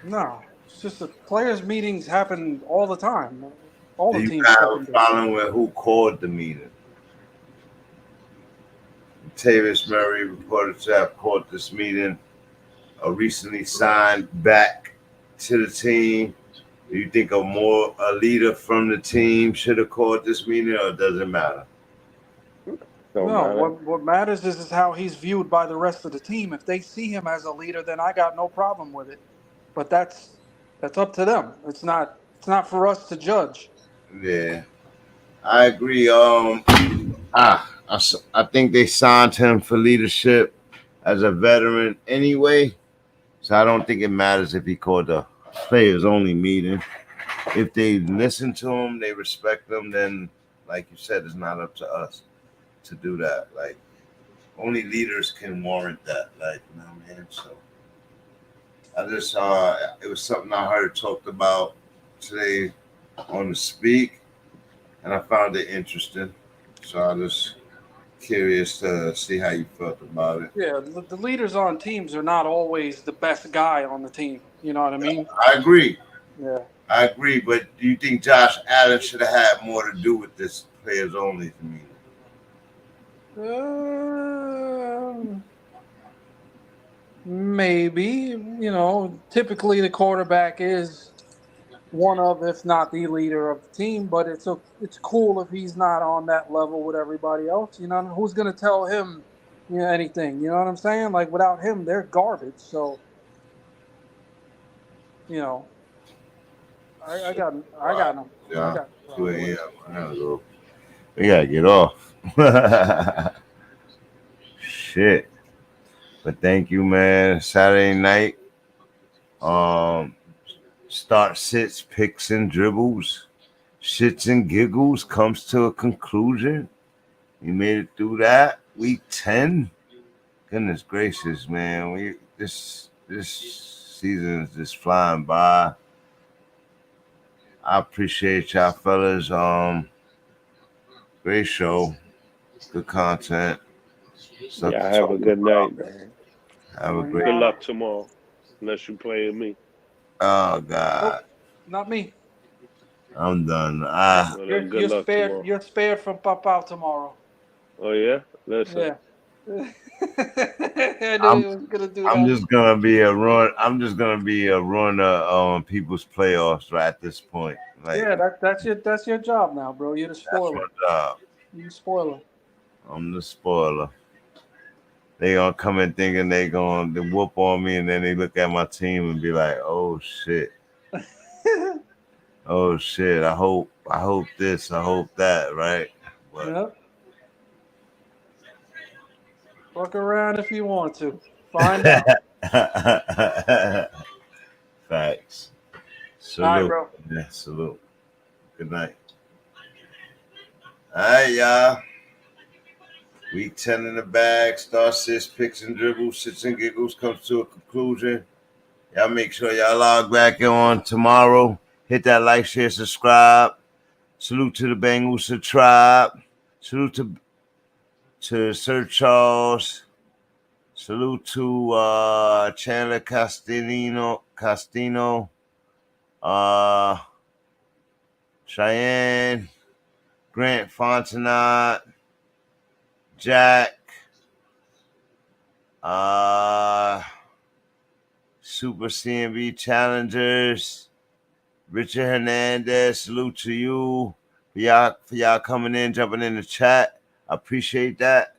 No. It's just the players' meetings happen all the time. All the Do teams. you have a problem with who called the meeting? Tavis Murray reported to have called this meeting. Recently signed back to the team. Do you think a leader from the team should have called this meeting, or does it matter? What matters is how he's viewed by the rest of the team. If they see him as a leader, then I got no problem with it. But that's up to them. It's not for us to judge. Yeah, I agree. I think they signed him for leadership as a veteran anyway, so I don't think it matters if he called the players only meeting. If they listen to them, they respect them, then, like you said, it's not up to us to do that. Like, only leaders can warrant that. Like, you know what I mean? So, I just, it was something I heard talked about today on the Speak, and I found it interesting. So, I was curious to see how you felt about it. Yeah, the leaders on teams are not always the best guy on the team. You know what I mean? I agree. Yeah. I agree, but do you think Josh Allen should have had more to do with this players only meeting? Maybe. You know, typically the quarterback is one of, if not the leader of the team, but it's cool if he's not on that level with everybody else. You know, who's going to tell him, you know, anything? You know what I'm saying? Like, without him, they're garbage. So, you know, I got him. Yeah, 2 a.m. I gotta go. We gotta get off. Shit. But thank you, man. Saturday night. Start sits, picks, and dribbles. Shits and giggles comes to a conclusion. You made it through that. Week 10. Goodness gracious, man. This season is just flying by. I appreciate y'all fellas. Great show. Good content. Yeah, have a good night, man. Have a great Good luck tomorrow. Unless you play with me. Oh God. Not me. I'm done. You're spared from pop out tomorrow. Oh yeah? Listen. Yeah. I knew he was gonna do that. I'm just gonna be a runner on people's playoffs right at this point. Like, yeah, that's your job now, bro. You're the spoiler. That's my job. You the spoiler. I'm the spoiler. They gonna come in thinking they gonna whoop on me, and then they look at my team and be like, "Oh shit, oh shit." I hope this. I hope that. Right? But, yep. Fuck around if you want to. Find out. Facts. Salute. All right, bro. Yeah, salute. Good night. All right, y'all. Week 10 in the bag. Star sits, picks and dribbles, sits and giggles comes to a conclusion. Y'all make sure y'all log back on tomorrow. Hit that like, share, subscribe. Salute to the Bengals tribe. Salute to Sir Charles. Salute to Chandler Castino, Cheyenne, Grant Fontenot, Jack, Super CMB Challengers, Richard Hernandez. Salute to you for y'all coming in, jumping in the chat. I appreciate that.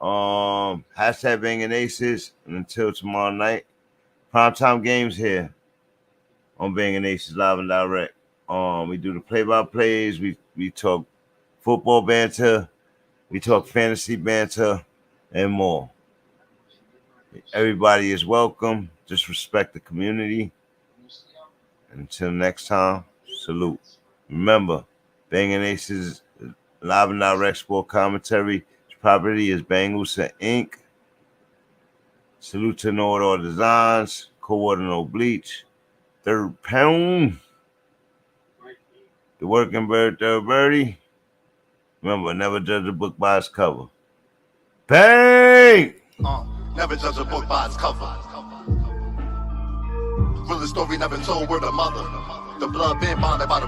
Hashtag Banging Aces. And until tomorrow night, primetime games here on Banging Aces Live and Direct. We do the play-by-plays. We talk football banter. We talk fantasy banter and more. Everybody is welcome. Just respect the community. Until next time, salute. Remember, Banging Aces Live and Direct sport commentary. Property is Bengals Inc. Salute to No All Designs, Cold No Bleach, Third Pound, The Working Bird, Third Birdie. Remember, never judge a book by its cover. Bang! Never judge a book by its cover. Will the story never told word of mother? The blood been bonded by the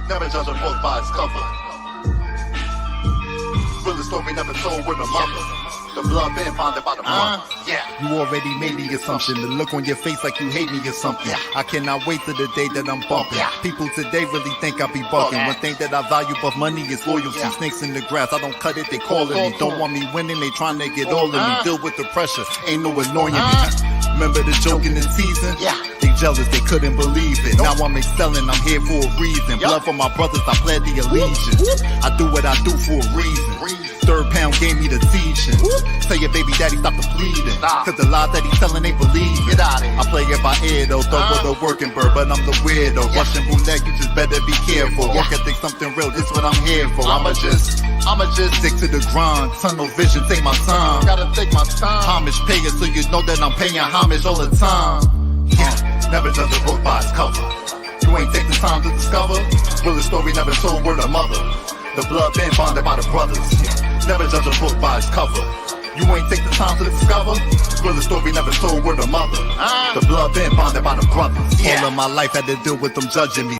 never judge a book by its cover. Will the story never told word of mother? The blood been bonded by the mother. Yeah. You already made the assumption. The look on your face like you hate me or something. I cannot wait till the day that I'm bumping. People today really think I be bucking. One thing that I value above money is loyalty. Snakes in the grass, I don't cut it, they calling me. Don't want me winning, they trying to get all of me. Deal with the pressure, ain't no annoying me. Remember the joke in the season? They jealous, they couldn't believe it. Now I'm excelling, I'm here for a reason. Blood for my brothers, I pledge the allegiance. I do what I do for a reason. third pound gave me the teaching. Say your baby daddy stop the bleeding. Cause the lies that he's telling ain't believing. Get out of here. I play it by ear though, throw with a working bird, but I'm the weirdo. Russian roulette, you just better be careful. Work ethic, something real, this what I'm here for. I'ma just stick to the grind. Tunnel vision, take my time. Gotta take my time. Homage pay it so you know that I'm paying homage all the time. Yeah, never judge a book by its cover. You ain't take the time to discover. Will the story never told word of mother. The blood been bonded by the brothers. Never judge a book by its cover. You ain't take the time to discover. Will the story never told word of mother. The blood been bonded by the brothers. All of my life had to deal with them judging me.